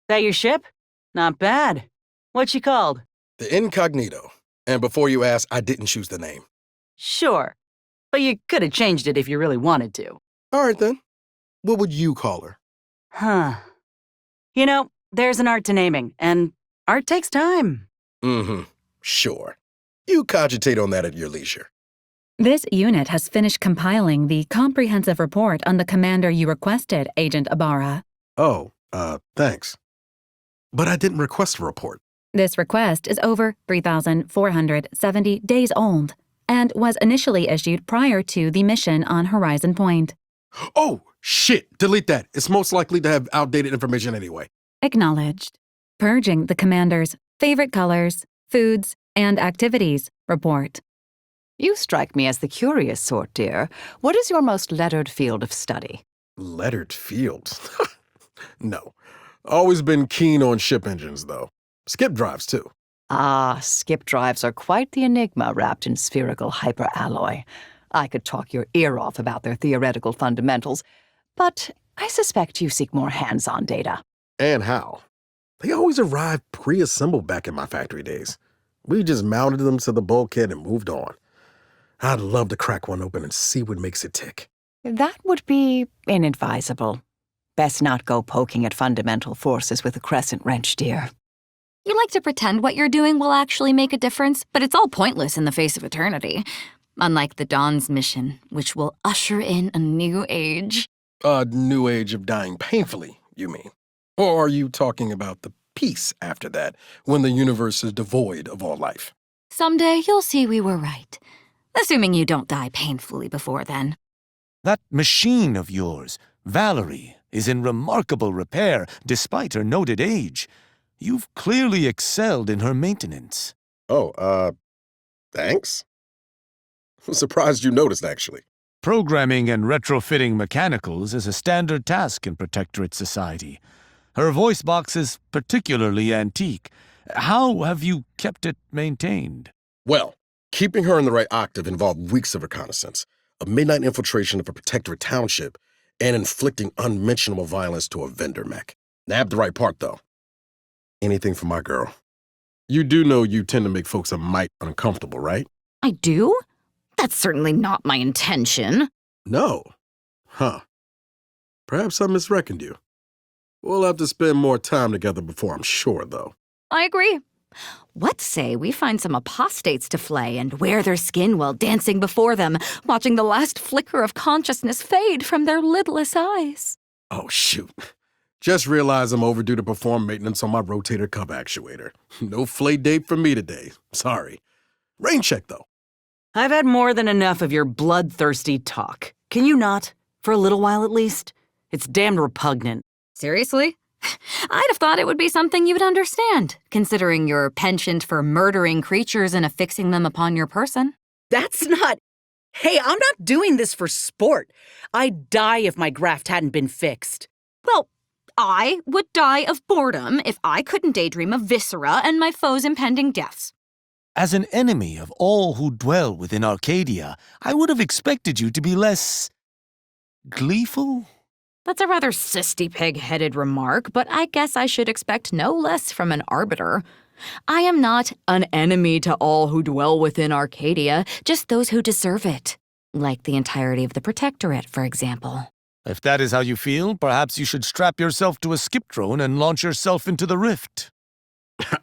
That your ship? Not bad. What's she called? The Incognito. And before you ask, I didn't choose the name. Sure. But you could have changed it if you really wanted to. All right, then. What would you call her? Huh. You know, there's an art to naming, and art takes time. Mm-hmm. Sure. You cogitate on that at your leisure. This unit has finished compiling the comprehensive report on the commander you requested, Agent Ibarra. Oh, thanks. But I didn't request a report. This request is over 3,470 days old and was initially issued prior to the mission on Horizon Point. Oh, shit! Delete that. It's most likely to have outdated information anyway. Acknowledged. Purging the commander's favorite colors, foods, and activities report. You strike me as the curious sort, dear. What is your most lettered field of study? Lettered fields? No. Always been keen on ship engines, though. Skip drives, too. Ah, skip drives are quite the enigma wrapped in spherical hyperalloy. I could talk your ear off about their theoretical fundamentals, but I suspect you seek more hands-on data. And how? They always arrived pre-assembled back in my factory days. We just mounted them to the bulkhead and moved on. I'd love to crack one open and see what makes it tick. That would be inadvisable. Best not go poking at fundamental forces with a crescent wrench, dear. You like to pretend what you're doing will actually make a difference, but it's all pointless in the face of eternity. Unlike the Dawn's mission, which will usher in a new age. A new age of dying painfully, you mean? Or are you talking about the peace after that, when the universe is devoid of all life? Someday you'll see we were right. Assuming you don't die painfully before then. That machine of yours, Valerie, is in remarkable repair despite her noted age. You've clearly excelled in her maintenance. Oh, thanks? I'm surprised you noticed, actually. Programming and retrofitting mechanicals is a standard task in Protectorate society. Her voice box is particularly antique. How have you kept it maintained? Well, keeping her in the right octave involved weeks of reconnaissance, a midnight infiltration of a Protectorate township, and inflicting unmentionable violence to a vendor mech. Nabbed the right part, though. Anything for my girl. You do know you tend to make folks a mite uncomfortable, right? I do? That's certainly not my intention. No. Huh. Perhaps I misreckoned you. We'll have to spend more time together before I'm sure, though. I agree. What say we find some apostates to flay and wear their skin while dancing before them, watching the last flicker of consciousness fade from their lidless eyes? Oh, shoot. Just realized I'm overdue to perform maintenance on my rotator cuff actuator. No flay date for me today. Sorry. Rain check, though. I've had more than enough of your bloodthirsty talk. Can you not? For a little while at least? It's damned repugnant. Seriously? I'd have thought it would be something you would understand, considering your penchant for murdering creatures and affixing them upon your person. That's not... Hey, I'm not doing this for sport. I'd die if my graft hadn't been fixed. Well, I would die of boredom if I couldn't daydream of viscera and my foe's impending deaths. As an enemy of all who dwell within Arcadia, I would have expected you to be less... gleeful? That's a rather cysty pig-headed remark, but I guess I should expect no less from an arbiter. I am not an enemy to all who dwell within Arcadia, just those who deserve it. Like the entirety of the Protectorate, for example. If that is how you feel, perhaps you should strap yourself to a skip drone and launch yourself into the rift.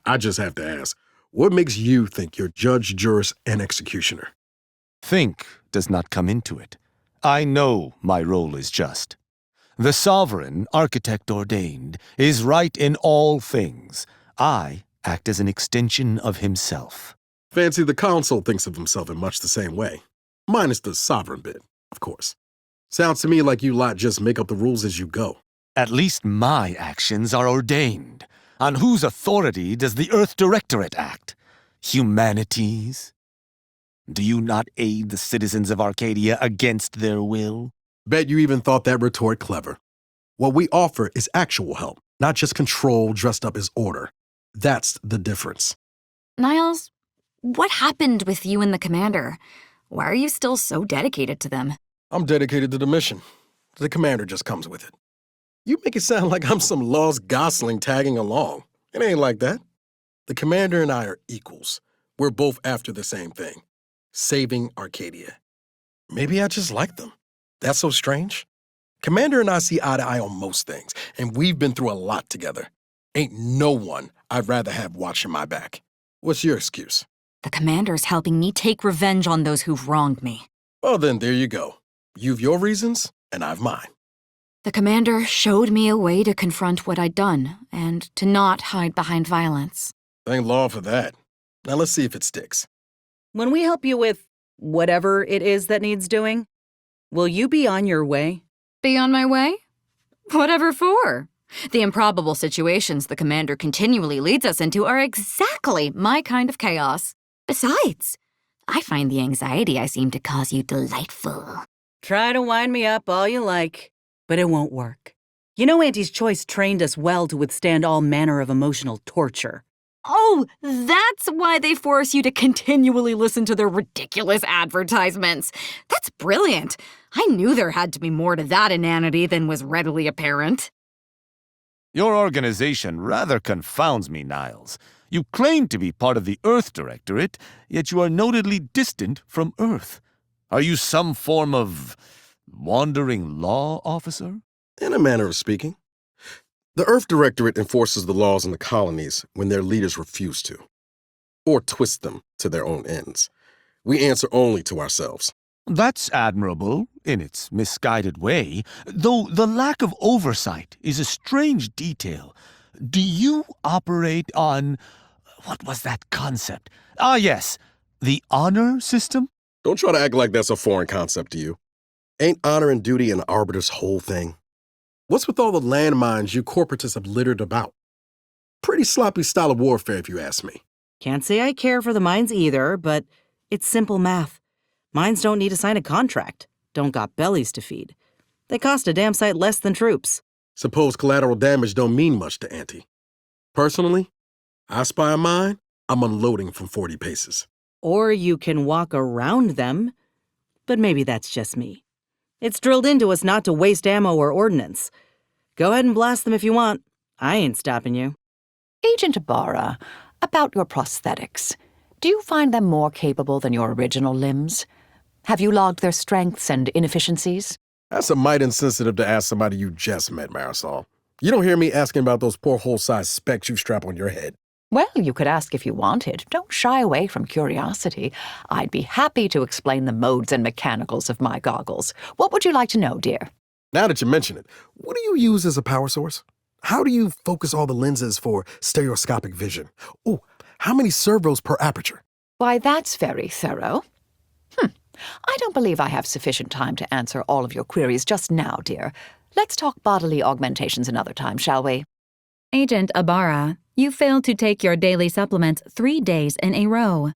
I just have to ask, what makes you think you're judge, jurist, and executioner? Think does not come into it. I know my role is just. The sovereign, architect ordained, is right in all things. I act as an extension of himself. Fancy the council thinks of himself in much the same way. Minus the sovereign bit, of course. Sounds to me like you lot just make up the rules as you go. At least my actions are ordained. On whose authority does the Earth Directorate act? Humanity's? Do you not aid the citizens of Arcadia against their will? Bet you even thought that retort clever. What we offer is actual help, not just control dressed up as order. That's the difference. Niles, what happened with you and the commander? Why are you still so dedicated to them? I'm dedicated to the mission. The commander just comes with it. You make it sound like I'm some lost gosling tagging along. It ain't like that. The commander and I are equals. We're both after the same thing. Saving Arcadia. Maybe I just like them. That's so strange. Commander and I see eye to eye on most things, and we've been through a lot together. Ain't no one I'd rather have watching my back. What's your excuse? The commander's helping me take revenge on those who've wronged me. Well, then, there you go. You've your reasons, and I've mine. The commander showed me a way to confront what I'd done and to not hide behind violence. Thank law for that. Now let's see if it sticks. When we help you with whatever it is that needs doing, will you be on your way? Be on my way? Whatever for? The improbable situations the commander continually leads us into are exactly my kind of chaos. Besides, I find the anxiety I seem to cause you delightful. Try to wind me up all you like, but it won't work. You know Auntie's Choice trained us well to withstand all manner of emotional torture. Oh, that's why they force you to continually listen to their ridiculous advertisements. That's brilliant. I knew there had to be more to that inanity than was readily apparent. Your organization rather confounds me, Niles. You claim to be part of the Earth Directorate, yet you are notedly distant from Earth. Are you some form of wandering law officer? In a manner of speaking. The Earth Directorate enforces the laws in the colonies when their leaders refuse to, or twist them to their own ends. We answer only to ourselves. That's admirable in its misguided way, though the lack of oversight is a strange detail. Do you operate on... what was that concept? Ah, yes, the honor system? Don't try to act like that's a foreign concept to you. Ain't honor and duty an arbiter's whole thing? What's with all the landmines you corporatists have littered about? Pretty sloppy style of warfare, if you ask me. Can't say I care for the mines either, but it's simple math. Mines don't need to sign a contract, don't got bellies to feed. They cost a damn sight less than troops. Suppose collateral damage don't mean much to Auntie. Personally, I spy a mine, I'm unloading from 40 paces. Or you can walk around them, but maybe that's just me. It's drilled into us not to waste ammo or ordnance. Go ahead and blast them if you want. I ain't stopping you. Agent Ibarra, about your prosthetics. Do you find them more capable than your original limbs? Have you logged their strengths and inefficiencies? That's a mite insensitive to ask somebody you just met, Marisol. You don't hear me asking about those poor hole-sized specs you strap on your head. Well, you could ask if you wanted. Don't shy away from curiosity. I'd be happy to explain the modes and mechanicals of my goggles. What would you like to know, dear? Now that you mention it, what do you use as a power source? How do you focus all the lenses for stereoscopic vision? Ooh, how many servos per aperture? Why, that's very thorough. I don't believe I have sufficient time to answer all of your queries just now, dear. Let's talk bodily augmentations another time, shall we? Agent Ibarra, you failed to take your daily supplements 3 days in a row.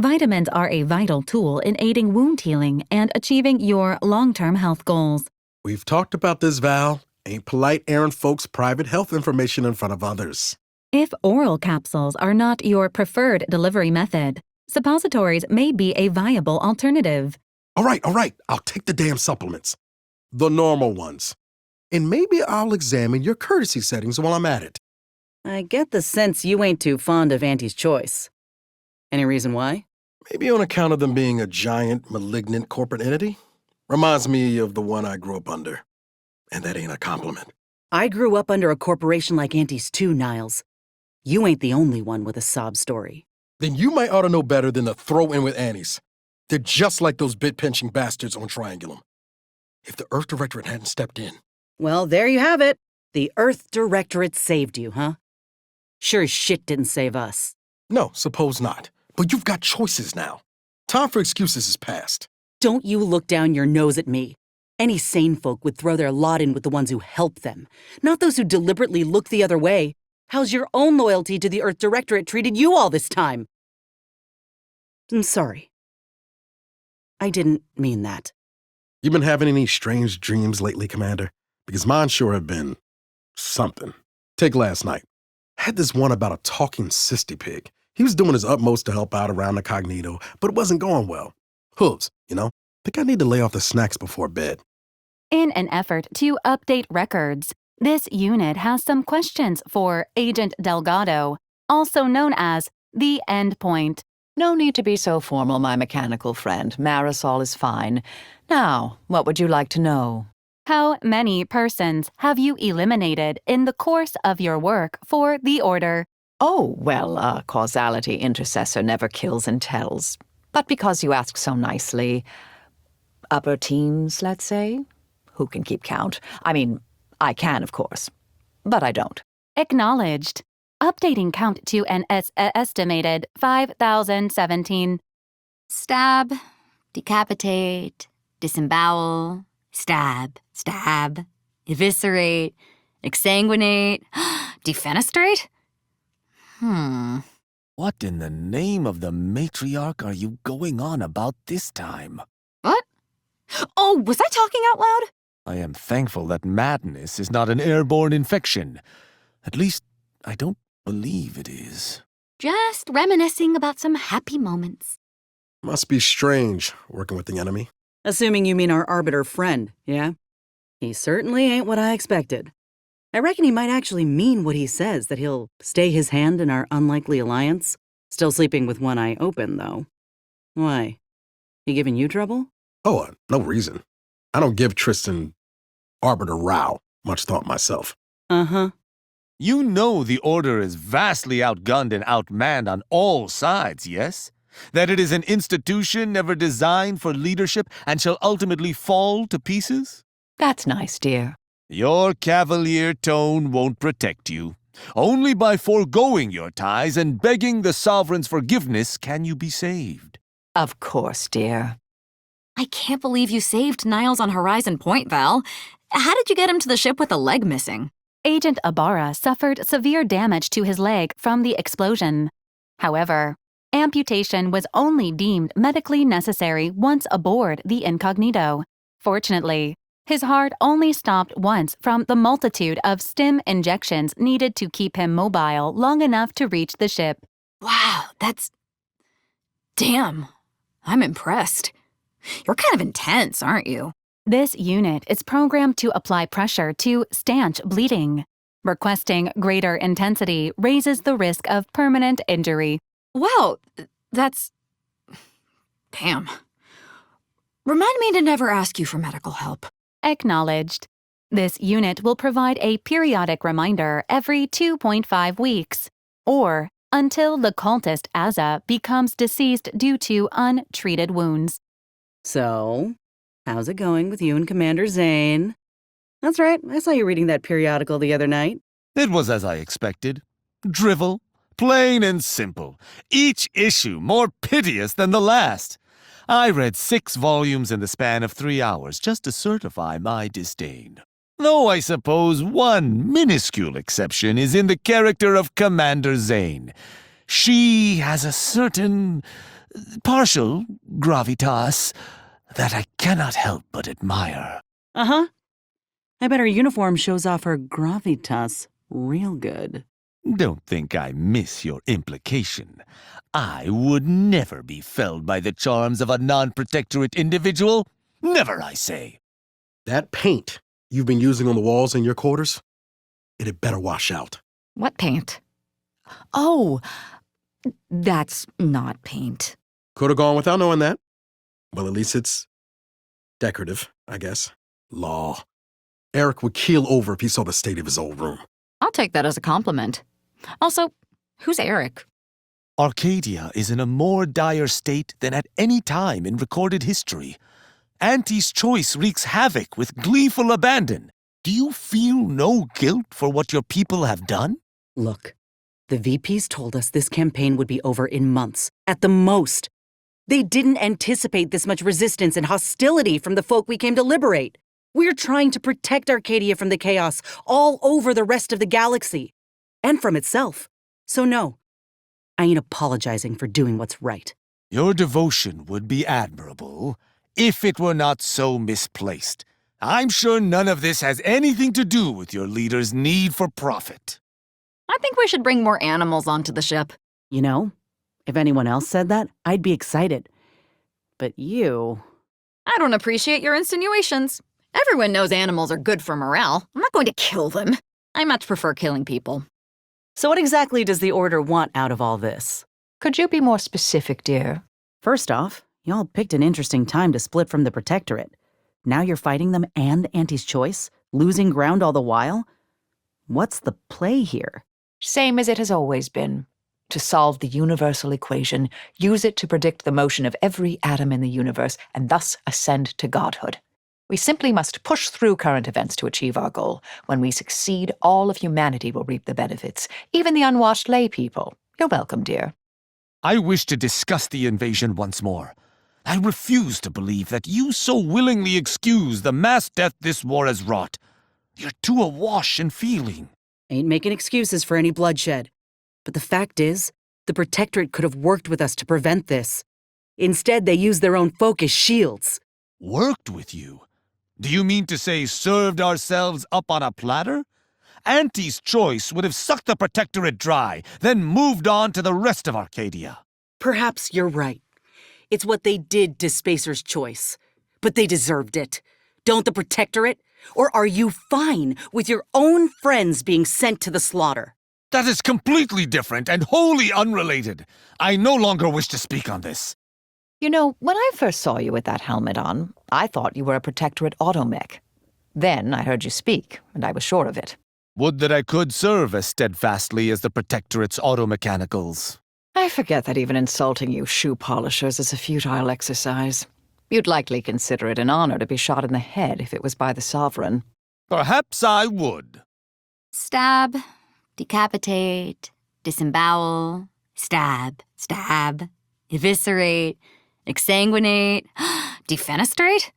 Vitamins are a vital tool in aiding wound healing and achieving your long-term health goals. We've talked about this, Val. Ain't polite airing folks' private health information in front of others. If oral capsules are not your preferred delivery method, suppositories may be a viable alternative. All right, I'll take the damn supplements. The normal ones. And maybe I'll examine your courtesy settings while I'm at it. I get the sense you ain't too fond of Auntie's Choice. Any reason why? Maybe on account of them being a giant, malignant corporate entity. Reminds me of the one I grew up under. And that ain't a compliment. I grew up under a corporation like Auntie's too, Niles. You ain't the only one with a sob story. Then you might ought to know better than to throw in with Annie's. They're just like those bit-pinching bastards on Triangulum. If the Earth Directorate hadn't stepped in... Well, there you have it. The Earth Directorate saved you, huh? Sure as shit didn't save us. No, suppose not. But you've got choices now. Time for excuses is past. Don't you look down your nose at me. Any sane folk would throw their lot in with the ones who help them, not those who deliberately look the other way. How's your own loyalty to the Earth Directorate treated you all this time? I'm sorry. I didn't mean that. You been having any strange dreams lately, Commander? Because mine sure have been... something. Take last night. Had this one about a talking cysty pig. He was doing his utmost to help out around the Cognito, but it wasn't going well. Hooves, you know? Think I need to lay off the snacks before bed. In an effort to update records, This unit has some questions for Agent Delgado, also known as the Endpoint. No need to be so formal, my mechanical friend. Marisol is fine. Now, what would you like to know? How many persons have you eliminated in the course of your work for the Order? Oh, well, causality intercessor never kills and tells. But because you ask so nicely, upper teens, let's say? Who can keep count? I mean, I can, of course, but I don't. Acknowledged. Updating count to an estimated 5,017. Stab, decapitate, disembowel, stab, eviscerate, exsanguinate, defenestrate? What in the name of the matriarch are you going on about this time? What? Oh, was I talking out loud? I am thankful that madness is not an airborne infection. At least, I don't believe it is. Just reminiscing about some happy moments. Must be strange working with the enemy. Assuming you mean our Arbiter friend, yeah? He certainly ain't what I expected. I reckon he might actually mean what he says, that he'll stay his hand in our unlikely alliance. Still sleeping with one eye open, though. Why? He giving you trouble? Oh, no reason. I don't give Tristan Arbiter row much thought myself. Uh-huh. You know the Order is vastly outgunned and outmanned on all sides, yes? That it is an institution never designed for leadership and shall ultimately fall to pieces? That's nice, dear. Your cavalier tone won't protect you. Only by foregoing your ties and begging the Sovereign's forgiveness can you be saved. Of course, dear. I can't believe you saved Niles on Horizon Point, Val. How did you get him to the ship with a leg missing? Agent Ibarra suffered severe damage to his leg from the explosion. However, amputation was only deemed medically necessary once aboard the Incognito. Fortunately, his heart only stopped once from the multitude of stim injections needed to keep him mobile long enough to reach the ship. Wow, that's... Damn. I'm impressed. You're kind of intense, aren't you? This unit is programmed to apply pressure to stanch bleeding. Requesting greater intensity raises the risk of permanent injury. Wow, that's... Damn. Remind me to never ask you for medical help. Acknowledged. This unit will provide a periodic reminder every 2.5 weeks, or until the cultist Azza becomes deceased due to untreated wounds. So, how's it going with you and Commander Zane? That's right, I saw you reading that periodical the other night. It was as I expected. Drivel, plain and simple. Each issue more piteous than the last. I read 6 volumes in the span of 3 hours just to certify my disdain. Though I suppose one minuscule exception is in the character of Commander Zane. She has a certain partial gravitas that I cannot help but admire. Uh-huh. I bet her uniform shows off her gravitas real good. Don't think I miss your implication. I would never be felled by the charms of a non-protectorate individual. Never, I say. That paint you've been using on the walls in your quarters, it had better wash out. What paint? Oh, that's not paint. Could have gone without knowing that. Well, at least it's decorative, I guess. Law. Eric would keel over if he saw the state of his old room. I'll take that as a compliment. Also, who's Eric? Arcadia is in a more dire state than at any time in recorded history. Auntie's choice wreaks havoc with gleeful abandon. Do you feel no guilt for what your people have done? Look, the VPs told us this campaign would be over in months, at the most. They didn't anticipate this much resistance and hostility from the folk we came to liberate. We're trying to protect Arcadia from the chaos all over the rest of the galaxy. And from itself. So no, I ain't apologizing for doing what's right. Your devotion would be admirable if it were not so misplaced. I'm sure none of this has anything to do with your leader's need for profit. I think we should bring more animals onto the ship. You know, if anyone else said that, I'd be excited. But you... I don't appreciate your insinuations. Everyone knows animals are good for morale. I'm not going to kill them. I much prefer killing people. So what exactly does the Order want out of all this? Could you be more specific, dear? First off, y'all picked an interesting time to split from the Protectorate. Now you're fighting them and Auntie's Choice, losing ground all the while? What's the play here? Same as it has always been. To solve the universal equation, use it to predict the motion of every atom in the universe, and thus ascend to godhood. We simply must push through current events to achieve our goal. When we succeed, all of humanity will reap the benefits, even the unwashed lay people. You're welcome, dear. I wish to discuss the invasion once more. I refuse to believe that you so willingly excuse the mass death this war has wrought. You're too awash in feeling. Ain't making excuses for any bloodshed. But the fact is, the Protectorate could have worked with us to prevent this. Instead, they used their own folk as shields. Worked with you? Do you mean to say served ourselves up on a platter? Auntie's Choice would have sucked the Protectorate dry, then moved on to the rest of Arcadia. Perhaps you're right. It's what they did to Spacer's Choice. But they deserved it. Don't the Protectorate? Or are you fine with your own friends being sent to the slaughter? That is completely different and wholly unrelated. I no longer wish to speak on this. You know, when I first saw you with that helmet on, I thought you were a Protectorate automech. Then I heard you speak, and I was sure of it. Would that I could serve as steadfastly as the Protectorate's automechanicals. I forget that even insulting you shoe polishers is a futile exercise. You'd likely consider it an honor to be shot in the head if it was by the Sovereign. Perhaps I would. Stab, decapitate, disembowel, stab, eviscerate, exsanguinate, defenestrate?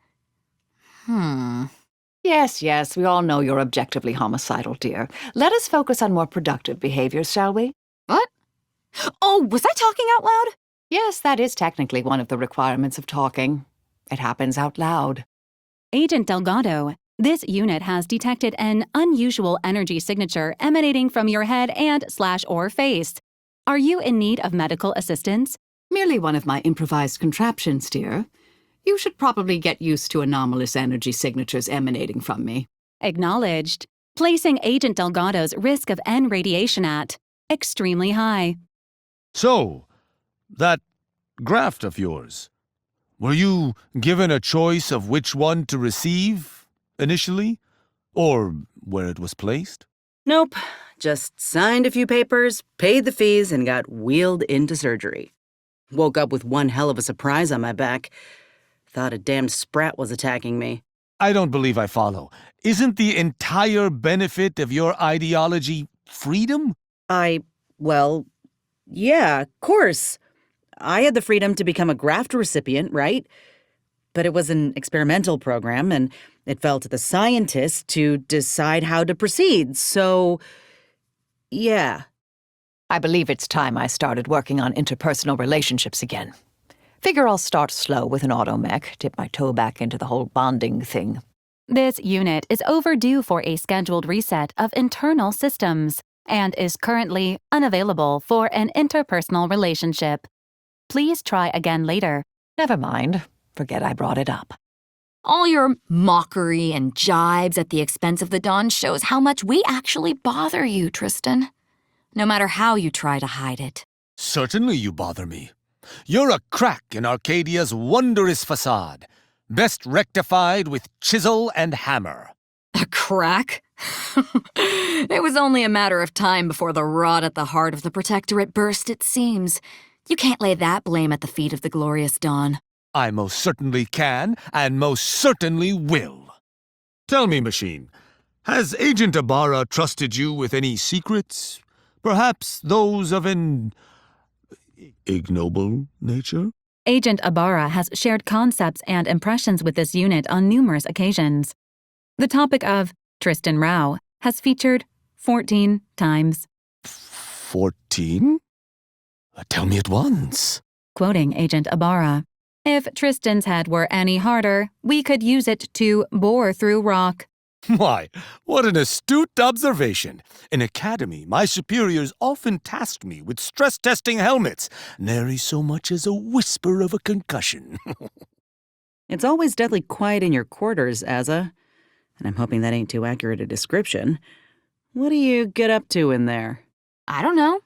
Yes, we all know you're objectively homicidal, dear. Let us focus on more productive behaviors, shall we? What? Oh, was I talking out loud? Yes, that is technically one of the requirements of talking. It happens out loud. Agent Delgado, this unit has detected an unusual energy signature emanating from your head and/or face. Are you in need of medical assistance? Merely one of my improvised contraptions, dear. You should probably get used to anomalous energy signatures emanating from me. Acknowledged. Placing Agent Delgado's risk of N radiation at extremely high. So, that graft of yours, were you given a choice of which one to receive, initially? Or where it was placed? Nope. Just signed a few papers, paid the fees, and got wheeled into surgery. Woke up with one hell of a surprise on my back. Thought a damned sprat was attacking me. I don't believe I follow. Isn't the entire benefit of your ideology freedom? Well, yeah, of course. I had the freedom to become a graft recipient, right? But it was an experimental program, and it fell to the scientists to decide how to proceed, so yeah. I believe it's time I started working on interpersonal relationships again. Figure I'll start slow with an automech, dip my toe back into the whole bonding thing. This unit is overdue for a scheduled reset of internal systems and is currently unavailable for an interpersonal relationship. Please try again later. Never mind. Forget I brought it up. All your mockery and jibes at the expense of the Dawn shows how much we actually bother you, Tristan. No matter how you try to hide it. Certainly you bother me. You're a crack in Arcadia's wondrous facade, best rectified with chisel and hammer. A crack? It was only a matter of time before the rot at the heart of the Protectorate burst, it seems. You can't lay that blame at the feet of the glorious Dawn. I most certainly can, and most certainly will. Tell me, Machine, has Agent Ibarra trusted you with any secrets? Perhaps those of an ignoble nature? Agent Ibarra has shared concepts and impressions with this unit on numerous occasions. The topic of Tristan Rao has featured 14 times. 14? Tell me at once. Quoting Agent Ibarra, "If Tristan's head were any harder, we could use it to bore through rock." Why, what an astute observation. In Academy, my superiors often tasked me with stress-testing helmets, nary so much as a whisper of a concussion. It's always deadly quiet in your quarters, Azza. and I'm hoping that ain't too accurate a description. What do you get up to in there? I don't know.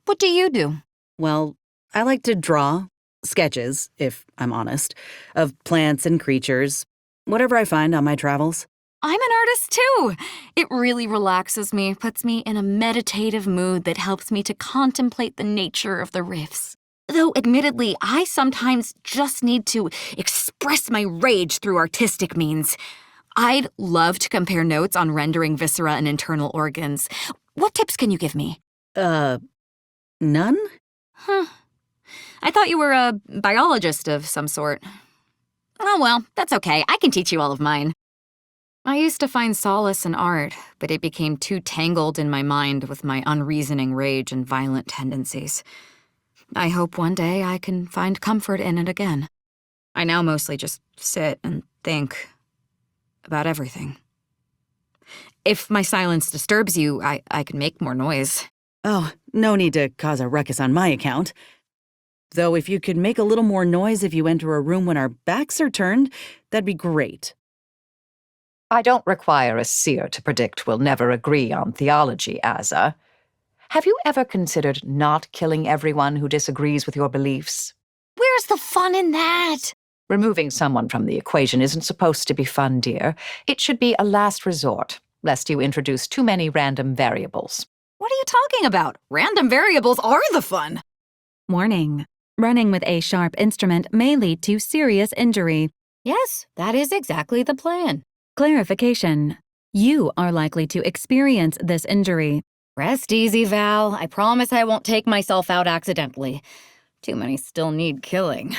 What do you do? Well, I like to draw sketches, if I'm honest, of plants and creatures, whatever I find on my travels. I'm an artist too. It really relaxes me, puts me in a meditative mood that helps me to contemplate the nature of the rifts. Though, admittedly, I sometimes just need to express my rage through artistic means. I'd love to compare notes on rendering viscera and internal organs. What tips can you give me? None? Huh. I thought you were a biologist of some sort. Oh well, that's okay. I can teach you all of mine. I used to find solace in art, but it became too tangled in my mind with my unreasoning rage and violent tendencies. I hope one day I can find comfort in it again. I now mostly just sit and think about everything. If my silence disturbs you, I can make more noise. Oh, no need to cause a ruckus on my account. Though if you could make a little more noise if you enter a room when our backs are turned, that'd be great. I don't require a seer to predict we'll never agree on theology, Azza. Have you ever considered not killing everyone who disagrees with your beliefs? Where's the fun in that? Removing someone from the equation isn't supposed to be fun, dear. It should be a last resort, lest you introduce too many random variables. What are you talking about? Random variables are the fun. Warning. Running with a sharp instrument may lead to serious injury. Yes, that is exactly the plan. Clarification. You are likely to experience this injury. Rest easy, Val. I promise I won't take myself out accidentally. Too many still need killing.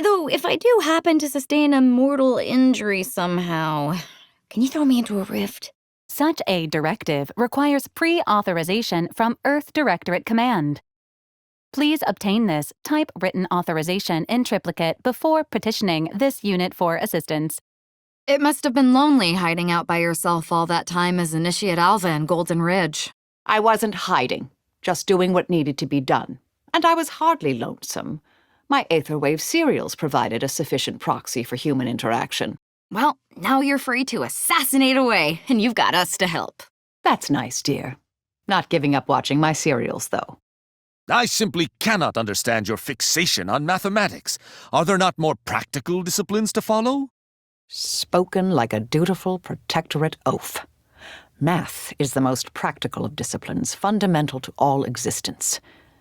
Though, if I do happen to sustain a mortal injury somehow, can you throw me into a rift? Such a directive requires pre-authorization from Earth Directorate Command. Please obtain this typewritten authorization in triplicate before petitioning this unit for assistance. It must have been lonely hiding out by yourself all that time as Initiate Alva in Golden Ridge. I wasn't hiding, just doing what needed to be done. And I was hardly lonesome. My Aetherwave serials provided a sufficient proxy for human interaction. Well, now you're free to assassinate away, and you've got us to help. That's nice, dear. Not giving up watching my serials, though. I simply cannot understand your fixation on mathematics. Are there not more practical disciplines to follow? Spoken like a dutiful protectorate oath. Math is the most practical of disciplines, fundamental to all existence.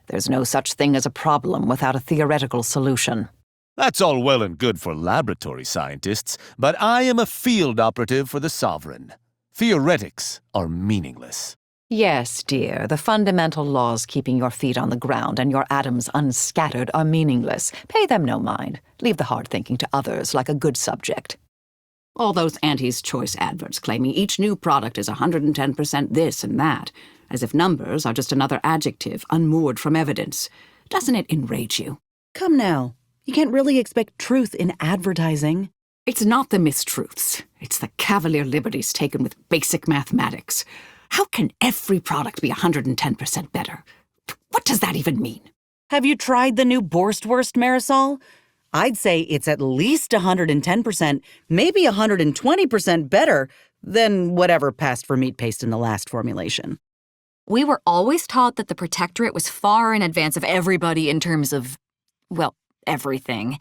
There's no such thing as a problem without a theoretical solution. That's all well and good for laboratory scientists, but I am a field operative for the Sovereign. Theoretics are meaningless. Yes, dear, the fundamental laws keeping your feet on the ground and your atoms unscattered are meaningless. Pay them no mind. Leave the hard thinking to others like a good subject. All those Auntie's Choice adverts claiming each new product is 110% this and that, as if numbers are just another adjective unmoored from evidence. Doesn't it enrage you? Come now. You can't really expect truth in advertising. It's not the mistruths. It's the cavalier liberties taken with basic mathematics. How can every product be 110% better? What does that even mean? Have you tried the new Borstwurst Marisol? I'd say it's at least 110%, maybe 120% better than whatever passed for meat paste in the last formulation. We were always taught that the Protectorate was far in advance of everybody in terms of, well, everything.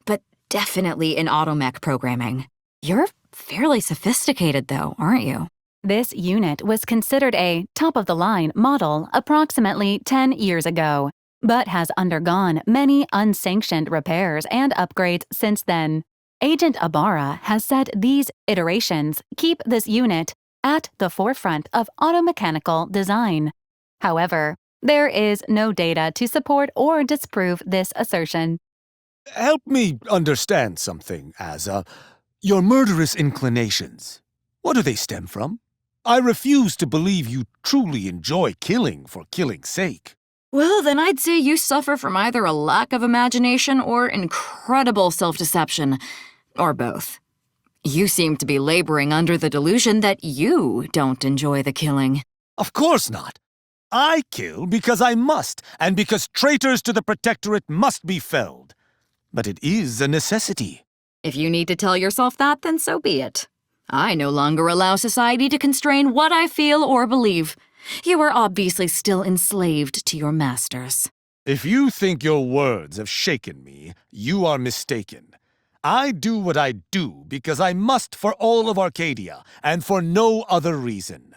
But definitely in automech programming. You're fairly sophisticated, though, aren't you? This unit was considered a top-of-the-line model approximately 10 years ago, but has undergone many unsanctioned repairs and upgrades since then. Agent Ibarra has said these iterations keep this unit at the forefront of automechanical design. However, there is no data to support or disprove this assertion. Help me understand something, Azza. Your murderous inclinations, what do they stem from? I refuse to believe you truly enjoy killing for killing's sake. Well, then I'd say you suffer from either a lack of imagination or incredible self-deception, or both. You seem to be laboring under the delusion that you don't enjoy the killing. Of course not. I kill because I must, and because traitors to the Protectorate must be felled. But it is a necessity. If you need to tell yourself that, then so be it. I no longer allow society to constrain what I feel or believe. You are obviously still enslaved to your masters. If you think your words have shaken me, you are mistaken. I do what I do because I must for all of Arcadia, and for no other reason.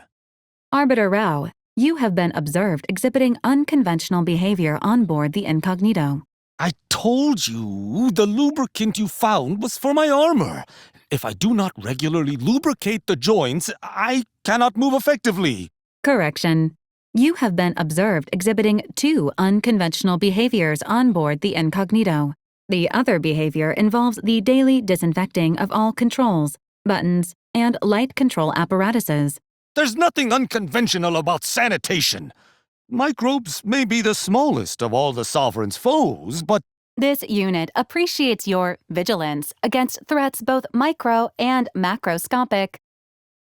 Arbiter Rao, you have been observed exhibiting unconventional behavior on board the Incognito. I told you the lubricant you found was for my armor. If I do not regularly lubricate the joints, I cannot move effectively. Correction. You have been observed exhibiting 2 unconventional behaviors on board the Incognito. The other behavior involves the daily disinfecting of all controls, buttons, and light control apparatuses. There's nothing unconventional about sanitation. Microbes may be the smallest of all the Sovereign's foes, but This unit appreciates your vigilance against threats both micro and macroscopic.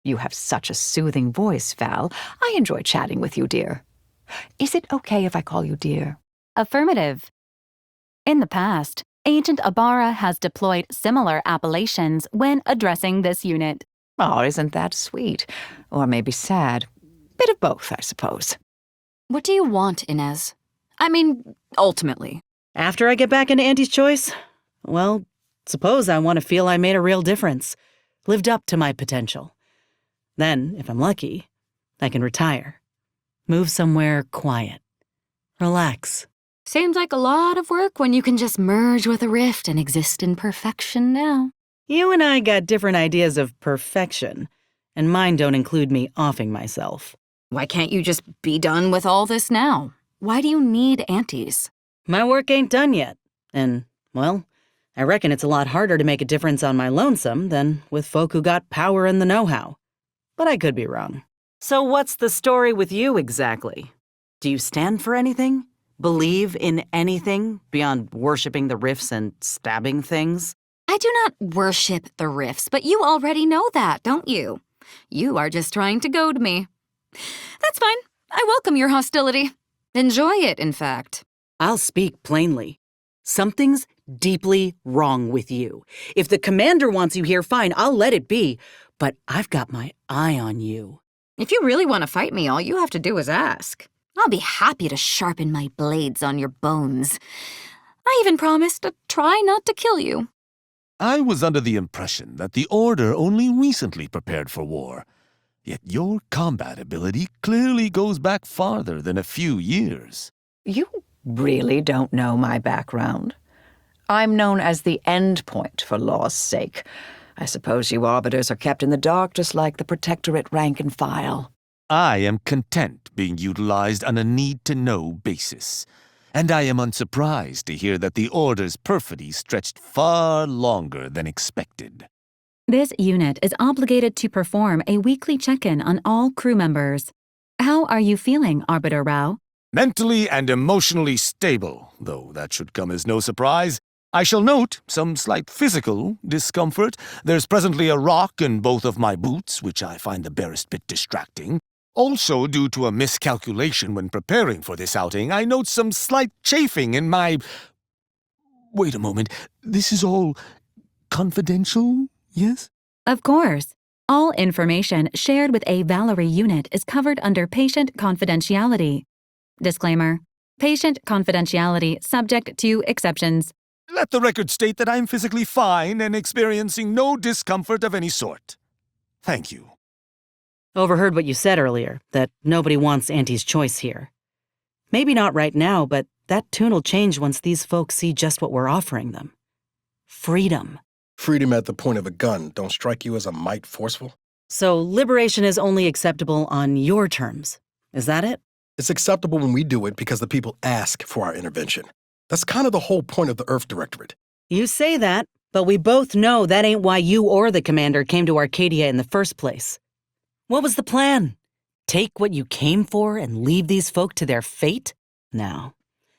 You have such a soothing voice, Val. I enjoy chatting with you, dear. Is it okay if I call you dear? Affirmative. In the past, Agent Ibarra has deployed similar appellations when addressing this unit. Oh, isn't that sweet? Or maybe sad. Bit of both, I suppose. What do you want, Inez? I mean, ultimately. After I get back into Auntie's Choice, well, suppose I want to feel I made a real difference, lived up to my potential. Then, if I'm lucky, I can retire. Move somewhere quiet. Relax. Seems like a lot of work when you can just merge with a rift and exist in perfection now. You and I got different ideas of perfection, and mine don't include me offing myself. Why can't you just be done with all this now? Why do you need aunties? My work ain't done yet, and, well, I reckon it's a lot harder to make a difference on my lonesome than with folk who got power and the know-how. But I could be wrong. So what's the story with you exactly? Do you stand for anything? Believe in anything beyond worshipping the rifts and stabbing things? I do not worship the rifts, but you already know that, don't you? You are just trying to goad me. That's fine. I welcome your hostility. Enjoy it, in fact. I'll speak plainly. Something's deeply wrong with you. If the commander wants you here, fine, I'll let it be. But I've got my eye on you. If you really want to fight me, all you have to do is ask. I'll be happy to sharpen my blades on your bones. I even promised to try not to kill you. I was under the impression that the Order only recently prepared for war. Yet your combat ability clearly goes back farther than a few years. You really don't know my background. I'm known as the end point for law's sake. I suppose you arbiters are kept in the dark just like the Protectorate rank and file. I am content being utilized on a need-to-know basis. And I am unsurprised to hear that the Order's perfidy stretched far longer than expected. This unit is obligated to perform a weekly check-in on all crew members. How are you feeling, Arbiter Rao? Mentally and emotionally stable, though that should come as no surprise. I shall note some slight physical discomfort. There's presently a rock in both of my boots, which I find the barest bit distracting. Also, due to a miscalculation when preparing for this outing, I note some slight chafing in my... Wait a moment. This is all confidential, yes? Of course. All information shared with a Valerie unit is covered under patient confidentiality. Disclaimer. Patient confidentiality subject to exceptions. Let the record state that I'm physically fine and experiencing no discomfort of any sort. Thank you. Overheard what you said earlier, that nobody wants Auntie's Choice here. Maybe not right now, but that tune'll change once these folks see just what we're offering them. Freedom. Freedom at the point of a gun don't strike you as a mite forceful? So liberation is only acceptable on your terms. Is that it? It's acceptable when we do it because the people ask for our intervention. That's kind of the whole point of the Earth Directorate. You say that, but we both know that ain't why you or the commander came to Arcadia in the first place. What was the plan? Take what you came for and leave these folk to their fate? No.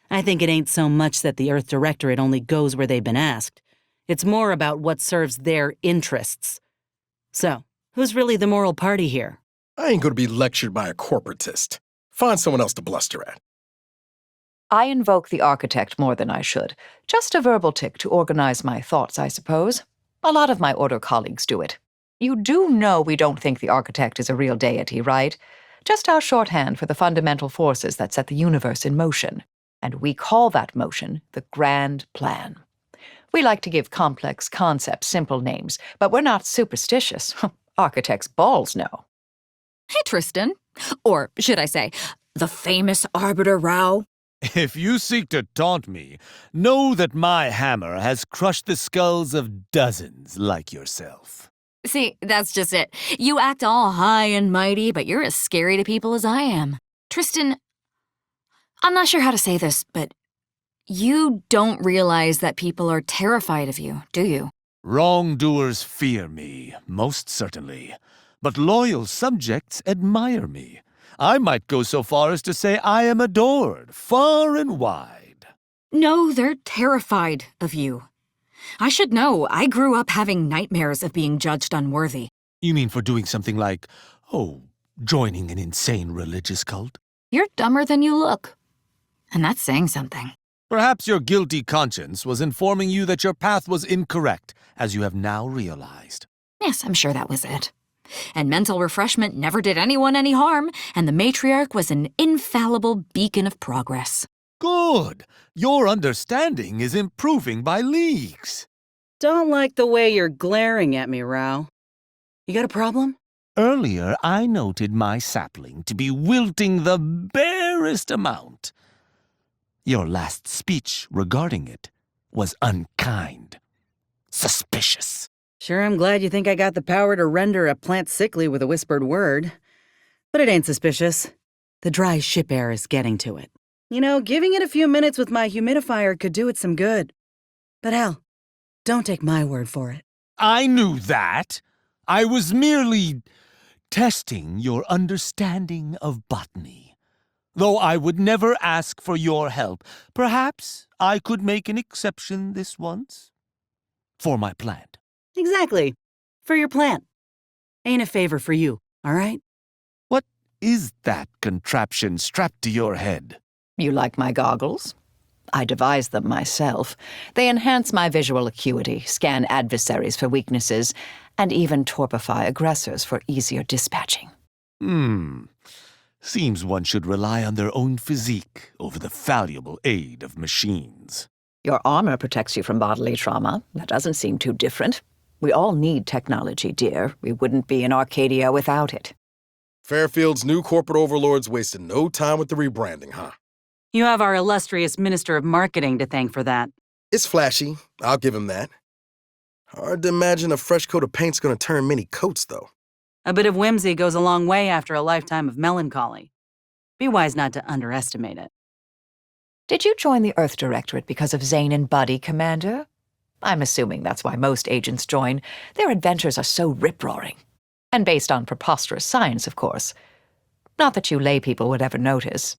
I think it ain't so much that the Earth Directorate only goes where they've been asked. It's more about what serves their interests. So, who's really the moral party here? I ain't going to be lectured by a corporatist. Find someone else to bluster at. I invoke the architect more than I should. Just a verbal tick to organize my thoughts, I suppose. A lot of my Order colleagues do it. You do know we don't think the architect is a real deity, right? Just our shorthand for the fundamental forces that set the universe in motion. And we call that motion the grand plan. We like to give complex concepts simple names, but we're not superstitious. Architects' balls know. Hey, Tristan. Or should I say, the famous Arbiter Rao. If you seek to taunt me, know that my hammer has crushed the skulls of dozens like yourself. See, that's just it. You act all high and mighty, but you're as scary to people as I am. Tristan, I'm not sure how to say this, but you don't realize that people are terrified of you, do you? Wrongdoers fear me, most certainly. But loyal subjects admire me. I might go so far as to say I am adored, far and wide. No, they're terrified of you. I should know. I grew up having nightmares of being judged unworthy. You mean for doing something like, joining an insane religious cult? You're dumber than you look. And that's saying something. Perhaps your guilty conscience was informing you that your path was incorrect, as you have now realized. Yes, I'm sure that was it. And mental refreshment never did anyone any harm, and the matriarch was an infallible beacon of progress. Good! Your understanding is improving by leagues. Don't like the way you're glaring at me, Rao. You got a problem? Earlier, I noted my sapling to be wilting the barest amount. Your last speech regarding it was unkind, suspicious. Sure, I'm glad you think I got the power to render a plant sickly with a whispered word. But it ain't suspicious. The dry ship air is getting to it. You know, giving it a few minutes with my humidifier could do it some good. But hell, don't take my word for it. I knew that. I was merely testing your understanding of botany. Though I would never ask for your help, perhaps I could make an exception this once. For my plant. Exactly. For your plant. Ain't a favor for you, all right? What is that contraption strapped to your head? You like my goggles? I devised them myself. They enhance my visual acuity, scan adversaries for weaknesses, and even torpify aggressors for easier dispatching. Seems one should rely on their own physique over the valuable aid of machines. Your armor protects you from bodily trauma. That doesn't seem too different. We all need technology, dear. We wouldn't be in Arcadia without it. Fairfield's new corporate overlords wasted no time with the rebranding, huh? You have our illustrious Minister of Marketing to thank for that. It's flashy, I'll give him that. Hard to imagine a fresh coat of paint's gonna turn many coats, though. A bit of whimsy goes a long way after a lifetime of melancholy. Be wise not to underestimate it. Did you join the Earth Directorate because of Zane and Buddy, Commander? I'm assuming that's why most agents join. Their adventures are so rip-roaring. And based on preposterous science, of course. Not that you laypeople would ever notice.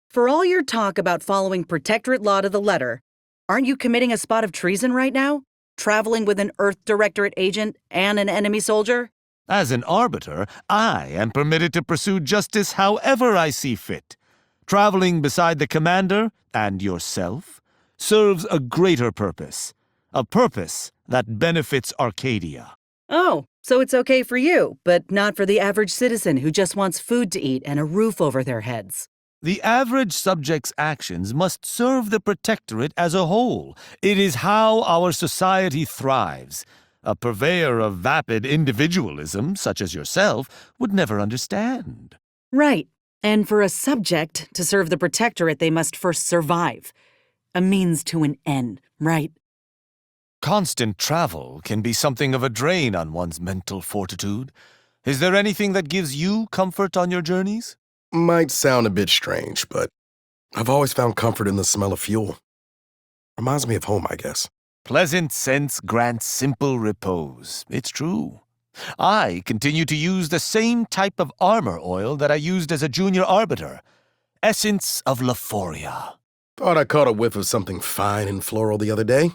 For all your talk about following Protectorate law to the letter, aren't you committing a spot of treason right now? Traveling with an Earth Directorate agent and an enemy soldier? As an arbiter, I am permitted to pursue justice however I see fit. Traveling beside the commander and yourself serves a greater purpose. A purpose that benefits Arcadia. Oh, so it's okay for you, but not for the average citizen who just wants food to eat and a roof over their heads. The average subject's actions must serve the Protectorate as a whole. It is how our society thrives. A purveyor of vapid individualism, such as yourself, would never understand. Right. And for a subject to serve the Protectorate, they must first survive. A means to an end, right? Constant travel can be something of a drain on one's mental fortitude. Is there anything that gives you comfort on your journeys? Might sound a bit strange, but I've always found comfort in the smell of fuel. Reminds me of home, I guess. Pleasant scents grant simple repose. It's true. I continue to use the same type of armor oil that I used as a junior arbiter. Essence of Lephoria. Thought I caught a whiff of something fine and floral the other day.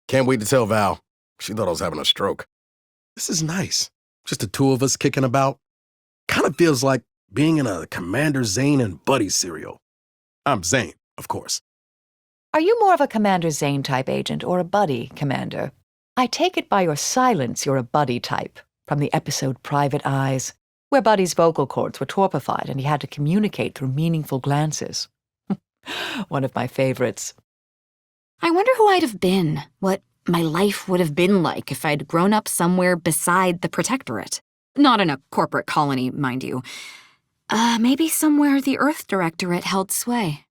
Can't wait to tell Val. She thought I was having a stroke. This is nice. Just the two of us kicking about. Kind of feels like being in a Commander Zane and Buddy serial. I'm Zane, of course. Are you more of a Commander Zane type agent or a Buddy, Commander? I take it by your silence you're a Buddy type. from the episode Private Eyes, where Buddy's vocal cords were torpified and he had to communicate through meaningful glances. One of my favorites. I wonder who I'd have been, what my life would have been like if I'd grown up somewhere beside the Protectorate. Not in a corporate colony, mind you. Maybe somewhere the Earth Directorate held sway.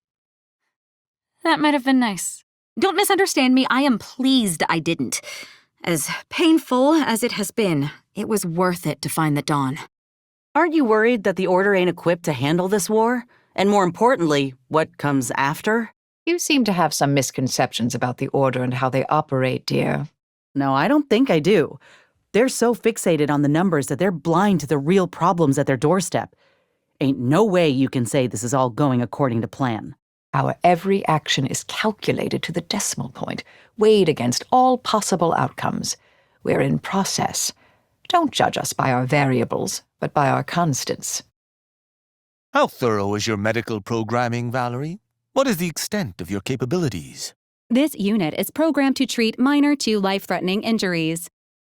That might have been nice. Don't misunderstand me, I am pleased I didn't. As painful as it has been, it was worth it to find the dawn. Aren't you worried that the Order ain't equipped to handle this war? And more importantly, what comes after? You seem to have some misconceptions about the Order and how they operate, dear. No, I don't think I do. They're so fixated on the numbers that they're blind to the real problems at their doorstep. Ain't no way you can say this is all going according to plan. Our every action is calculated to the decimal point, weighed against all possible outcomes. We're in process. Don't judge us by our variables, but by our constants. How thorough is your medical programming, Valerie? What is the extent of your capabilities? This unit is programmed to treat minor to life-threatening injuries.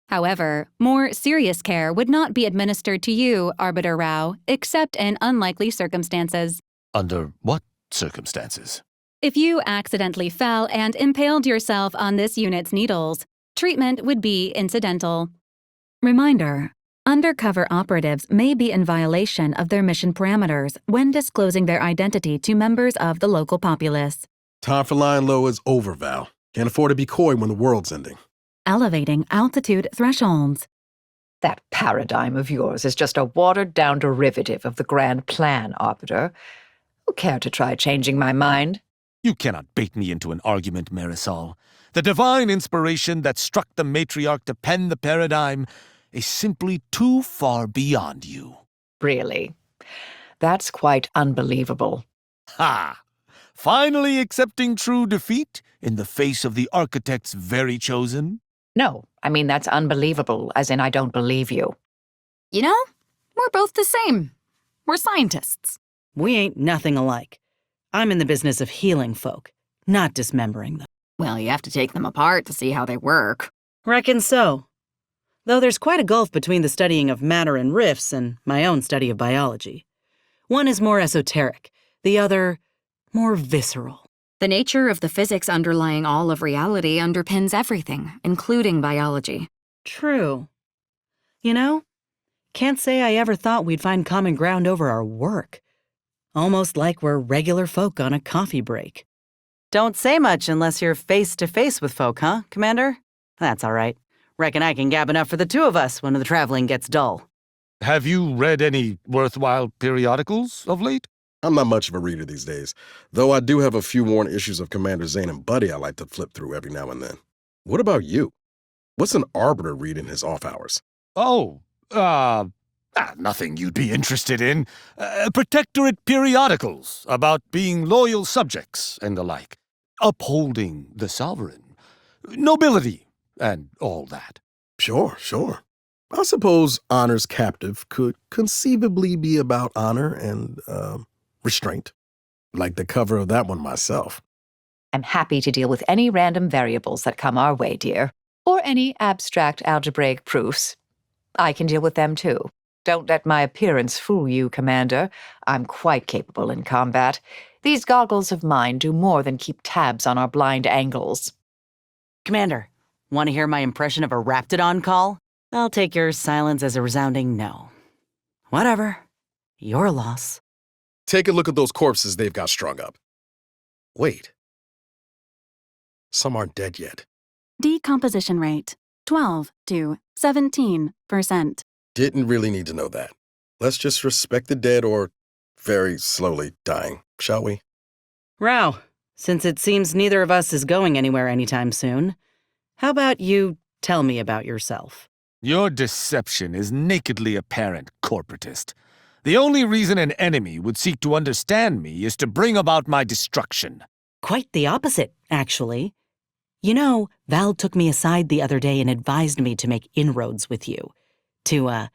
However, more serious care would not be administered to you, Arbiter Rao, except in unlikely circumstances. Under what circumstances? If you accidentally fell and impaled yourself on this unit's needles, treatment would be incidental. Reminder: undercover operatives may be in violation of their mission parameters when disclosing their identity to members of the local populace. Time for lying low is over, Val. Can't afford to be coy when the world's ending. Elevating altitude thresholds. That paradigm of yours is just a watered-down derivative of the grand plan, Arbiter. Who care to try changing my mind? You cannot bait me into an argument, Marisol. The divine inspiration that struck the matriarch to pen the paradigm is simply too far beyond you. Really? That's quite unbelievable. Ha! Finally accepting true defeat in the face of the architect's very chosen? No, I mean that's unbelievable, as in I don't believe you. You know, we're both the same. We're scientists. We ain't nothing alike. I'm in the business of healing folk, not dismembering them. Well, you have to take them apart to see how they work. Reckon so. Though there's quite a gulf between the studying of matter and rifts and my own study of biology. One is more esoteric, the other more visceral. The nature of the physics underlying all of reality underpins everything, including biology. True. You know, can't say I ever thought we'd find common ground over our work. Almost like we're regular folk on a coffee break. Don't say much unless you're face to face with folk, huh, Commander? That's all right. Reckon I can gab enough for the two of us when the traveling gets dull. Have you read any worthwhile periodicals of late? I'm not much of a reader these days, though I do have a few worn issues of Commander Zane and Buddy I like to flip through every now and then. What about you? What's an Arbiter read in his off hours? Nothing you'd be interested in. Protectorate periodicals about being loyal subjects and the like. Upholding the sovereign. Nobility and all that. Sure. I suppose Honor's Captive could conceivably be about honor and, restraint. Like the cover of that one myself. I'm happy to deal with any random variables that come our way, dear. Or any abstract algebraic proofs. I can deal with them too. Don't let my appearance fool you, Commander. I'm quite capable in combat. These goggles of mine do more than keep tabs on our blind angles. Commander, want to hear my impression of a Raptidon call? I'll take your silence as a resounding no. Whatever. Your loss. Take a look at those corpses they've got strung up. Wait. Some aren't dead yet. Decomposition rate 12 to 17%. Didn't really need to know that. Let's just respect the dead or very slowly dying, shall we? Rao, since it seems neither of us is going anywhere anytime soon, how about you tell me about yourself? Your deception is nakedly apparent, corporatist. The only reason an enemy would seek to understand me is to bring about my destruction. Quite the opposite, actually. You know, Val took me aside the other day and advised me to make inroads with you. To,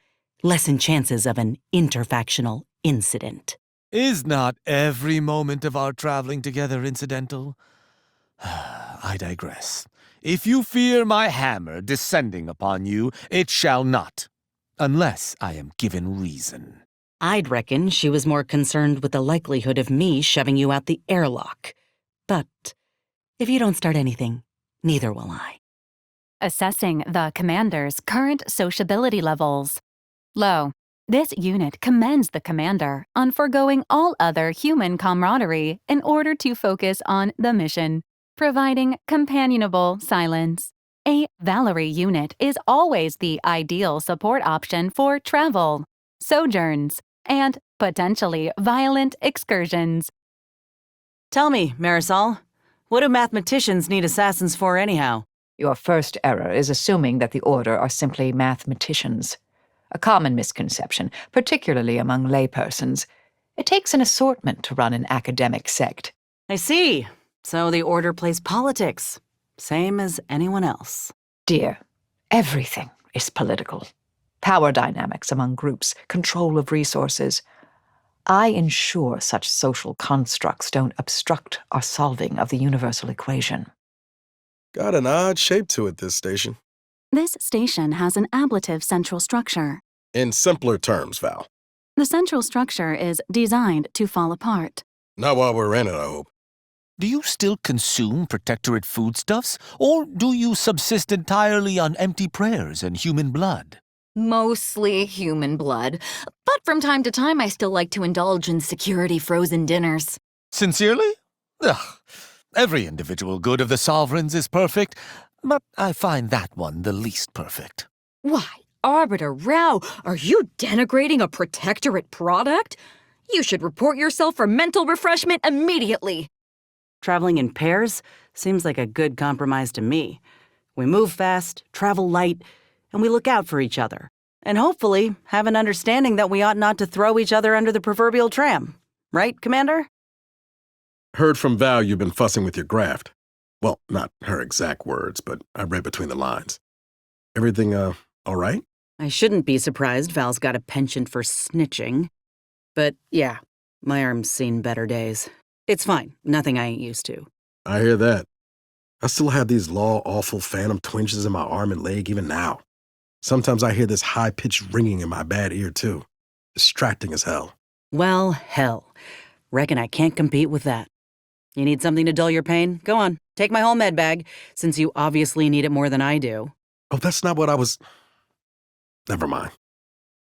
lessen chances of an interfactional incident. Is not every moment of our traveling together incidental? I digress. If you fear my hammer descending upon you, it shall not. unless I am given reason. I'd reckon she was more concerned with the likelihood of me shoving you out the airlock. But if you don't start anything, neither will I. Assessing the commander's current sociability levels. Low. This unit commends the commander on foregoing all other human camaraderie in order to focus on the mission, providing companionable silence. A Valerie unit is always the ideal support option for travel, sojourns, and potentially violent excursions. Tell me, Marisol, what do mathematicians need assassins for anyhow? Your first error is assuming that the Order are simply mathematicians. A common misconception, particularly among laypersons. It takes an assortment to run an academic sect. I see. So the Order plays politics. Same as anyone else. Dear, everything is political. Power dynamics among groups, control of resources. I ensure such social constructs don't obstruct our solving of the universal equation. Got an odd shape to it, this station. This station has an ablative central structure. In simpler terms, Val. The central structure is designed to fall apart. Not while we're in it, I hope. Do you still consume Protectorate foodstuffs, or do you subsist entirely on empty prayers and human blood? Mostly human blood, but from time to time I still like to indulge in security frozen dinners. Sincerely? Ugh. Every individual good of the Sovereigns is perfect, but I find that one the least perfect. Why, Arbiter Rao, are you denigrating a Protectorate product? You should report yourself for mental refreshment immediately. Traveling in pairs seems like a good compromise to me. We move fast, travel light, and we look out for each other. And hopefully have an understanding that we ought not to throw each other under the proverbial tram. Right, Commander? Heard from Val you've been fussing with your graft. Well, not her exact words, but I read between the lines. Everything, all right? I shouldn't be surprised Val's got a penchant for snitching. But yeah, my arm's seen better days. It's fine. Nothing I ain't used to. I hear that. I still have these law-awful phantom twinges in my arm and leg even now. Sometimes I hear this high-pitched ringing in my bad ear, too. Distracting as hell. Well, hell. Reckon I can't compete with that. You need something to dull your pain? Go on, take my whole med bag, since you obviously need it more than I do. Oh, that's not what I was... Never mind.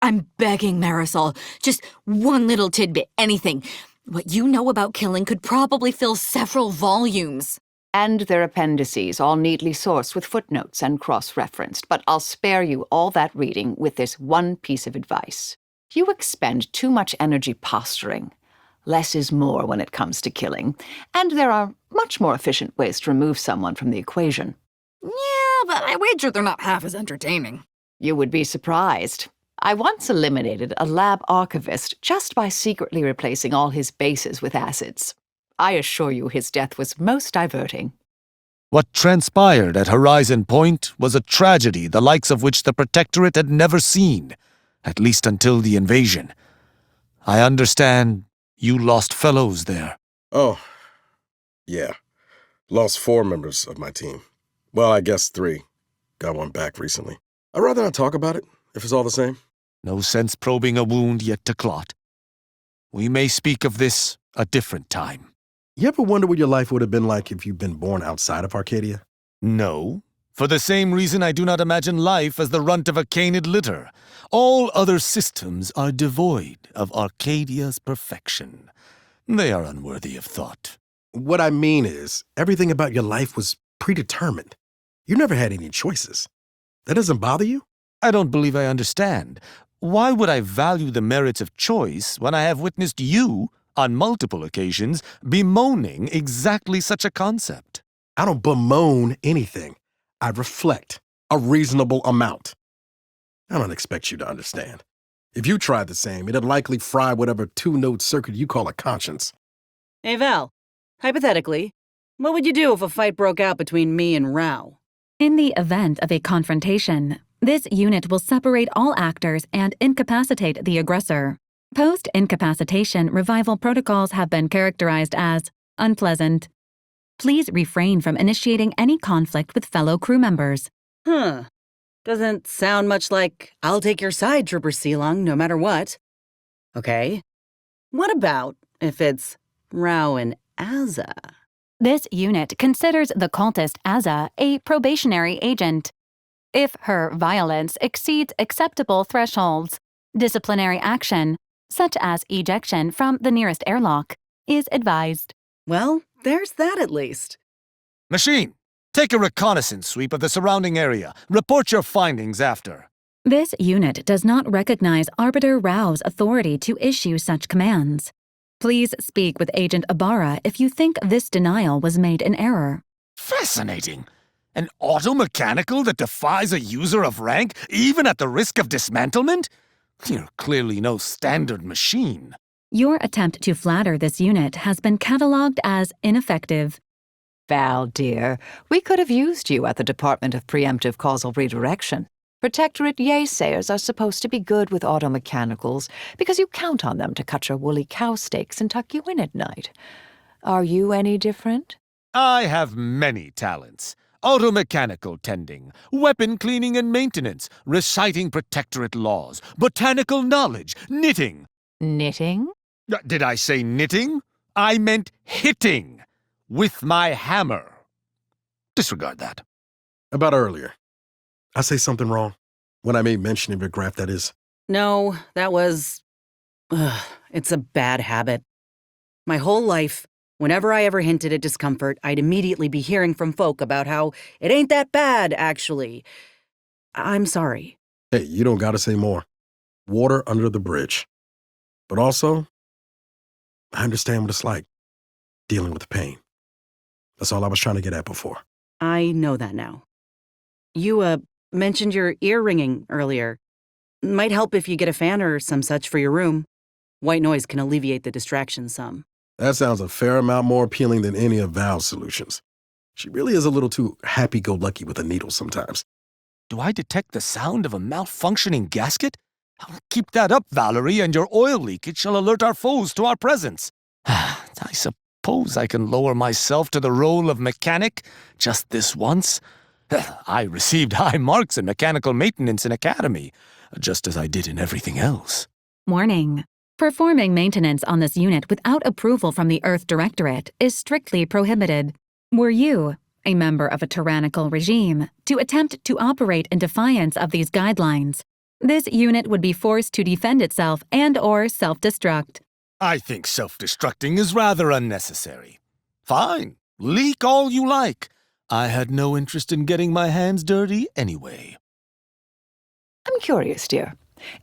I'm begging, Marisol. Just one little tidbit, anything. What you know about killing could probably fill several volumes. And their appendices, all neatly sourced with footnotes and cross-referenced. But I'll spare you all that reading with this one piece of advice. You expend too much energy posturing. Less is more when it comes to killing, and there are much more efficient ways to remove someone from the equation. Yeah, but I wager they're not half as entertaining. You would be surprised. I once eliminated a lab archivist just by secretly replacing all his bases with acids. I assure you his death was most diverting. What transpired at Horizon Point was a tragedy the likes of which the Protectorate had never seen, at least until the invasion. I understand you lost fellows there. Oh, yeah. Lost 4 members of my team. Well, I guess 3. Got one back recently. I'd rather not talk about it, if it's all the same. No sense probing a wound yet to clot. We may speak of this a different time. You ever wonder what your life would have been like if you'd been born outside of Arcadia? No. For the same reason I do not imagine life as the runt of a canid litter. All other systems are devoid of Arcadia's perfection. They are unworthy of thought. What I mean is, everything about your life was predetermined. You never had any choices. That doesn't bother you? I don't believe I understand. Why would I value the merits of choice when I have witnessed you, on multiple occasions, bemoaning exactly such a concept? I don't bemoan anything. I reflect a reasonable amount. I don't expect you to understand. If you tried the same, it'd likely fry whatever 2-node circuit you call a conscience. Hey, Val, hypothetically, what would you do if a fight broke out between me and Rao? In the event of a confrontation, this unit will separate all actors and incapacitate the aggressor. Post-incapacitation revival protocols have been characterized as unpleasant. Please refrain from initiating any conflict with fellow crew members. Huh. Doesn't sound much like I'll take your side, Trooper Sealong, no matter what. Okay. What about if it's Rao and Azza? This unit considers the cultist Azza a probationary agent. If her violence exceeds acceptable thresholds, disciplinary action, such as ejection from the nearest airlock, is advised. Well, there's that at least. Machine, take a reconnaissance sweep of the surrounding area. Report your findings after. This unit does not recognize Arbiter Rao's authority to issue such commands. Please speak with Agent Ibarra if you think this denial was made in error. Fascinating. An automechanical that defies a user of rank, even at the risk of dismantlement? You're clearly no standard machine. Your attempt to flatter this unit has been catalogued as ineffective. Val, dear, we could have used you at the Department of Preemptive Causal Redirection. Protectorate yaysayers are supposed to be good with automechanicals because you count on them to cut your woolly cow steaks and tuck you in at night. Are you any different? I have many talents. Automechanical tending, weapon cleaning and maintenance, reciting protectorate laws, botanical knowledge, knitting. Knitting? Did I say knitting? I meant hitting. With my hammer. Disregard that. About earlier. I say something wrong? When I made mention of your graph, that is. No, that was... it's a bad habit. My whole life, whenever I ever hinted at discomfort, I'd immediately be hearing from folk about how it ain't that bad, actually. I'm sorry. Hey, you don't gotta say more. Water under the bridge. But also, I understand what it's like, dealing with the pain. That's all I was trying to get at before. I know that now. You, mentioned your ear ringing earlier. Might help if you get a fan or some such for your room. White noise can alleviate the distraction some. That sounds a fair amount more appealing than any of Val's solutions. She really is a little too happy-go-lucky with a needle sometimes. Do I detect the sound of a malfunctioning gasket? Keep that up, Valerie, and your oil leakage shall alert our foes to our presence. I suppose I can lower myself to the role of mechanic just this once. I received high marks in mechanical maintenance in Academy, just as I did in everything else. Warning. Performing maintenance on this unit without approval from the Earth Directorate is strictly prohibited. Were you, a member of a tyrannical regime, to attempt to operate in defiance of these guidelines, this unit would be forced to defend itself and/or self-destruct. I think self-destructing is rather unnecessary. Fine, leak all you like. I had no interest in getting my hands dirty anyway. I'm curious, dear.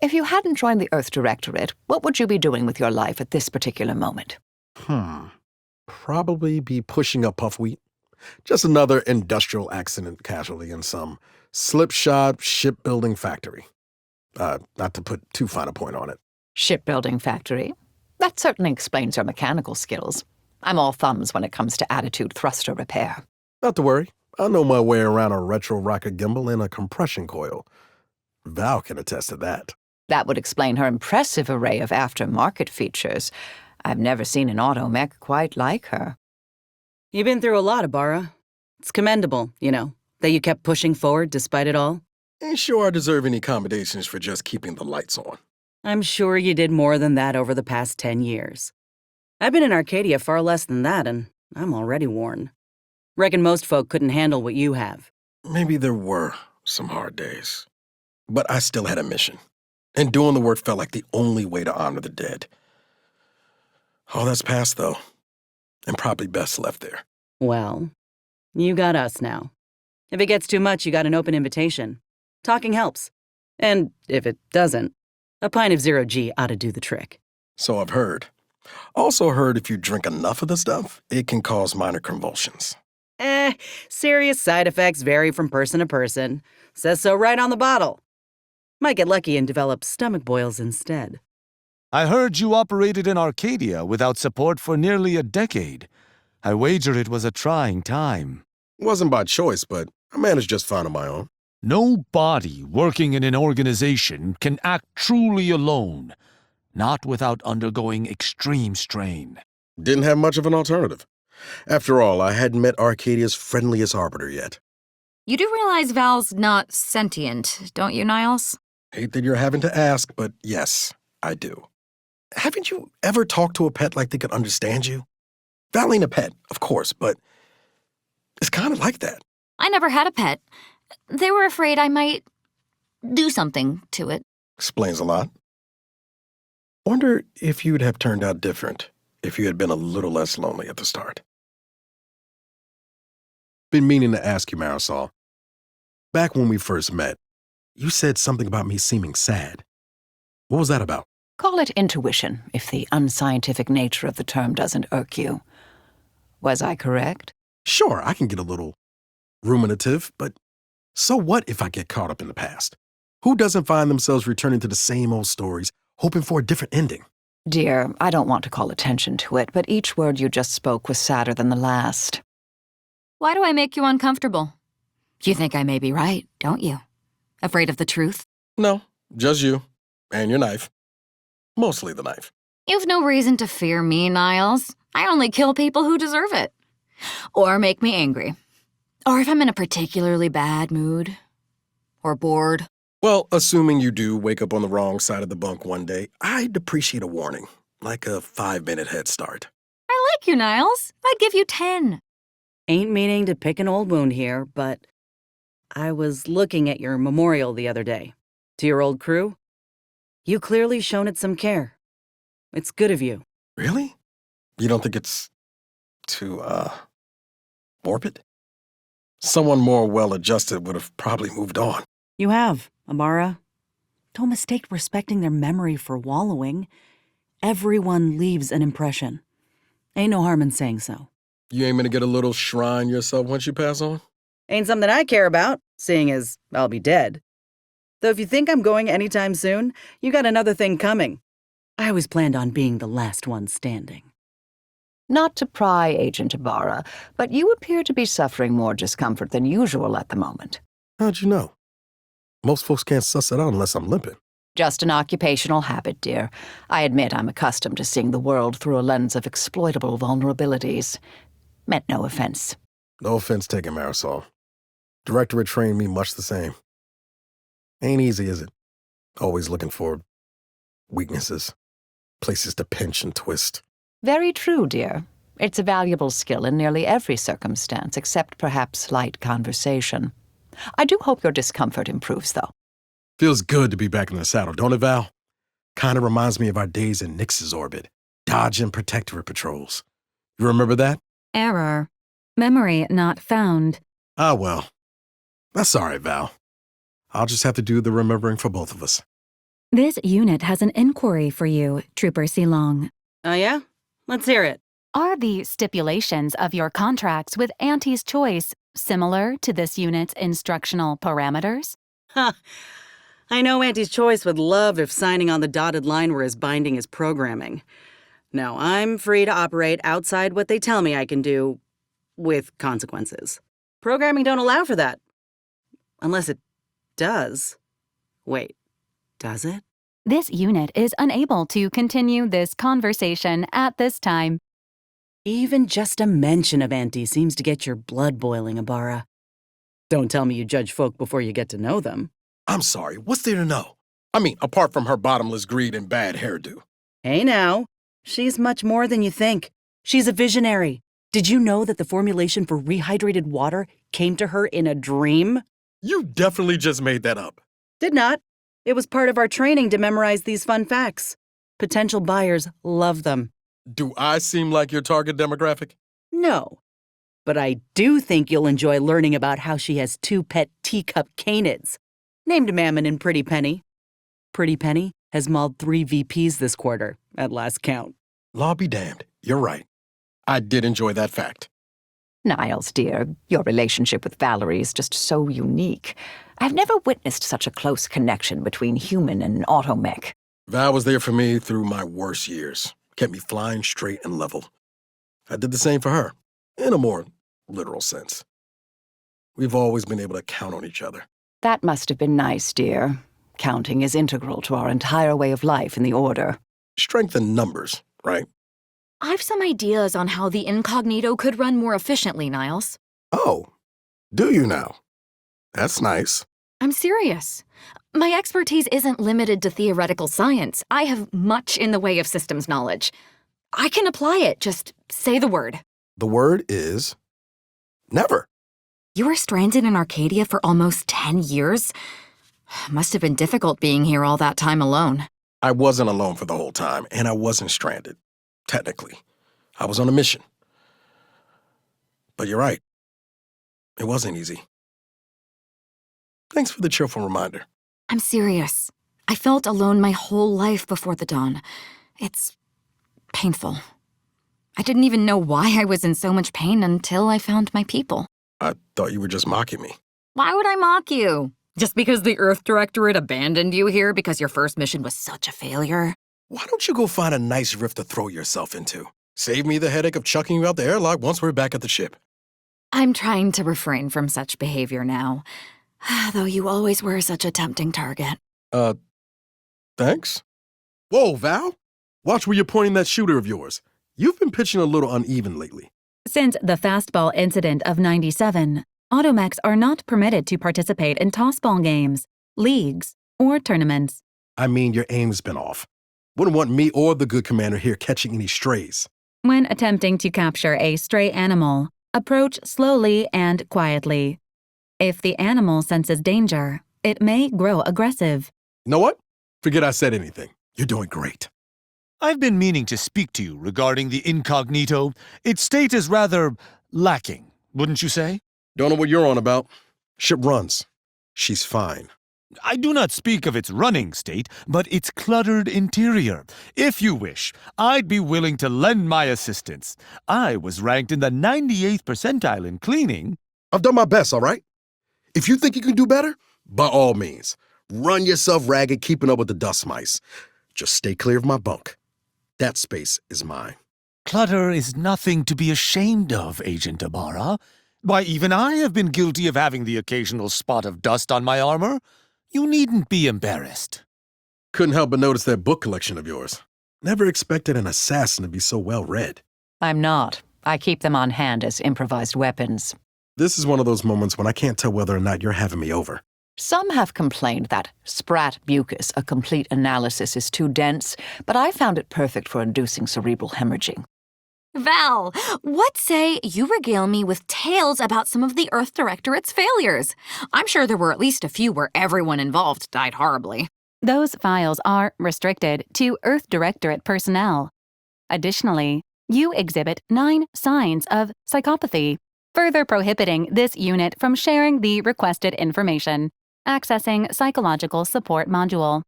If you hadn't joined the Earth Directorate, what would you be doing with your life at this particular moment? Probably be pushing up puff wheat. Just another industrial accident casualty in some slipshod shipbuilding factory. Not to put too fine a point on it. Shipbuilding factory? That certainly explains your mechanical skills. I'm all thumbs when it comes to attitude thruster repair. Not to worry. I know my way around a retro rocket gimbal and a compression coil. Val can attest to that. That would explain her impressive array of aftermarket features. I've never seen an automech quite like her. You've been through a lot, Ibarra. It's commendable, that you kept pushing forward despite it all. Ain't sure I deserve any accommodations for just keeping the lights on. I'm sure you did more than that over the past 10 years. I've been in Arcadia far less than that, and I'm already worn. Reckon most folk couldn't handle what you have. Maybe there were some hard days. But I still had a mission. And doing the work felt like the only way to honor the dead. All that's past, though. And probably best left there. Well, you got us now. If it gets too much, you got an open invitation. Talking helps. And if it doesn't, a pint of Zero-G ought to do the trick. So I've heard. Also heard if you drink enough of the stuff, it can cause minor convulsions. Serious side effects vary from person to person. Says so right on the bottle. Might get lucky and develop stomach boils instead. I heard you operated in Arcadia without support for nearly a decade. I wager it was a trying time. Wasn't by choice, but I managed just fine on my own. No body working in an organization can act truly alone, not without undergoing extreme strain. Didn't have much of an alternative. After all, I hadn't met Arcadia's friendliest arbiter yet. You do realize Val's not sentient, don't you, Niles? Hate that you're having to ask, but yes, I do. Haven't you ever talked to a pet like they could understand you? Val ain't a pet, of course, but it's kind of like that. I never had a pet. They were afraid I might do something to it. Explains a lot. Wonder if you'd have turned out different if you had been a little less lonely at the start. Been meaning to ask you, Marisol. Back when we first met, you said something about me seeming sad. What was that about? Call it intuition, if the unscientific nature of the term doesn't irk you. Was I correct? Sure, I can get a little ruminative, but so what if I get caught up in the past? Who doesn't find themselves returning to the same old stories, hoping for a different ending? Dear, I don't want to call attention to it, but each word you just spoke was sadder than the last. Why do I make you uncomfortable? You think I may be right, don't you? Afraid of the truth? No, just you and your knife. Mostly the knife. You've no reason to fear me, Niles. I only kill people who deserve it. Or make me angry. Or if I'm in a particularly bad mood. Or bored. Well, assuming you do wake up on the wrong side of the bunk one day, I'd appreciate a warning, like a 5-minute head start. I like you, Niles. I'd give you 10. Ain't meaning to pick an old wound here, but I was looking at your memorial the other day. To your old crew. You clearly shown it some care. It's good of you. Really? You don't think it's too, morbid? Someone more well-adjusted would have probably moved on. You have, Amara. Don't mistake respecting their memory for wallowing. Everyone leaves an impression. Ain't no harm in saying so. You aiming to get a little shrine yourself once you pass on? Ain't something I care about, seeing as I'll be dead. Though if you think I'm going anytime soon, you got another thing coming. I always planned on being the last one standing. Not to pry, Agent Ibarra, but you appear to be suffering more discomfort than usual at the moment. How'd you know? Most folks can't suss it out unless I'm limping. Just an occupational habit, dear. I admit I'm accustomed to seeing the world through a lens of exploitable vulnerabilities. Meant no offense. No offense taken, Marisol. Directorate trained me much the same. Ain't easy, is it? Always looking for weaknesses, places to pinch and twist. Very true, dear. It's a valuable skill in nearly every circumstance, except perhaps light conversation. I do hope your discomfort improves, though. Feels good to be back in the saddle, don't it, Val? Kinda reminds me of our days in Nix's orbit, dodging protectorate patrols. You remember that? Error. Memory not found. Ah, well. That's all right, Val. I'll just have to do the remembering for both of us. This unit has an inquiry for you, Trooper Silong. Oh yeah? Let's hear it. Are the stipulations of your contracts with Auntie's Choice similar to this unit's instructional parameters? Ha! I know Auntie's Choice would love if signing on the dotted line were as binding as programming. No, I'm free to operate outside what they tell me I can do, with consequences. Programming don't allow for that. Unless it does. Wait, does it? This unit is unable to continue this conversation at this time. Even just a mention of Auntie seems to get your blood boiling, Ibarra. Don't tell me you judge folk before you get to know them. I'm sorry, what's there to know? I mean, apart from her bottomless greed and bad hairdo. Hey now, she's much more than you think. She's a visionary. Did you know that the formulation for rehydrated water came to her in a dream? You definitely just made that up. Did not. It was part of our training to memorize these fun facts. Potential buyers love them. Do I seem like your target demographic? No. But I do think you'll enjoy learning about how she has 2 pet teacup canids, named Mammon and Pretty Penny. Pretty Penny has mauled 3 VPs this quarter, at last count. Law be damned, you're right. I did enjoy that fact. Niles, dear, your relationship with Valerie is just so unique. I've never witnessed such a close connection between human and automech. Val was there for me through my worst years. Kept me flying straight and level. I did the same for her, in a more literal sense. We've always been able to count on each other. That must have been nice, dear. Counting is integral to our entire way of life in the Order. Strength in numbers, right? I've some ideas on how the incognito could run more efficiently, Niles. Oh, do you now? That's nice. I'm serious. My expertise isn't limited to theoretical science. I have much in the way of systems knowledge. I can apply it, just say the word. The word is never. You were stranded in Arcadia for almost 10 years? Must have been difficult being here all that time alone. I wasn't alone for the whole time, and I wasn't stranded, technically. I was on a mission. But you're right. It wasn't easy. Thanks for the cheerful reminder. I'm serious. I felt alone my whole life before the dawn. It's painful. I didn't even know why I was in so much pain until I found my people. I thought you were just mocking me. Why would I mock you? Just because the Earth Directorate abandoned you here because your first mission was such a failure? Why don't you go find a nice rift to throw yourself into? Save me the headache of chucking you out the airlock once we're back at the ship. I'm trying to refrain from such behavior now, though you always were such a tempting target. Thanks? Whoa, Val. Watch where you're pointing that shooter of yours. You've been pitching a little uneven lately. Since the fastball incident of '97, automechs are not permitted to participate in tossball games, leagues, or tournaments. I mean, your aim's been off. Wouldn't want me or the good commander here catching any strays. When attempting to capture a stray animal, approach slowly and quietly. If the animal senses danger, it may grow aggressive. You know what? Forget I said anything. You're doing great. I've been meaning to speak to you regarding the incognito. Its state is rather lacking, wouldn't you say? Don't know what you're on about. Ship runs. She's fine. I do not speak of its running state, but its cluttered interior. If you wish, I'd be willing to lend my assistance. I was ranked in the 98th percentile in cleaning. I've done my best, all right? If you think you can do better, by all means, run yourself ragged keeping up with the dust mice. Just stay clear of my bunk. That space is mine. Clutter is nothing to be ashamed of, Agent Ibarra. Why, even I have been guilty of having the occasional spot of dust on my armor. You needn't be embarrassed. Couldn't help but notice that book collection of yours. Never expected an assassin to be so well read. I'm not. I keep them on hand as improvised weapons. This is one of those moments when I can't tell whether or not you're having me over. Some have complained that sprat mucus, a complete analysis, is too dense, but I found it perfect for inducing cerebral hemorrhaging. Val, what say you regale me with tales about some of the Earth Directorate's failures? I'm sure there were at least a few where everyone involved died horribly. Those files are restricted to Earth Directorate personnel. Additionally, you exhibit 9 signs of psychopathy, further prohibiting this unit from sharing the requested information. Accessing Psychological Support Module.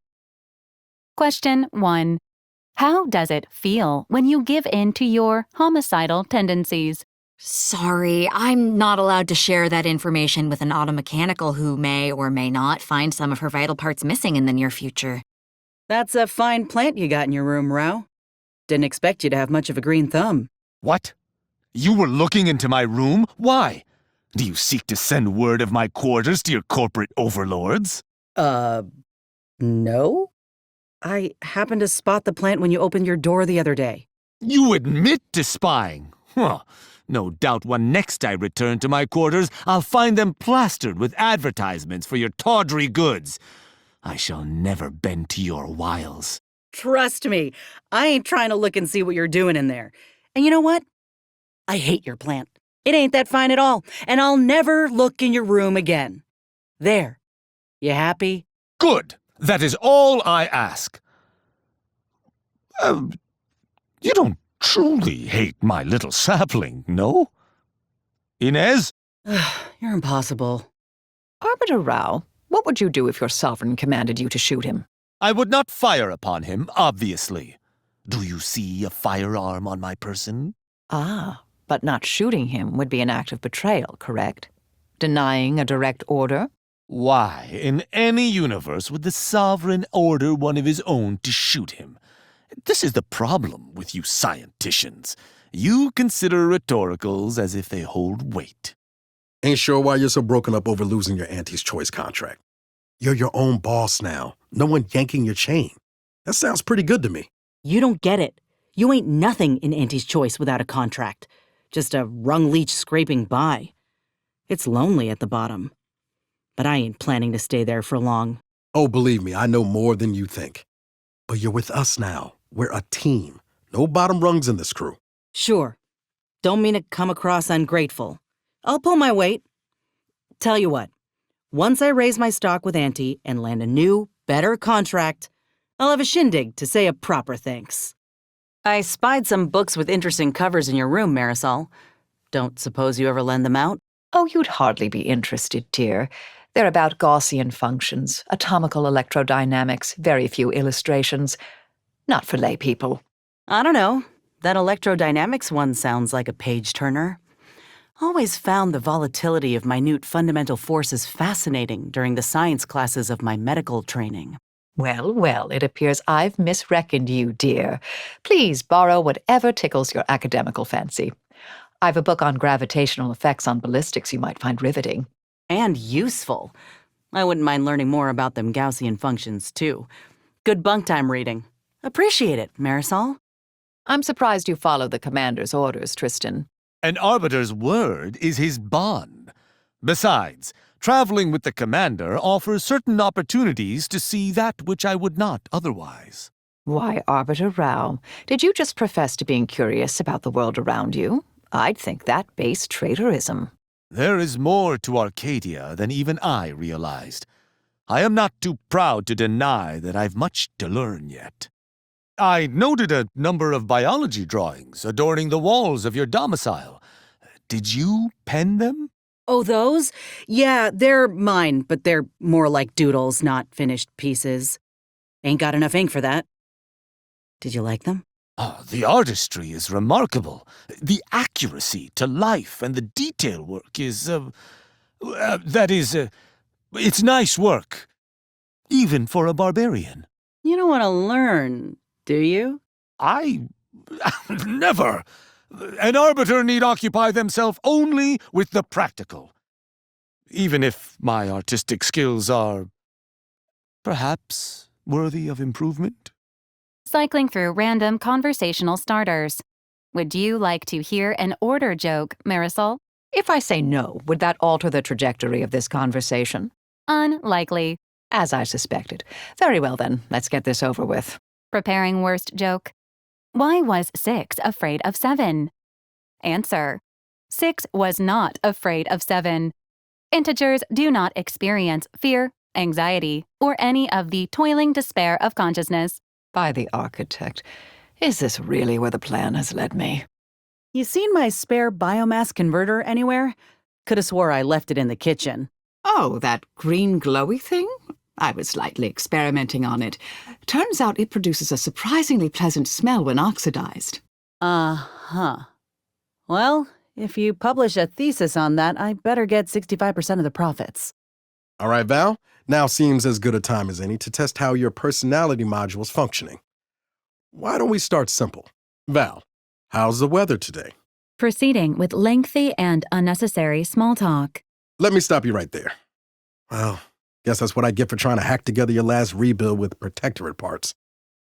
Question 1. How does it feel when you give in to your homicidal tendencies? Sorry, I'm not allowed to share that information with an automechanical who may or may not find some of her vital parts missing in the near future. That's a fine plant you got in your room, Rao. Didn't expect you to have much of a green thumb. What? You were looking into my room? Why? Do you seek to send word of my quarters to your corporate overlords? No? I happened to spot the plant when you opened your door the other day. You admit to spying? Huh. No doubt when next I return to my quarters, I'll find them plastered with advertisements for your tawdry goods. I shall never bend to your wiles. Trust me, I ain't trying to look and see what you're doing in there. And you know what? I hate your plant. It ain't that fine at all, and I'll never look in your room again. There. You happy? Good. That is all I ask. You don't truly hate my little sapling, no? Inez? You're impossible. Arbiter Rao, what would you do if your sovereign commanded you to shoot him? I would not fire upon him, obviously. Do you see a firearm on my person? Ah, but not shooting him would be an act of betrayal, correct? Denying a direct order? Why, in any universe, would the sovereign order one of his own to shoot him? This is the problem with you scienticians. You consider rhetoricals as if they hold weight. Ain't sure why you're so broken up over losing your auntie's choice contract. You're your own boss now. No one yanking your chain. That sounds pretty good to me. You don't get it. You ain't nothing in Auntie's Choice without a contract. Just a rung leech scraping by. It's lonely at the bottom. but I ain't planning to stay there for long. Oh, believe me, I know more than you think. But you're with us now. We're a team. No bottom rungs in this crew. Sure. Don't mean to come across ungrateful. I'll pull my weight. Tell you what, once I raise my stock with Auntie and land a new, better contract, I'll have a shindig to say a proper thanks. I spied some books with interesting covers in your room, Marisol. Don't suppose you ever lend them out? Oh, you'd hardly be interested, dear. They're about Gaussian functions, atomical electrodynamics, very few illustrations. Not for lay people. I don't know. That electrodynamics one sounds like a page-turner. Always found the volatility of minute fundamental forces fascinating during the science classes of my medical training. Well, well, it appears I've misreckoned you, dear. Please borrow whatever tickles your academical fancy. I've a book on gravitational effects on ballistics you might find riveting. And useful. I wouldn't mind learning more about them Gaussian functions, too. Good bunk time reading. Appreciate it, Marisol. I'm surprised you follow the commander's orders, Tristan. An arbiter's word is his bond. Besides, traveling with the commander offers certain opportunities to see that which I would not otherwise. Why, Arbiter Rao, did you just profess to being curious about the world around you? I'd think that base traitorism. There is more to Arcadia than even I realized. I am not too proud to deny that I've much to learn yet. I noted a number of biology drawings adorning the walls of your domicile. Did you pen them? Oh, those? Yeah, they're mine, but they're more like doodles, not finished pieces. Ain't got enough ink for that. Did you like them? The artistry is remarkable. The accuracy to life and the detail work is, it's nice work. Even for a barbarian. You don't want to learn, do you? I... never. An arbiter need occupy themselves only with the practical. Even if my artistic skills are, perhaps, worthy of improvement. Cycling through random conversational starters. Would you like to hear an order joke, Marisol? If I say no, would that alter the trajectory of this conversation? Unlikely. As I suspected. Very well then, let's get this over with. Preparing worst joke. Why was 6 afraid of 7? Answer. 6 was not afraid of 7. Integers do not experience fear, anxiety, or any of the toiling despair of consciousness. By the architect, is this really where the plan has led me? You seen my spare biomass converter anywhere? Coulda swore I left it in the kitchen. Oh, that green glowy thing? I was slightly experimenting on it. Turns out it produces a surprisingly pleasant smell when oxidized. Uh-huh. Well, if you publish a thesis on that, I better get 65% of the profits. All right, Val, now seems as good a time as any to test how your personality module's functioning. Why don't we start simple? Val, how's the weather today? Proceeding with lengthy and unnecessary small talk. Let me stop you right there. Well, guess that's what I get for trying to hack together your last rebuild with protectorate parts.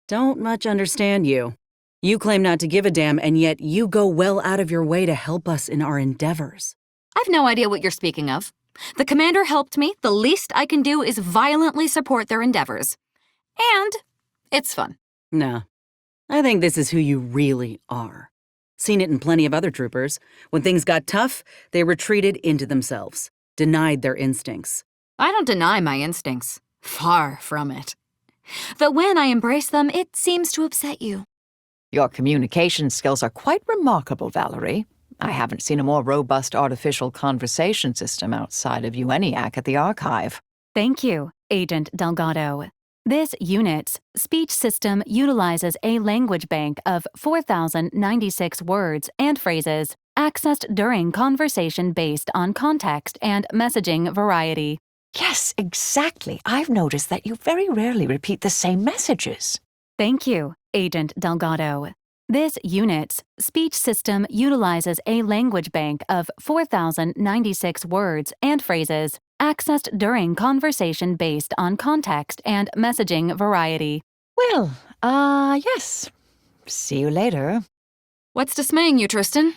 Don't much understand you. You claim not to give a damn, and yet you go well out of your way to help us in our endeavors. I've no idea what you're speaking of. The commander helped me. The least I can do is violently support their endeavors. And it's fun. Nah. I think this is who you really are. Seen it in plenty of other troopers. When things got tough, they retreated into themselves, denied their instincts. I don't deny my instincts. Far from it. But when I embrace them, it seems to upset you. Your communication skills are quite remarkable, Valerie. I haven't seen a more robust artificial conversation system outside of EUNIAC at the archive. Thank you, Agent Delgado. This unit's speech system utilizes a language bank of 4,096 words and phrases accessed during conversation based on context and messaging variety. Yes, exactly. I've noticed that you very rarely repeat the same messages. Thank you, Agent Delgado. This unit's speech system utilizes a language bank of 4,096 words and phrases accessed during conversation based on context and messaging variety. Well, yes. See you later. What's dismaying you, Tristan?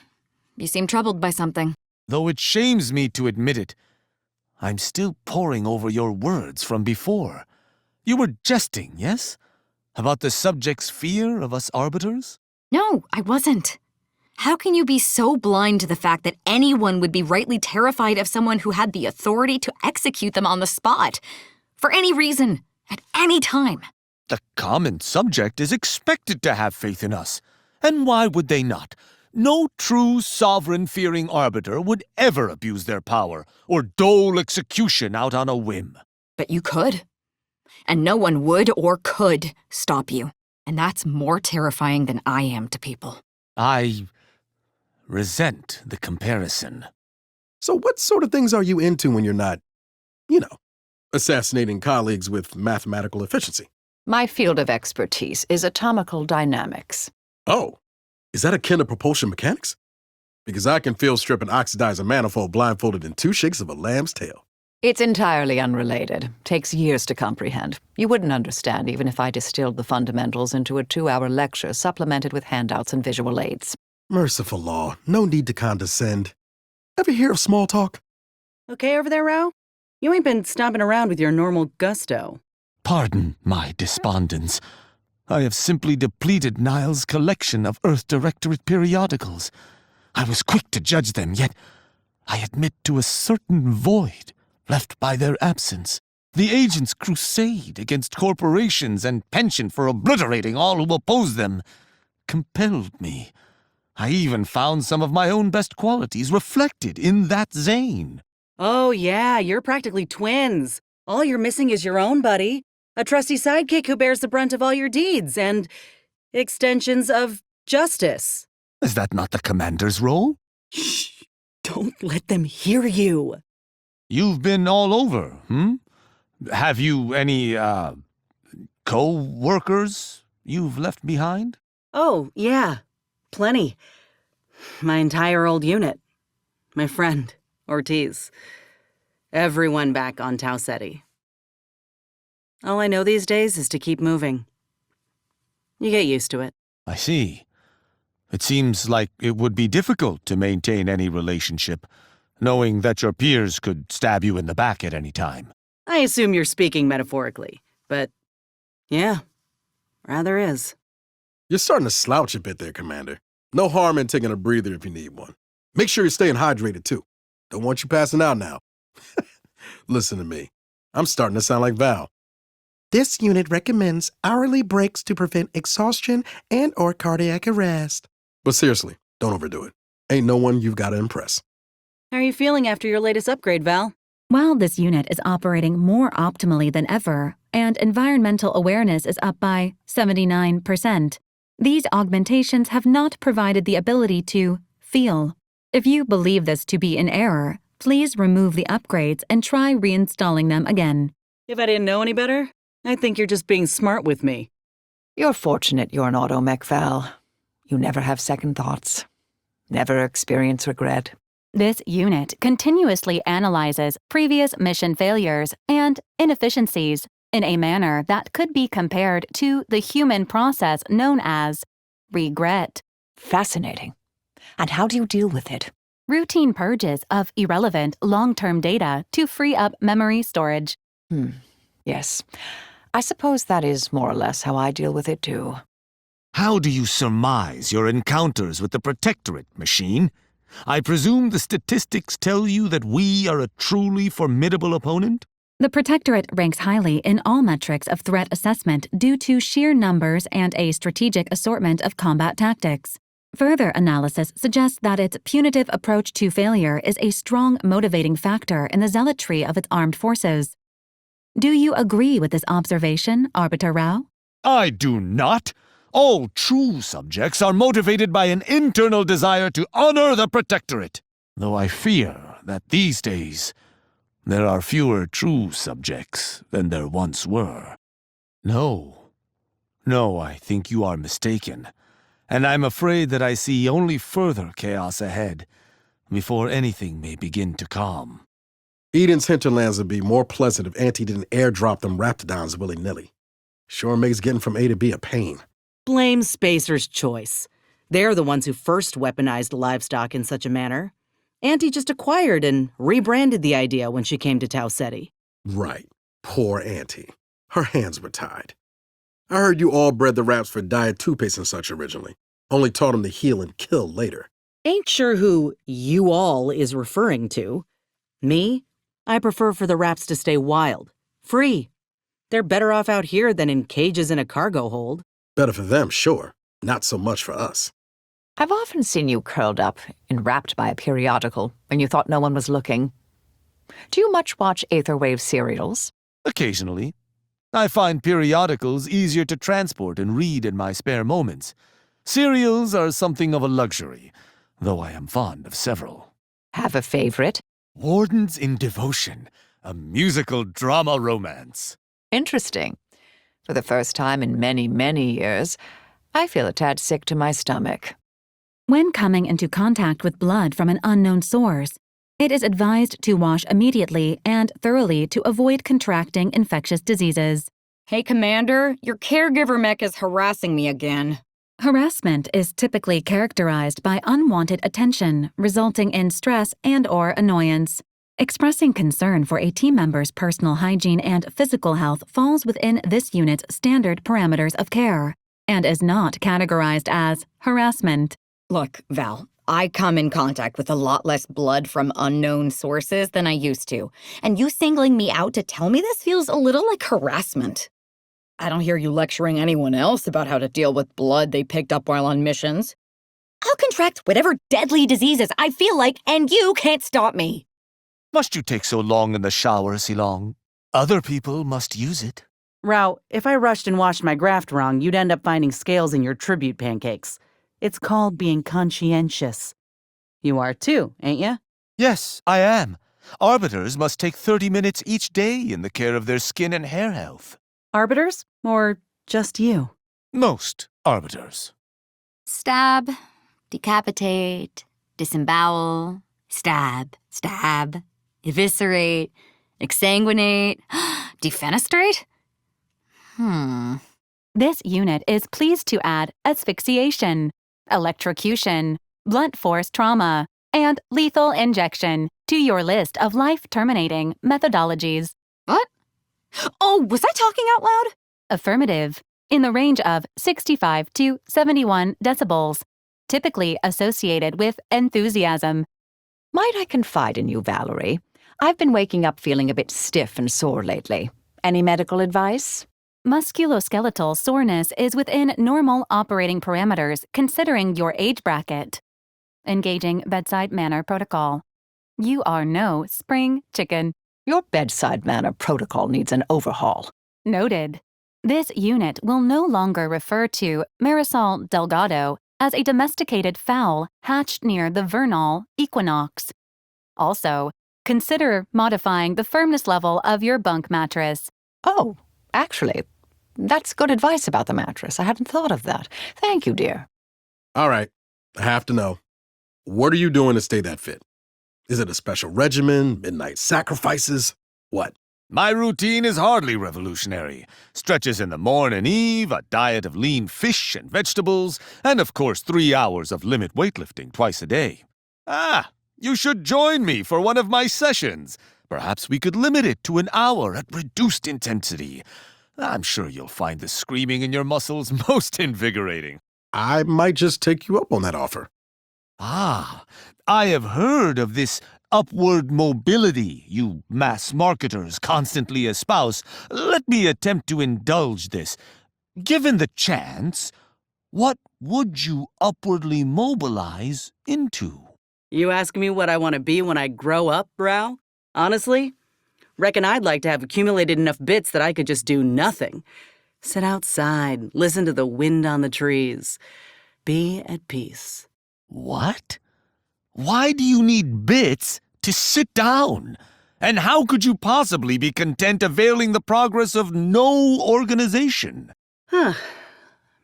You seem troubled by something. Though it shames me to admit it, I'm still poring over your words from before. You were jesting, yes? About the subject's fear of us arbiters? No, I wasn't. How can you be so blind to the fact that anyone would be rightly terrified of someone who had the authority to execute them on the spot? For any reason, at any time. The common subject is expected to have faith in us. And why would they not? No true sovereign-fearing arbiter would ever abuse their power or dole execution out on a whim. But you could. And no one would or could stop you. And that's more terrifying than I am to people. I resent the comparison. So what sort of things are you into when you're not, assassinating colleagues with mathematical efficiency? My field of expertise is atomical dynamics. Oh, is that akin to propulsion mechanics? Because I can field strip and oxidize a manifold blindfolded in 2 shakes of a lamb's tail. It's entirely unrelated. Takes years to comprehend. You wouldn't understand even if I distilled the fundamentals into a 2-hour lecture supplemented with handouts and visual aids. Merciful law, no need to condescend. Ever hear of small talk? Okay over there, Rao? You ain't been stomping around with your normal gusto. Pardon my despondence. I have simply depleted Niall's collection of Earth Directorate periodicals. I was quick to judge them, yet I admit to a certain void left by their absence. The agent's crusade against corporations and penchant for obliterating all who oppose them compelled me. I even found some of my own best qualities reflected in that Zane. Oh, yeah, you're practically twins. All you're missing is your own buddy. A trusty sidekick who bears the brunt of all your deeds and extensions of justice. Is that not the commander's role? Shh! Don't let them hear you. You've been all over, Have you any, co-workers you've left behind? Oh, yeah. Plenty. My entire old unit. My friend, Ortiz. Everyone back on Tau Ceti. All I know these days is to keep moving. You get used to it. I see. It seems like it would be difficult to maintain any relationship, knowing that your peers could stab you in the back at any time. I assume you're speaking metaphorically, but yeah, rather is. You're starting to slouch a bit there, Commander. No harm in taking a breather if you need one. Make sure you're staying hydrated, too. Don't want you passing out now. Listen to me. I'm starting to sound like Val. This unit recommends hourly breaks to prevent exhaustion and/or cardiac arrest. But seriously, don't overdo it. Ain't no one you've got to impress. How are you feeling after your latest upgrade, Val? While this unit is operating more optimally than ever, and environmental awareness is up by 79%, these augmentations have not provided the ability to feel. If you believe this to be an error, please remove the upgrades and try reinstalling them again. If I didn't know any better, I think you're just being smart with me. You're fortunate you're an automech, Val. You never have second thoughts. Never experience regret. This unit continuously analyzes previous mission failures and inefficiencies in a manner that could be compared to the human process known as regret. Fascinating. And how do you deal with it? Routine purges of irrelevant long-term data to free up memory storage. Yes. I suppose that is more or less how I deal with it, too. How do you surmise your encounters with the Protectorate, machine? I presume the statistics tell you that we are a truly formidable opponent? The Protectorate ranks highly in all metrics of threat assessment due to sheer numbers and a strategic assortment of combat tactics. Further analysis suggests that its punitive approach to failure is a strong motivating factor in the zealotry of its armed forces. Do you agree with this observation, Arbiter Rao? I do not. All true subjects are motivated by an internal desire to honor the Protectorate, though I fear that these days there are fewer true subjects than there once were. No, I think you are mistaken, and I'm afraid that I see only further chaos ahead before anything may begin to calm. Eden's hinterlands would be more pleasant if Auntie didn't airdrop them raptidons willy-nilly. Sure makes getting from A to B a pain. Blame Spacer's choice. They're the ones who first weaponized livestock in such a manner. Auntie just acquired and rebranded the idea when she came to Tau Ceti. Right. Poor Auntie. Her hands were tied. I heard you all bred the raps for diet toothpaste and such originally. Only taught them to heal and kill later. Ain't sure who you all is referring to. Me? I prefer for the raps to stay wild. Free. They're better off out here than in cages in a cargo hold. Better for them, sure. Not so much for us. I've often seen you curled up and wrapped by a periodical when you thought no one was looking. Do you much watch Aetherwave serials? Occasionally. I find periodicals easier to transport and read in my spare moments. Serials are something of a luxury, though I am fond of several. Have a favorite? Wardens in Devotion, a musical drama romance. Interesting. For the first time in many, many years, I feel a tad sick to my stomach. When coming into contact with blood from an unknown source, it is advised to wash immediately and thoroughly to avoid contracting infectious diseases. Hey, Commander, your caregiver mech is harassing me again. Harassment is typically characterized by unwanted attention, resulting in stress and/or annoyance. Expressing concern for a team member's personal hygiene and physical health falls within this unit's standard parameters of care and is not categorized as harassment. Look, Val, I come in contact with a lot less blood from unknown sources than I used to, and you singling me out to tell me this feels a little like harassment. I don't hear you lecturing anyone else about how to deal with blood they picked up while on missions. I'll contract whatever deadly diseases I feel like, and you can't stop me. Must you take so long in the shower, Silong? Other people must use it. Rao, if I rushed and washed my graft wrong, you'd end up finding scales in your tribute pancakes. It's called being conscientious. You are too, ain't ya? Yes, I am. Arbiters must take 30 minutes each day in the care of their skin and hair health. Arbiters? Or just you? Most arbiters. Stab, decapitate, disembowel, stab, eviscerate, exsanguinate, defenestrate? This unit is pleased to add asphyxiation, electrocution, blunt force trauma, and lethal injection to your list of life-terminating methodologies. What? Oh, was I talking out loud? Affirmative, in the range of 65 to 71 decibels, typically associated with enthusiasm. Might I confide in you, Valerie? I've been waking up feeling a bit stiff and sore lately. Any medical advice? Musculoskeletal soreness is within normal operating parameters considering your age bracket. Engaging bedside manner protocol. You are no spring chicken. Your bedside manner protocol needs an overhaul. Noted. This unit will no longer refer to Marisol Delgado as a domesticated fowl hatched near the vernal equinox. Also, consider modifying the firmness level of your bunk mattress. Oh, actually, that's good advice about the mattress. I hadn't thought of that. Thank you, dear. All right. I have to know. What are you doing to stay that fit? Is it a special regimen, midnight sacrifices? What? My routine is hardly revolutionary. Stretches in the morning eve, a diet of lean fish and vegetables, and of course 3 hours of limit weightlifting twice a day. You should join me for one of my sessions. Perhaps we could limit it to an hour at reduced intensity. I'm sure you'll find the screaming in your muscles most invigorating. I might just take you up on that offer. I have heard of this upward mobility you mass marketers constantly espouse. Let me attempt to indulge this. Given the chance, what would you upwardly mobilize into? You ask me what I want to be when I grow up, Rao? Honestly, reckon I'd like to have accumulated enough bits that I could just do nothing. Sit outside, listen to the wind on the trees. Be at peace. What? Why do you need bits to sit down? And how could you possibly be content availing the progress of no organization?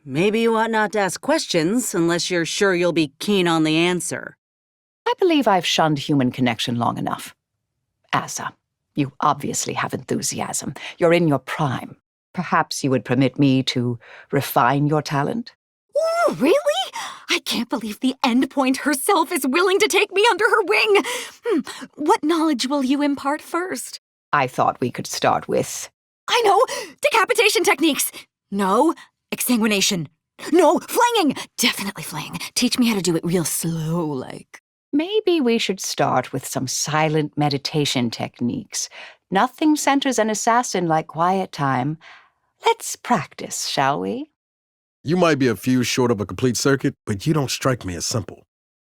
Maybe you ought not to ask questions unless you're sure you'll be keen on the answer. I believe I've shunned human connection long enough. Asa, you obviously have enthusiasm. You're in your prime. Perhaps you would permit me to refine your talent? Ooh, really? I can't believe the Endpoint herself is willing to take me under her wing. What knowledge will you impart first? I thought we could start with... I know! Decapitation techniques! No, exsanguination. No, flanging! Definitely flang. Teach me how to do it real slow-like. Maybe we should start with some silent meditation techniques. Nothing centers an assassin like quiet time. Let's practice, shall we? You might be a few short of a complete circuit, but you don't strike me as simple.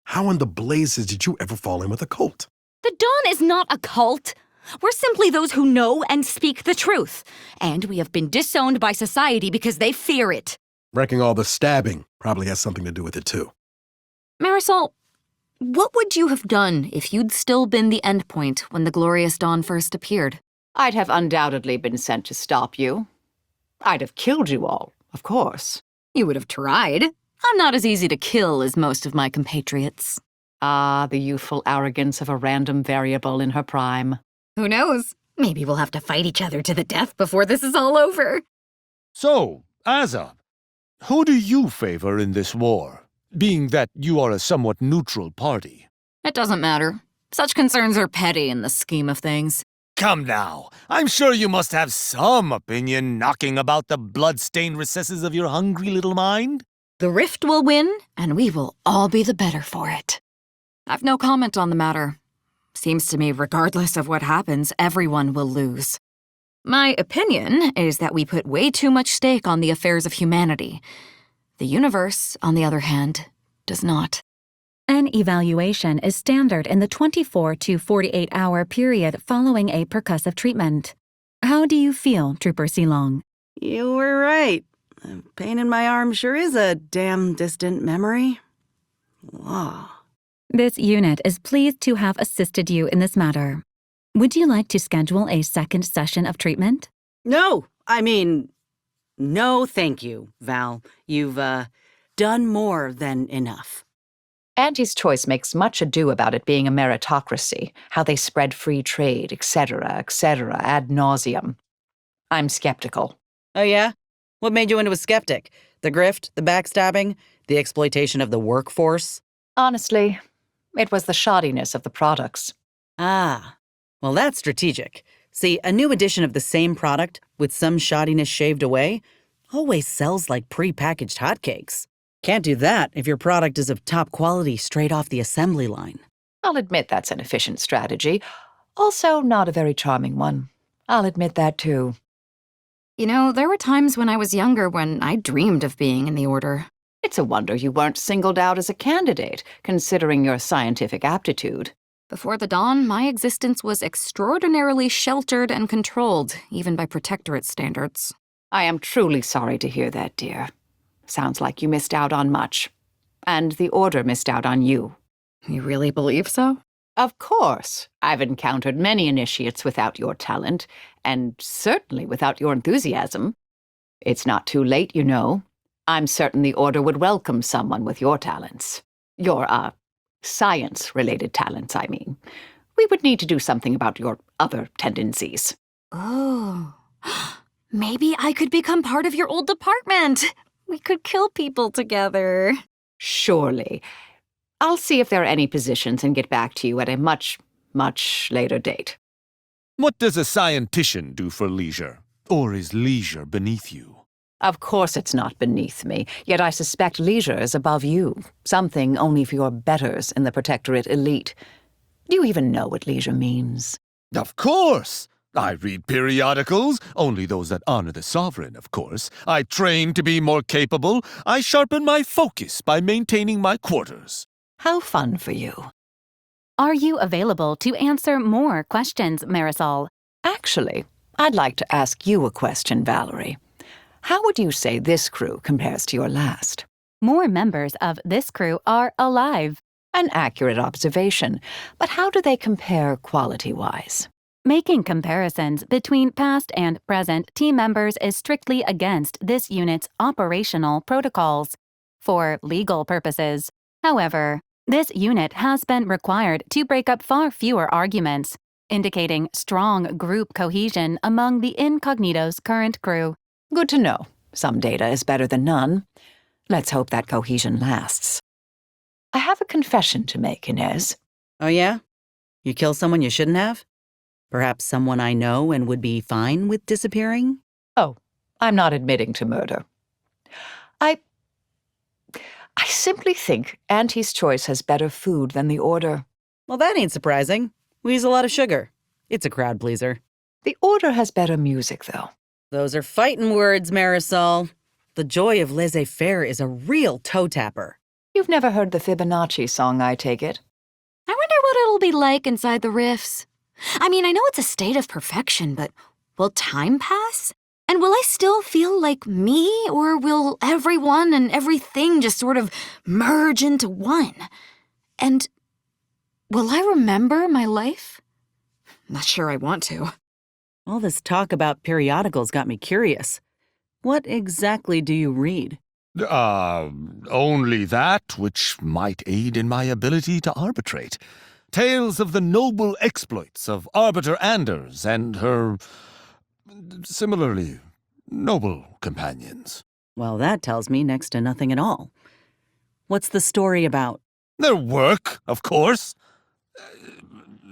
How in the blazes did you ever fall in with a cult? The Dawn is not a cult. We're simply those who know and speak the truth. And we have been disowned by society because they fear it. Reckon all the stabbing probably has something to do with it too. Marisol, what would you have done if you'd still been the Endpoint when the Glorious Dawn first appeared? I'd have undoubtedly been sent to stop you. I'd have killed you all, of course. You would have tried. I'm not as easy to kill as most of my compatriots. Ah, the youthful arrogance of a random variable in her prime. Who knows? Maybe we'll have to fight each other to the death before this is all over. So, Azab, who do you favor in this war, being that you are a somewhat neutral party? It doesn't matter. Such concerns are petty in the scheme of things. Come now, I'm sure you must have some opinion knocking about the blood-stained recesses of your hungry little mind. The Rift will win, and we will all be the better for it. I've no comment on the matter. Seems to me, regardless of what happens, everyone will lose. My opinion is that we put way too much stake on the affairs of humanity. The universe, on the other hand, does not. An evaluation is standard in the 24 to 48-hour period following a percussive treatment. How do you feel, Trooper Silong? You were right. The pain in my arm sure is a damn distant memory. Wow. This unit is pleased to have assisted you in this matter. Would you like to schedule a second session of treatment? No, thank you, Val. You've, done more than enough. Auntie's Choice makes much ado about it being a meritocracy, how they spread free trade, etc., ad nauseum. I'm skeptical. Oh yeah? What made you into a skeptic? The grift, the backstabbing, the exploitation of the workforce? Honestly, it was the shoddiness of the products. Ah, well that's strategic. See, a new edition of the same product, with some shoddiness shaved away, always sells like pre-packaged hotcakes. Can't do that if your product is of top quality straight off the assembly line. I'll admit that's an efficient strategy. Also, not a very charming one. I'll admit that too. You know, there were times when I was younger when I dreamed of being in the Order. It's a wonder you weren't singled out as a candidate, considering your scientific aptitude. Before the Dawn, my existence was extraordinarily sheltered and controlled, even by Protectorate standards. I am truly sorry to hear that, dear. Sounds like you missed out on much. And the Order missed out on you. You really believe so? Of course. I've encountered many initiates without your talent, and certainly without your enthusiasm. It's not too late, you know. I'm certain the Order would welcome someone with your talents. Your, science-related talents, I mean. We would need to do something about your other tendencies. Oh. Maybe I could become part of your old department. We could kill people together. Surely. I'll see if there are any positions and get back to you at a much, much later date. What does a scientician do for leisure? Or is leisure beneath you? Of course it's not beneath me, yet I suspect leisure is above you, something only for your betters in the Protectorate elite. Do you even know what leisure means? Of course! I read periodicals, only those that honor the sovereign, of course. I train to be more capable. I sharpen my focus by maintaining my quarters. How fun for you. Are you available to answer more questions, Marisol? Actually, I'd like to ask you a question, Valerie. How would you say this crew compares to your last? More members of this crew are alive. An accurate observation, but how do they compare quality-wise? Making comparisons between past and present team members is strictly against this unit's operational protocols for legal purposes. However, this unit has been required to break up far fewer arguments, indicating strong group cohesion among the Incognito's current crew. Good to know. Some data is better than none. Let's hope that cohesion lasts. I have a confession to make, Inez. Oh yeah? You kill someone you shouldn't have? Perhaps someone I know and would be fine with disappearing? Oh, I'm not admitting to murder. I simply think Auntie's choice has better food than the Order. Well, that ain't surprising. We use a lot of sugar. It's a crowd pleaser. The Order has better music, though. Those are fighting words, Marisol. The joy of laissez-faire is a real toe-tapper. You've never heard the Fibonacci song, I take it? I wonder what it'll be like inside the riffs. I mean, I know it's a state of perfection, but will time pass? And will I still feel like me, or will everyone and everything just sort of merge into one? And will I remember my life? Not sure I want to. All this talk about periodicals got me curious. What exactly do you read? Only that which might aid in my ability to arbitrate. Tales of the noble exploits of Arbiter Anders and her similarly noble companions. Well, that tells me next to nothing at all. What's the story about? Their work, of course.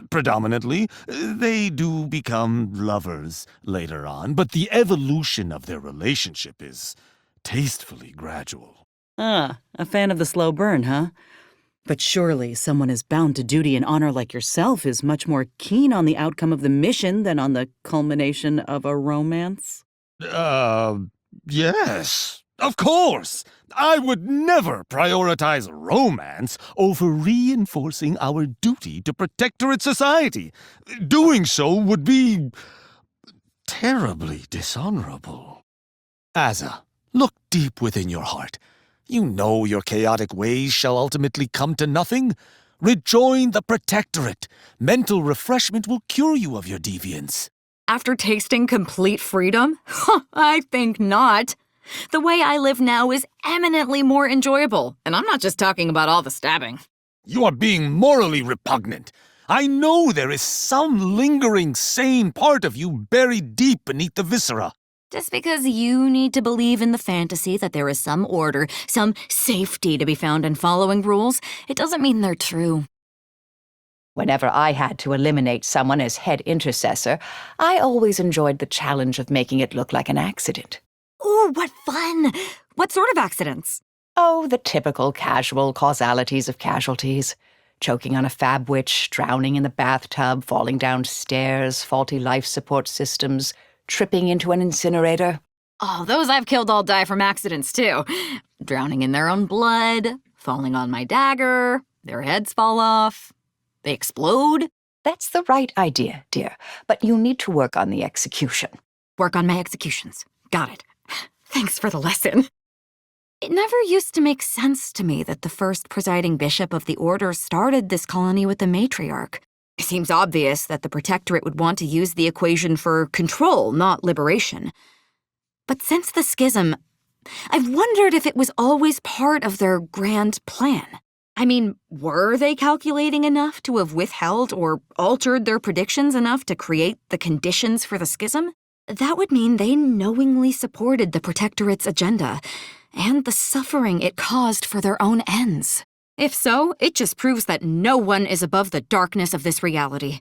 Predominantly, they do become lovers later on, but the evolution of their relationship is tastefully gradual. Ah, a fan of the slow burn, huh? But surely someone as bound to duty and honor like yourself is much more keen on the outcome of the mission than on the culmination of a romance? Yes, of course. I would never prioritize romance over reinforcing our duty to Protectorate society. Doing so would be terribly dishonorable. Asa, look deep within your heart. You know your chaotic ways shall ultimately come to nothing. Rejoin the Protectorate. Mental refreshment will cure you of your deviance. After tasting complete freedom? I think not. The way I live now is eminently more enjoyable, and I'm not just talking about all the stabbing. You are being morally repugnant. I know there is some lingering sane part of you buried deep beneath the viscera. Just because you need to believe in the fantasy that there is some order, some safety to be found in following rules, it doesn't mean they're true. Whenever I had to eliminate someone as head intercessor, I always enjoyed the challenge of making it look like an accident. Ooh, what fun! What sort of accidents? Oh, the typical casual causalities of casualties. Choking on a fab witch, drowning in the bathtub, falling downstairs, faulty life support systems, tripping into an incinerator. Oh, those I've killed all die from accidents, too. Drowning in their own blood, falling on my dagger, their heads fall off, they explode. That's the right idea, dear, but you need to work on the execution. Work on my executions. Got it. Thanks for the lesson. It never used to make sense to me that the first presiding bishop of the order started this colony with the matriarch. It seems obvious that the Protectorate would want to use the equation for control, not liberation. But since the schism, I've wondered if it was always part of their grand plan. I mean, were they calculating enough to have withheld or altered their predictions enough to create the conditions for the schism? That would mean they knowingly supported the Protectorate's agenda and the suffering it caused for their own ends. If so, it just proves that no one is above the darkness of this reality.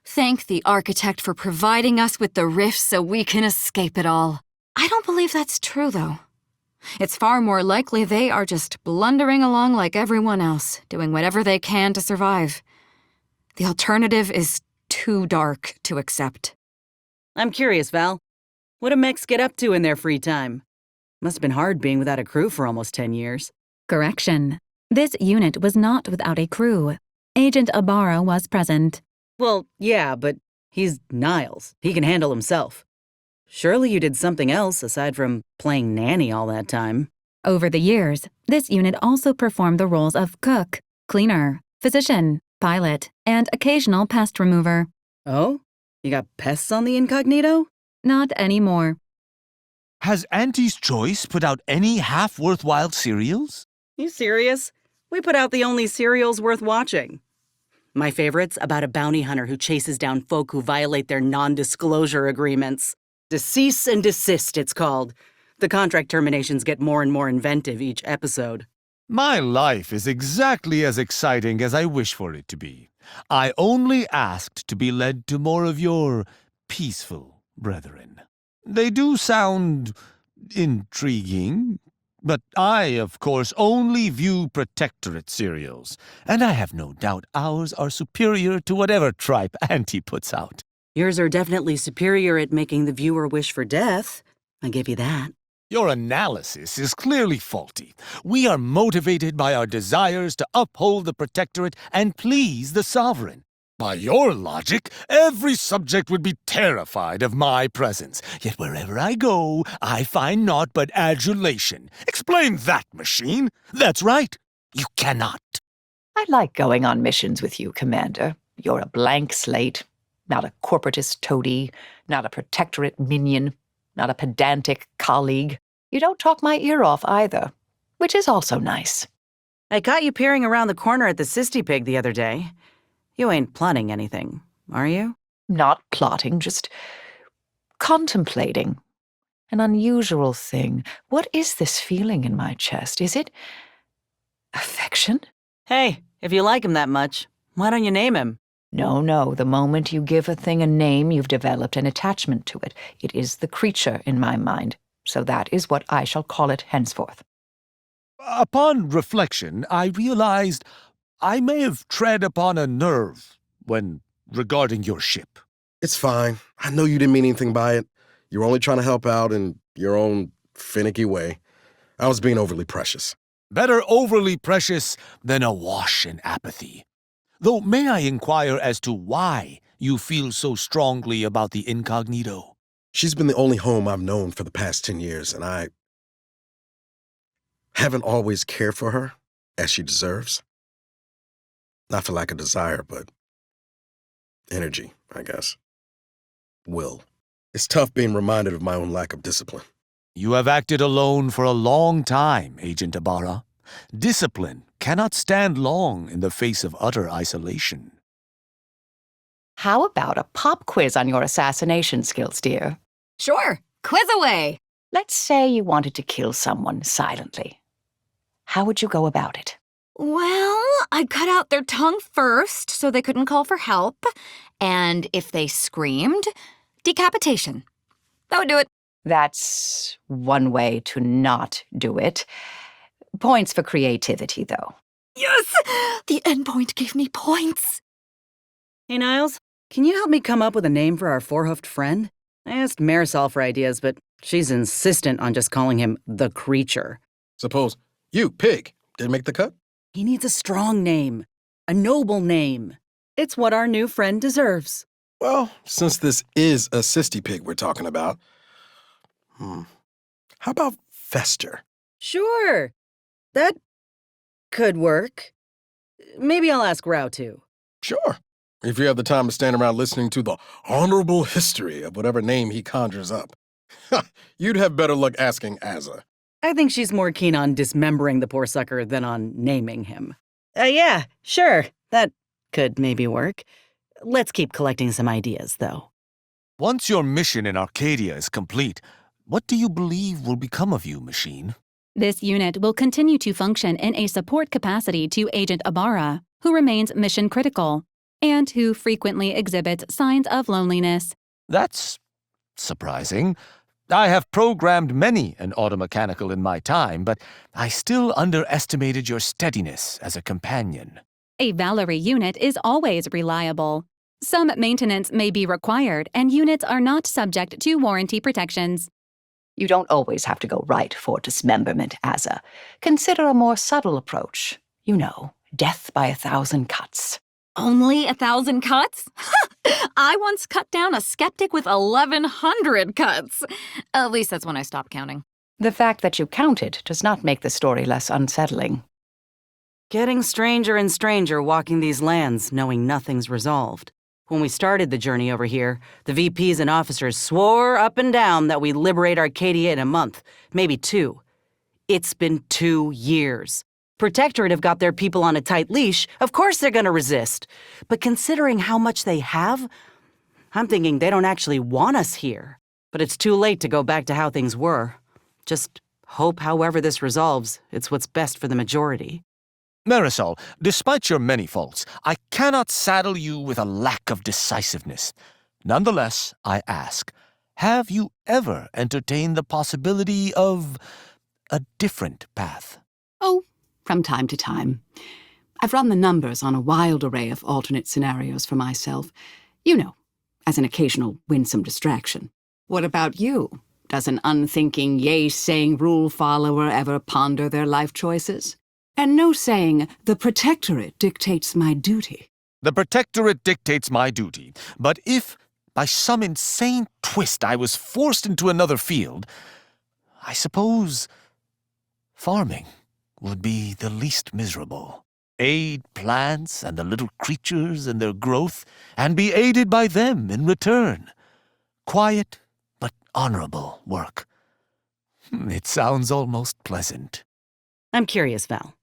Thank the architect for providing us with the rifts so we can escape it all. I don't believe that's true, though. It's far more likely they are just blundering along like everyone else, doing whatever they can to survive. The alternative is too dark to accept. I'm curious, Val. What do mechs get up to in their free time? Must have been hard being without a crew for almost 10 years. Correction. This unit was not without a crew. Agent Ibarra was present. Well, yeah, but he's Niles. He can handle himself. Surely you did something else aside from playing nanny all that time. Over the years, this unit also performed the roles of cook, cleaner, physician, pilot, and occasional pest remover. Oh? You got pests on the incognito? Not anymore. Has Auntie's Choice put out any half-worthwhile serials? You serious? We put out the only serials worth watching. My favorite's about a bounty hunter who chases down folk who violate their non-disclosure agreements. Decease and Desist, it's called. The contract terminations get more and more inventive each episode. My life is exactly as exciting as I wish for it to be. I only asked to be led to more of your peaceful brethren. They do sound intriguing, but I, of course, only view Protectorate serials, and I have no doubt ours are superior to whatever tripe Auntie puts out. Yours are definitely superior at making the viewer wish for death. I give you that. Your analysis is clearly faulty. We are motivated by our desires to uphold the Protectorate and please the Sovereign. By your logic, every subject would be terrified of my presence. Yet wherever I go, I find naught but adulation. Explain that, machine. That's right. You cannot. I like going on missions with you, Commander. You're a blank slate, not a corporatist toady, not a Protectorate minion, not a pedantic colleague. You don't talk my ear off either, which is also nice. I caught you peering around the corner at the Sisty Pig the other day. You ain't plotting anything, are you? Not plotting, just contemplating. An unusual thing. What is this feeling in my chest? Is it affection? Hey, if you like him that much, why don't you name him? No. The moment you give a thing a name, you've developed an attachment to it. It is the creature in my mind. So that is what I shall call it henceforth. Upon reflection, I realized I may have tread upon a nerve when regarding your ship. It's fine. I know you didn't mean anything by it. You were only trying to help out in your own finicky way. I was being overly precious. Better overly precious than awash in apathy. Though may I inquire as to why you feel so strongly about the incognito? She's been the only home I've known for the past 10 years, and I haven't always cared for her as she deserves. Not for lack of desire, but energy, I guess. Will. It's tough being reminded of my own lack of discipline. You have acted alone for a long time, Agent Ibarra. Discipline cannot stand long in the face of utter isolation. How about a pop quiz on your assassination skills, dear? Sure, quiz away. Let's say you wanted to kill someone silently. How would you go about it? Well, I'd cut out their tongue first so they couldn't call for help. And if they screamed, decapitation. That would do it. That's one way to not do it. Points for creativity, though. Yes! The endpoint gave me points. Hey, Niles, can you help me come up with a name for our four-hoofed friend? I asked Marisol for ideas, but she's insistent on just calling him the Creature. Suppose you, Pig, didn't make the cut? He needs a strong name, a noble name. It's what our new friend deserves. Well, since this is a Sisty Pig we're talking about, how about Fester? Sure, that could work. Maybe I'll ask Rao, too. Sure. If you have the time to stand around listening to the honorable history of whatever name he conjures up. You'd have better luck asking Azza. I think she's more keen on dismembering the poor sucker than on naming him. Yeah, sure, that could maybe work. Let's keep collecting some ideas, though. Once your mission in Arcadia is complete, what do you believe will become of you, machine? This unit will continue to function in a support capacity to Agent Ibarra, who remains mission critical, and who frequently exhibits signs of loneliness. That's surprising. I have programmed many an automechanical in my time, but I still underestimated your steadiness as a companion. A Valerie unit is always reliable. Some maintenance may be required, and units are not subject to warranty protections. You don't always have to go right for dismemberment, Azza. Consider a more subtle approach. You know, death by 1,000 cuts. Only 1,000 cuts? I once cut down a skeptic with 1,100 cuts. At least that's when I stopped counting. The fact that you counted does not make the story less unsettling. Getting stranger and stranger walking these lands, knowing nothing's resolved. When we started the journey over here, the VPs and officers swore up and down that we liberate Arcadia in a month, maybe 2. It's been 2 years. Protectorate have got their people on a tight leash. Of course they're gonna resist. But considering how much they have, I'm thinking they don't actually want us here. But it's too late to go back to how things were. Just hope however this resolves, it's what's best for the majority. Marisol, despite your many faults, I cannot saddle you with a lack of decisiveness. Nonetheless, I ask, have you ever entertained the possibility of a different path? Oh, from time to time. I've run the numbers on a wild array of alternate scenarios for myself. You know, as an occasional winsome distraction. What about you? Does an unthinking, yay-saying rule follower ever ponder their life choices? And no saying, the Protectorate dictates my duty. The Protectorate dictates my duty, but if, by some insane twist, I was forced into another field, I suppose farming would be the least miserable. Aid plants and the little creatures in their growth, and be aided by them in return. Quiet but honorable work. It sounds almost pleasant. I'm curious, Val.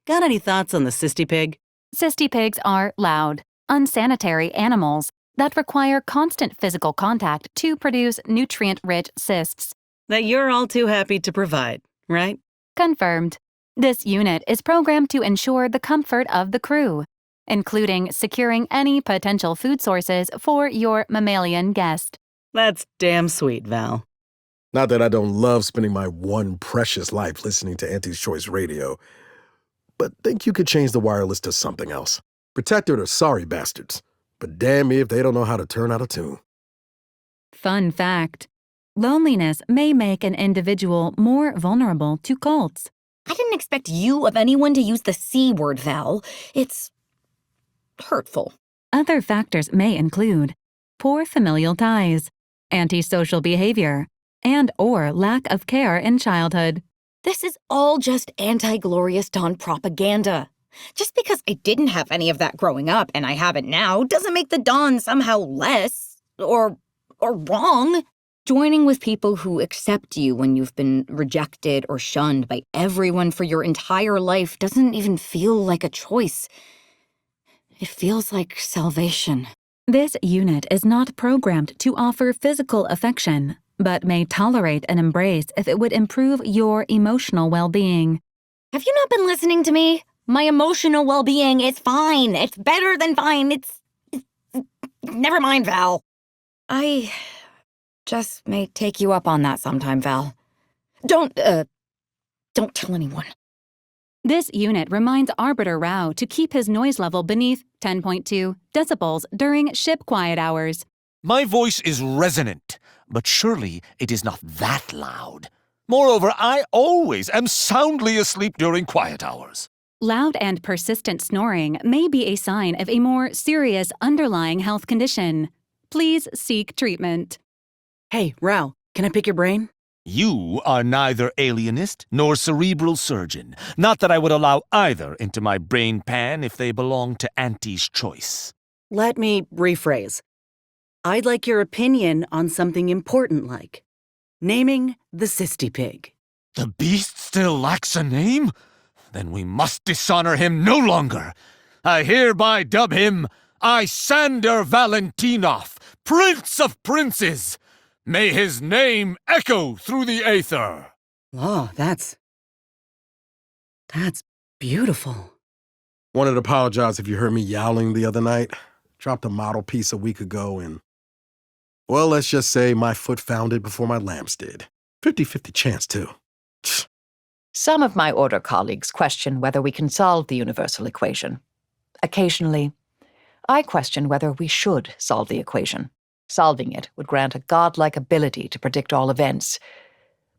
Got any thoughts on the cysty pig? Cysty pigs are loud, unsanitary animals that require constant physical contact to produce nutrient-rich cysts. That you're all too happy to provide, right? Confirmed. This unit is programmed to ensure the comfort of the crew, including securing any potential food sources for your mammalian guest. That's damn sweet, Val. Not that I don't love spending my one precious life listening to Auntie's Choice Radio, but think you could change the wireless to something else. Protectorate are sorry bastards, but damn me if they don't know how to turn out a tune. Fun fact: loneliness may make an individual more vulnerable to cults. I didn't expect you of anyone to use the C word, Val. It's hurtful. Other factors may include poor familial ties, antisocial behavior, and/or lack of care in childhood. This is all just anti-glorious Dawn propaganda. Just because I didn't have any of that growing up and I have it now doesn't make the Dawn somehow less or wrong. Joining with people who accept you when you've been rejected or shunned by everyone for your entire life doesn't even feel like a choice. It feels like salvation. This unit is not programmed to offer physical affection, but may tolerate an embrace if it would improve your emotional well-being. Have you not been listening to me? My emotional well-being is fine. It's better than fine. It's never mind, Val. I just may take you up on that sometime, Val. Don't tell anyone. This unit reminds Arbiter Rao to keep his noise level beneath 10.2 decibels during ship quiet hours. My voice is resonant, but surely it is not that loud. Moreover, I always am soundly asleep during quiet hours. Loud and persistent snoring may be a sign of a more serious underlying health condition. Please seek treatment. Hey, Rao, can I pick your brain? You are neither alienist nor cerebral surgeon. Not that I would allow either into my brain pan if they belong to Auntie's Choice. Let me rephrase. I'd like your opinion on something important like naming the cysty pig. The beast still lacks a name? Then we must dishonor him no longer. I hereby dub him Isander Valentinov, Prince of Princes. May his name echo through the aether. Oh, that's beautiful. Wanted to apologize if you heard me yowling the other night. Dropped a model piece a week ago and, well, let's just say my foot found it before my lamps did. 50-50 chance, too. Some of my Order colleagues question whether we can solve the universal equation. Occasionally, I question whether we should solve the equation. Solving it would grant a godlike ability to predict all events.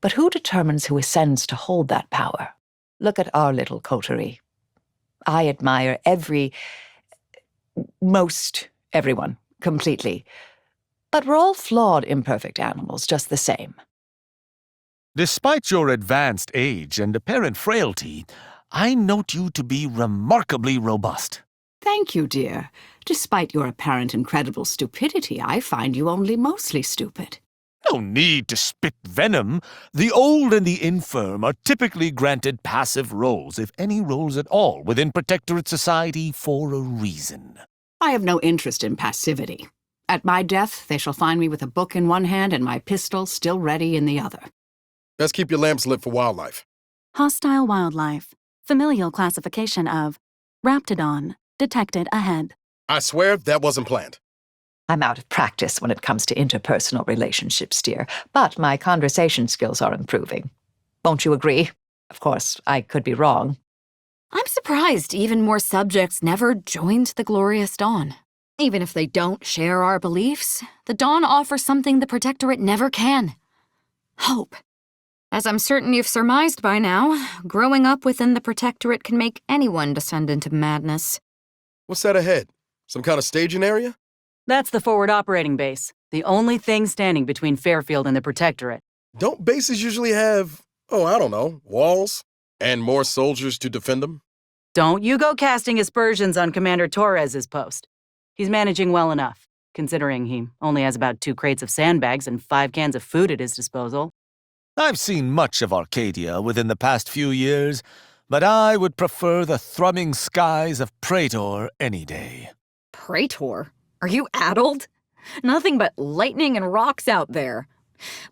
But who determines who ascends to hold that power? Look at our little coterie. I admire most everyone, completely. But we're all flawed, imperfect animals, just the same. Despite your advanced age and apparent frailty, I note you to be remarkably robust. Thank you, dear. Despite your apparent incredible stupidity, I find you only mostly stupid. No need to spit venom. The old and the infirm are typically granted passive roles, if any roles at all, within Protectorate society for a reason. I have no interest in passivity. At my death, they shall find me with a book in one hand and my pistol still ready in the other. Best keep your lamps lit for wildlife. Hostile wildlife. Familial classification of Raptidon. Detected ahead. I swear that wasn't planned. I'm out of practice when it comes to interpersonal relationships, dear, but my conversation skills are improving. Won't you agree? Of course, I could be wrong. I'm surprised even more subjects never joined the Glorious Dawn. Even if they don't share our beliefs, the Dawn offers something the Protectorate never can. Hope. As I'm certain you've surmised by now, growing up within the Protectorate can make anyone descend into madness. What's that ahead? Some kind of staging area? That's the forward operating base, the only thing standing between Fairfield and the Protectorate. Don't bases usually have, I don't know, walls? And more soldiers to defend them? Don't you go casting aspersions on Commander Torres's post. He's managing well enough, considering he only has about 2 crates of sandbags and 5 cans of food at his disposal. I've seen much of Arcadia within the past few years, but I would prefer the thrumming skies of Praetor any day. Praetor? Are you addled? Nothing but lightning and rocks out there.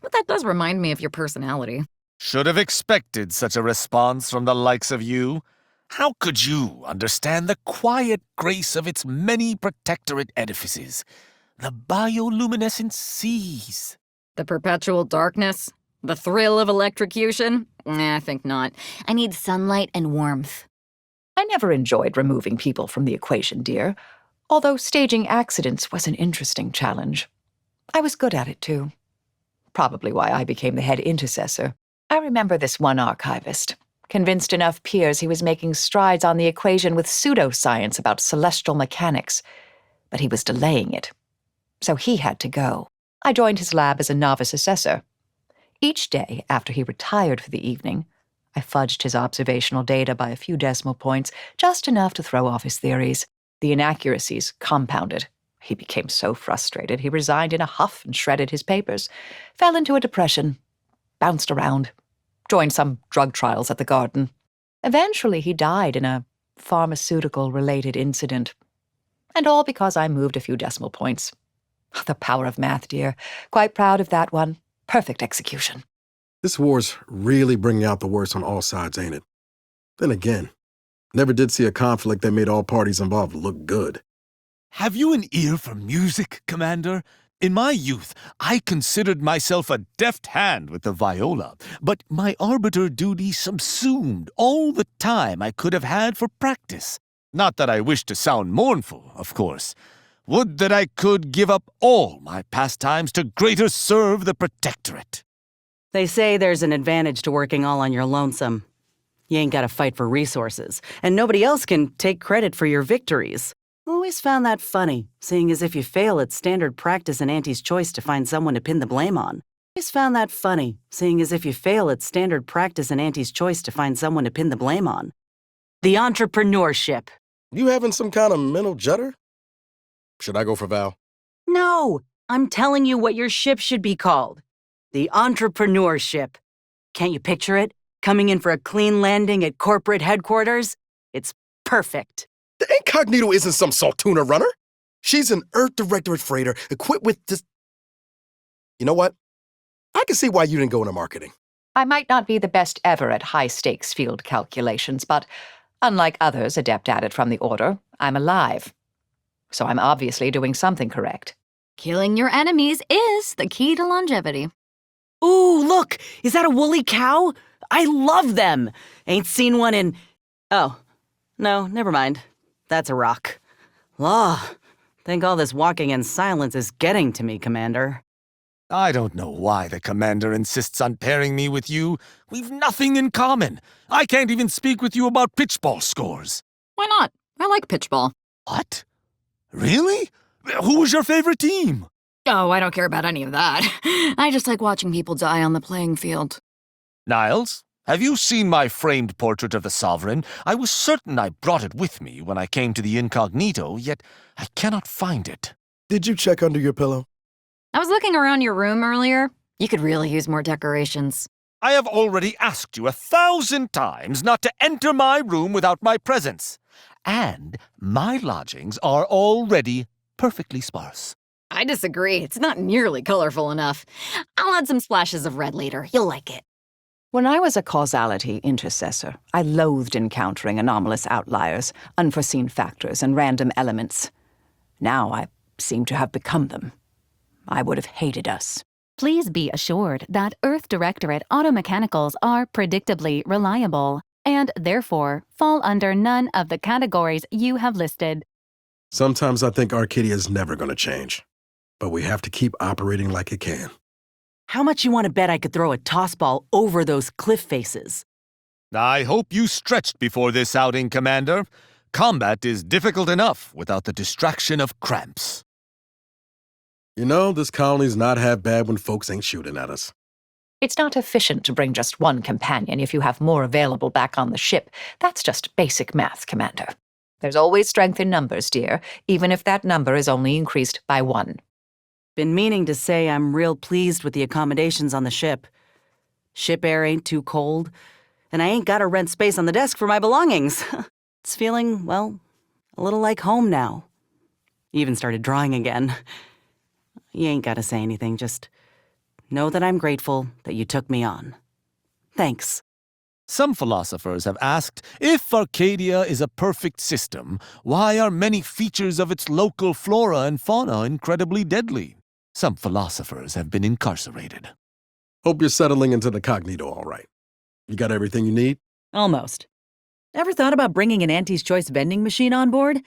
But that does remind me of your personality. Should have expected such a response from the likes of you. How could you understand the quiet grace of its many Protectorate edifices? The bioluminescent seas. The perpetual darkness? The thrill of electrocution? I think not. I need sunlight and warmth. I never enjoyed removing people from the equation, dear, although staging accidents was an interesting challenge. I was good at it, too. Probably why I became the head intercessor. I remember this one archivist, convinced enough peers he was making strides on the equation with pseudoscience about celestial mechanics, but he was delaying it. So he had to go. I joined his lab as a novice assessor. Each day, after he retired for the evening, I fudged his observational data by a few decimal points, just enough to throw off his theories. The inaccuracies compounded. He became so frustrated he resigned in a huff and shredded his papers, fell into a depression, bounced around, joined some drug trials at the garden. Eventually he died in a pharmaceutical-related incident. And all because I moved a few decimal points. The power of math, dear. Quite proud of that one. Perfect execution. This war's really bringing out the worst on all sides, ain't it? Then again, never did see a conflict that made all parties involved look good. Have you an ear for music, Commander? In my youth, I considered myself a deft hand with the viola, but my arbiter duty subsumed all the time I could have had for practice. Not that I wish to sound mournful, of course. Would that I could give up all my pastimes to greater serve the Protectorate. They say there's an advantage to working all on your lonesome. You ain't gotta fight for resources, and nobody else can take credit for your victories. Always found that funny, seeing as if you fail, it's standard practice in Auntie's choice to find someone to pin the blame on. Always found that funny, seeing as if you fail, it's standard practice in Auntie's choice to find someone to pin the blame on. The entrepreneurship. You having some kind of mental judder? Should I go for Val? No, I'm telling you what your ship should be called. The entrepreneurship. Can't you picture it? Coming in for a clean landing at corporate headquarters? It's perfect. The Incognito isn't some Saltuna runner. She's an Earth Directorate freighter equipped with this. You know what? I can see why you didn't go into marketing. I might not be the best ever at high-stakes field calculations, but unlike others adept at it from the Order, I'm alive. So I'm obviously doing something correct. Killing your enemies is the key to longevity. Ooh, look! Is that a woolly cow? I love them! Ain't seen one in... Oh, no, never mind. That's a rock. Law, think all this walking in silence is getting to me, Commander. I don't know why the Commander insists on pairing me with you. We've nothing in common. I can't even speak with you about pitchball scores. Why not? I like pitchball. What? Really? Who was your favorite team? Oh, I don't care about any of that. I just like watching people die on the playing field. Niles, have you seen my framed portrait of the Sovereign? I was certain I brought it with me when I came to the Incognito, yet I cannot find it. Did you check under your pillow? I was looking around your room earlier. You could really use more decorations. I have already asked you 1,000 times not to enter my room without my presence. And my lodgings are already perfectly sparse. I disagree. It's not nearly colorful enough. I'll add some splashes of red later. You'll like it. When I was a causality intercessor, I loathed encountering anomalous outliers, unforeseen factors, and random elements. Now I seem to have become them. I would have hated us. Please be assured that Earth Directorate automechanicals are predictably reliable and therefore fall under none of the categories you have listed. Sometimes I think Arcadia is never going to change, but we have to keep operating like it can. How much you want to bet I could throw a toss ball over those cliff faces? I hope you stretched before this outing, Commander. Combat is difficult enough without the distraction of cramps. You know, this colony's not half bad when folks ain't shooting at us. It's not efficient to bring just one companion if you have more available back on the ship. That's just basic math, Commander. There's always strength in numbers, dear, even if that number is only increased by 1. Been meaning to say I'm real pleased with the accommodations on the ship. Ship air ain't too cold, and I ain't gotta rent space on the desk for my belongings. It's feeling, well, a little like home now. Even started drawing again. You ain't gotta say anything, just know that I'm grateful that you took me on. Thanks. Some philosophers have asked, if Arcadia is a perfect system, why are many features of its local flora and fauna incredibly deadly? Some philosophers have been incarcerated. Hope you're settling into the cognito all right. You got everything you need? Almost. Ever thought about bringing an Auntie's Choice vending machine on board?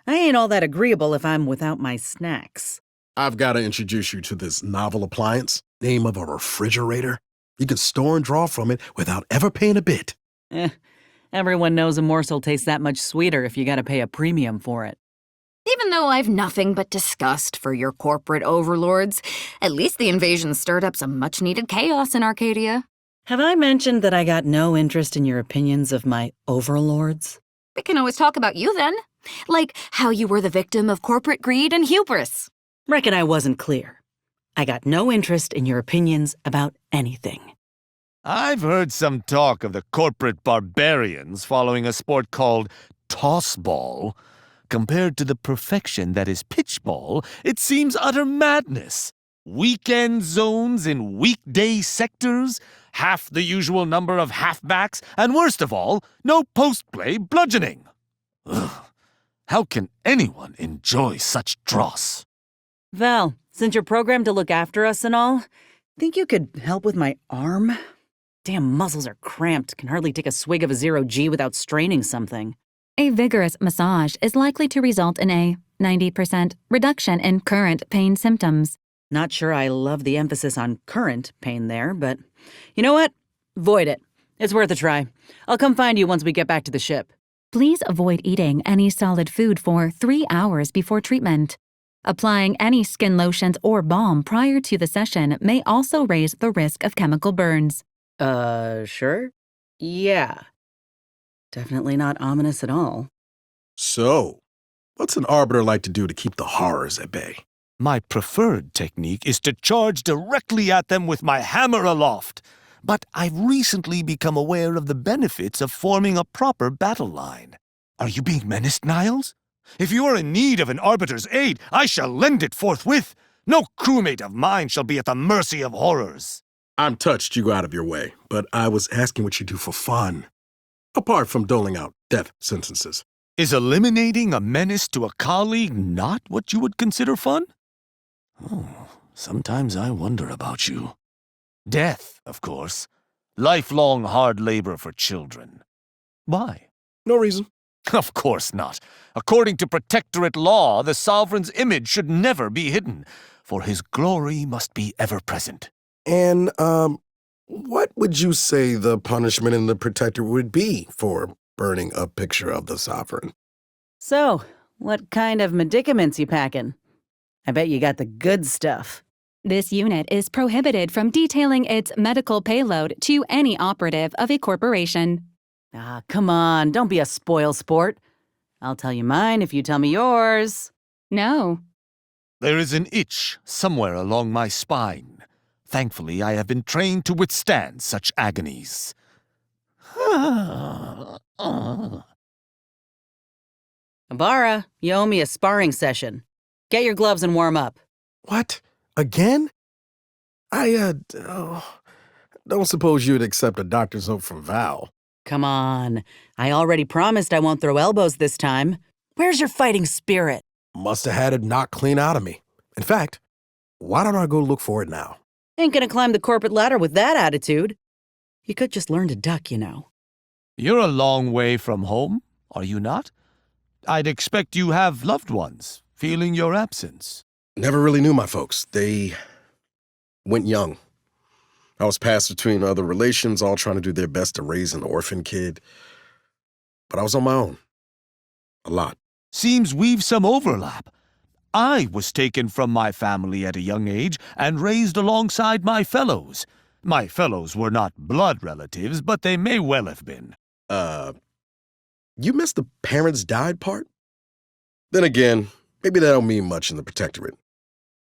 I ain't all that agreeable if I'm without my snacks. I've got to introduce you to this novel appliance, name of a refrigerator. You can store and draw from it without ever paying a bit. Everyone knows a morsel tastes that much sweeter if you gotta pay a premium for it. Even though I've nothing but disgust for your corporate overlords, at least the invasion stirred up some much-needed chaos in Arcadia. Have I mentioned that I got no interest in your opinions of my overlords? We can always talk about you then. Like how you were the victim of corporate greed and hubris. Reckon I wasn't clear. I got no interest in your opinions about anything. I've heard some talk of the corporate barbarians following a sport called tossball. Compared to the perfection that is pitchball, it seems utter madness. Weekend zones in weekday sectors, half the usual number of halfbacks, and worst of all, no post-play bludgeoning. Ugh. How can anyone enjoy such dross? Val, since you're programmed to look after us and all, think you could help with my arm? Damn muscles are cramped, can hardly take a swig of a 0G without straining something. A vigorous massage is likely to result in a 90% reduction in current pain symptoms. Not sure I love the emphasis on current pain there, but you know what? Void it. It's worth a try. I'll come find you once we get back to the ship. Please avoid eating any solid food for 3 hours before treatment. Applying any skin lotions or balm prior to the session may also raise the risk of chemical burns. Sure? Yeah. Definitely not ominous at all. So, what's an arbiter like to do to keep the horrors at bay? My preferred technique is to charge directly at them with my hammer aloft. But I've recently become aware of the benefits of forming a proper battle line. Are you being menaced, Niles? If you are in need of an arbiter's aid, I shall lend it forthwith. No crewmate of mine shall be at the mercy of horrors. I'm touched you go out of your way, but I was asking what you do for fun. Apart from doling out death sentences. Is eliminating a menace to a colleague not what you would consider fun? Oh, sometimes I wonder about you. Death, of course. Lifelong hard labor for children. Why? No reason. Of course not. According to Protectorate law, the Sovereign's image should never be hidden, for his glory must be ever present. And, what would you say the punishment in the Protectorate would be for burning a picture of the Sovereign? So, what kind of medicaments you packing? I bet you got the good stuff. This unit is prohibited from detailing its medical payload to any operative of a corporation. Ah, come on, don't be a spoil sport. I'll tell you mine if you tell me yours. No. There is an itch somewhere along my spine. Thankfully, I have been trained to withstand such agonies. Abara, you owe me a sparring session. Get your gloves and warm up. What? Again? I Don't suppose you'd accept a doctor's note from Val. Come on. I already promised I won't throw elbows this time. Where's your fighting spirit? Must have had it knocked clean out of me. In fact, why don't I go look for it now? Ain't gonna climb the corporate ladder with that attitude. You could just learn to duck, you know. You're a long way from home, are you not? I'd expect you have loved ones, feeling your absence. Never really knew my folks. They went young. I was passed between other relations, all trying to do their best to raise an orphan kid. But I was on my own. A lot. Seems we've some overlap. I was taken from my family at a young age and raised alongside my fellows. My fellows were not blood relatives, but they may well have been. You missed the parents died part? Then again, maybe that don't mean much in the protectorate.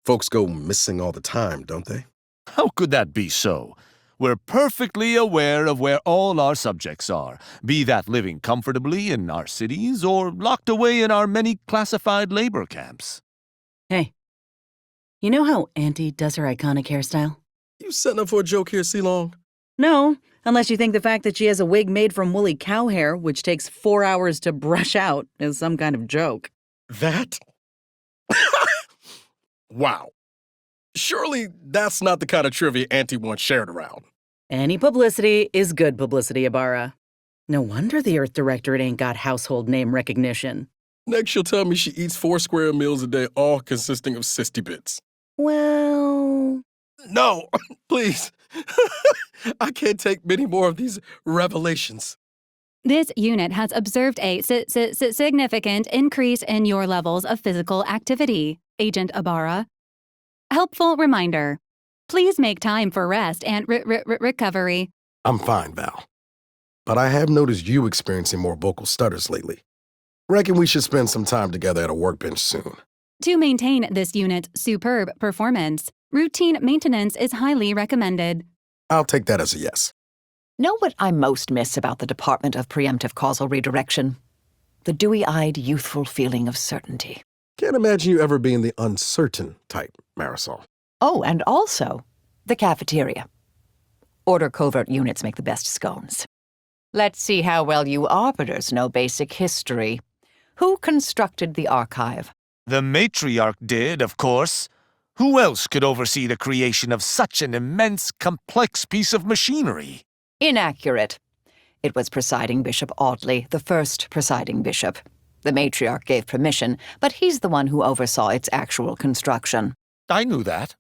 Folks go missing all the time, don't they? How could that be so? We're perfectly aware of where all our subjects are, be that living comfortably in our cities or locked away in our many classified labor camps. Hey, you know how Auntie does her iconic hairstyle? You setting up for a joke here, C-Long? No, unless you think the fact that she has a wig made from woolly cow hair, which takes 4 hours to brush out, is some kind of joke. That? Wow. Surely that's not the kind of trivia Auntie wants shared around. Any publicity is good publicity, Ibarra. No wonder the Earth Directorate ain't got household name recognition. Next she'll tell me she eats 4 square meals a day, all consisting of 60 bits. Well... No, please. I can't take many more of these revelations. This unit has observed a significant increase in your levels of physical activity, Agent Ibarra. Helpful reminder. Please make time for rest and recovery. I'm fine, Val. But I have noticed you experiencing more vocal stutters lately. Reckon we should spend some time together at a workbench soon. To maintain this unit's superb performance, routine maintenance is highly recommended. I'll take that as a yes. Know what I most miss about the Department of Preemptive Causal Redirection? The dewy-eyed, youthful feeling of certainty. Can't imagine you ever being the uncertain type, Marisol. Oh, and also the cafeteria. Order covert units make the best scones. Let's see how well you arbiters know basic history. Who constructed the archive? The matriarch did, of course. Who else could oversee the creation of such an immense, complex piece of machinery? Inaccurate. It was Presiding Bishop Audley, the first presiding bishop. The matriarch gave permission, but he's the one who oversaw its actual construction. I knew that.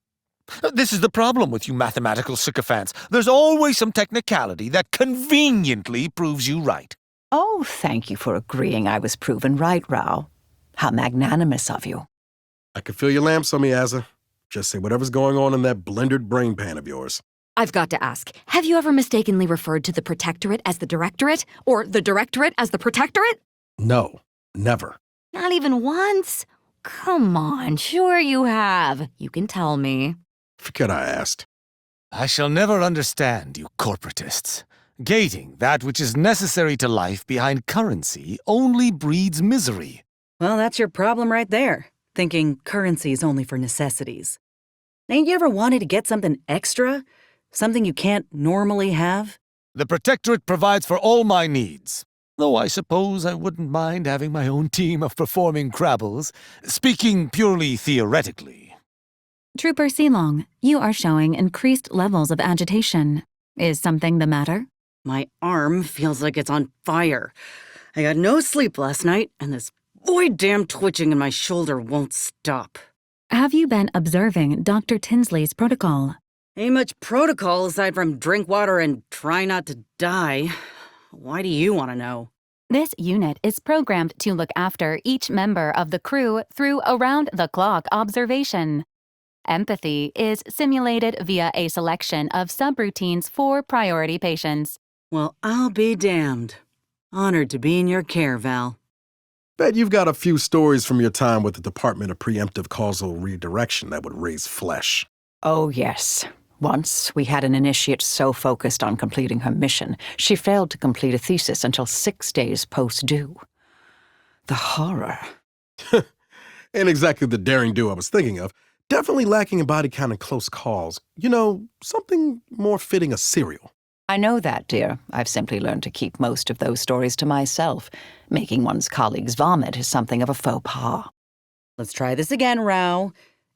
This is the problem with you mathematical sycophants. There's always some technicality that conveniently proves you right. Oh, thank you for agreeing I was proven right, Rao. How magnanimous of you. I can feel your lamps on me, Azza. Just say whatever's going on in that blendered brain pan of yours. I've got to ask, have you ever mistakenly referred to the Protectorate as the Directorate? Or the Directorate as the Protectorate? No, never. Not even once? Come on, sure you have. You can tell me. Forget I asked. I shall never understand you corporatists. Gating that which is necessary to life behind currency only breeds misery. Well, that's your problem right there, thinking currency is only for necessities. Ain't you ever wanted to get something extra? Something you can't normally have? The Protectorate provides for all my needs. Though I suppose I wouldn't mind having my own team of performing Crabbles, speaking purely theoretically. Trooper Silong, you are showing increased levels of agitation. Is something the matter? My arm feels like it's on fire. I got no sleep last night, and this void damn twitching in my shoulder won't stop. Have you been observing Dr. Tinsley's protocol? Ain't much protocol aside from drink water and try not to die. Why do you want to know? This unit is programmed to look after each member of the crew through around-the-clock observation. Empathy is simulated via a selection of subroutines for priority patients. Well, I'll be damned. Honored to be in your care, Val. Bet you've got a few stories from your time with the Department of Preemptive Causal Redirection that would raise flesh. Oh, yes. Once, we had an initiate so focused on completing her mission, she failed to complete a thesis until 6 days post-due. The horror. Ain't exactly the daring do I was thinking of, definitely lacking in body count and close calls. You know, something more fitting a serial. I know that, dear. I've simply learned to keep most of those stories to myself. Making one's colleagues vomit is something of a faux pas. Let's try this again, Rao.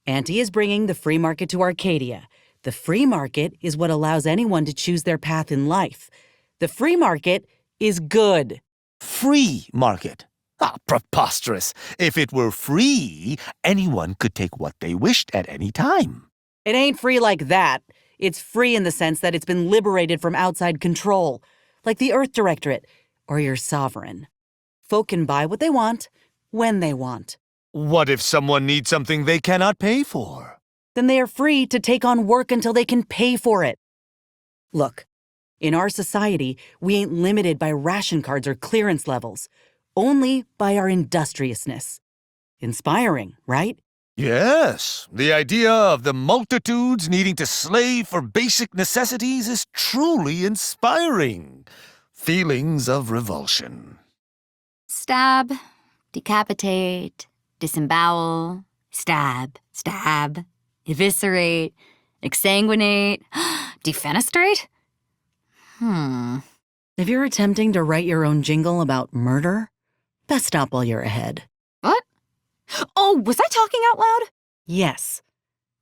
Auntie is bringing the free market to Arcadia. The free market is what allows anyone to choose their path in life. The free market is good. Free market. Ah, preposterous. If it were free, anyone could take what they wished at any time. It ain't free like that. It's free in the sense that it's been liberated from outside control, like the Earth Directorate or your sovereign. Folk can buy what they want, when they want. What if someone needs something they cannot pay for? Then they are free to take on work until they can pay for it. Look, in our society, we ain't limited by ration cards or clearance levels, only by our industriousness. Inspiring, right? Yes, the idea of the multitudes needing to slave for basic necessities is truly inspiring. Feelings of revulsion. Stab, decapitate, disembowel, stab, stab, eviscerate, exsanguinate, defenestrate? If you're attempting to write your own jingle about murder, best stop while you're ahead. What? Oh, was I talking out loud? Yes.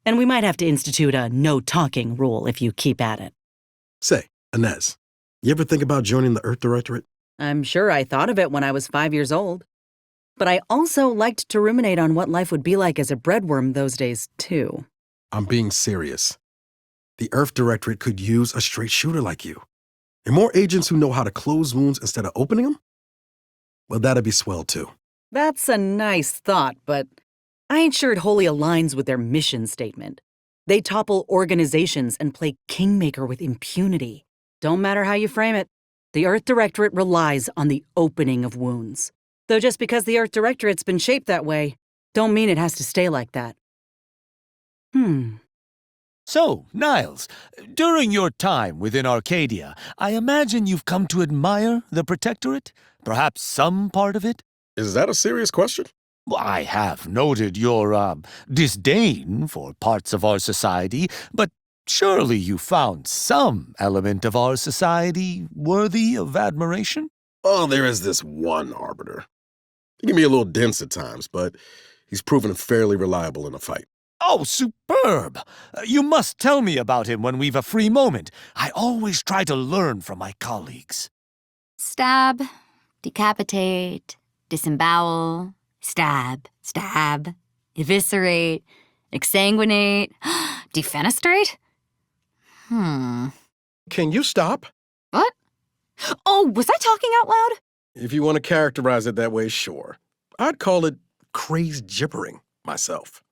And we might have to institute a no-talking rule if you keep at it. Say, Inez, you ever think about joining the Earth Directorate? I'm sure I thought of it when I was 5 years old. But I also liked to ruminate on what life would be like as a breadworm those days, too. I'm being serious. The Earth Directorate could use a straight shooter like you. And more agents who know how to close wounds instead of opening them? Well, that'd be swell, too. That's a nice thought, but I ain't sure it wholly aligns with their mission statement. They topple organizations and play kingmaker with impunity. Don't matter how you frame it, the Earth Directorate relies on the opening of wounds. Though just because the Earth Directorate's been shaped that way, don't mean it has to stay like that. So, Niles, during your time within Arcadia, I imagine you've come to admire the Protectorate? Perhaps some part of it? Is that a serious question? Well, I have noted your, disdain for parts of our society, but surely you found some element of our society worthy of admiration? Oh, there is this one arbiter. He can be a little dense at times, but he's proven fairly reliable in a fight. Oh, superb! You must tell me about him when we've a free moment. I always try to learn from my colleagues. Stab, decapitate, disembowel, stab, stab, eviscerate, exsanguinate, defenestrate? Can you stop? What? Oh, was I talking out loud? If you want to characterize it that way, sure. I'd call it crazed gibbering myself.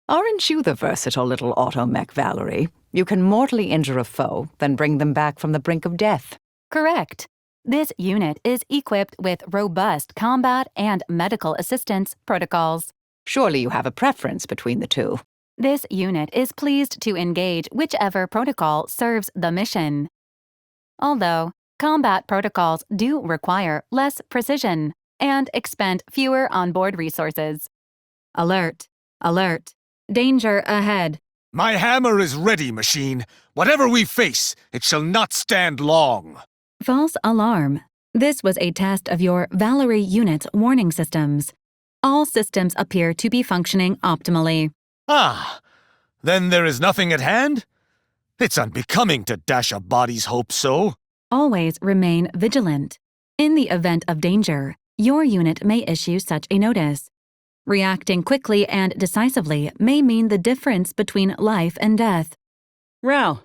Aren't you the versatile little automech, Valerie? You can mortally injure a foe, then bring them back from the brink of death. Correct. This unit is equipped with robust combat and medical assistance protocols. Surely you have a preference between the two. This unit is pleased to engage whichever protocol serves the mission. Although, combat protocols do require less precision and expend fewer onboard resources. Alert! Alert! Danger ahead! My hammer is ready, machine. Whatever we face, it shall not stand long. False alarm. This was a test of your Valerie unit's warning systems. All systems appear to be functioning optimally. Ah, then there is nothing at hand? It's unbecoming to dash a body's hope so. Always remain vigilant. In the event of danger, your unit may issue such a notice. Reacting quickly and decisively may mean the difference between life and death. Rao,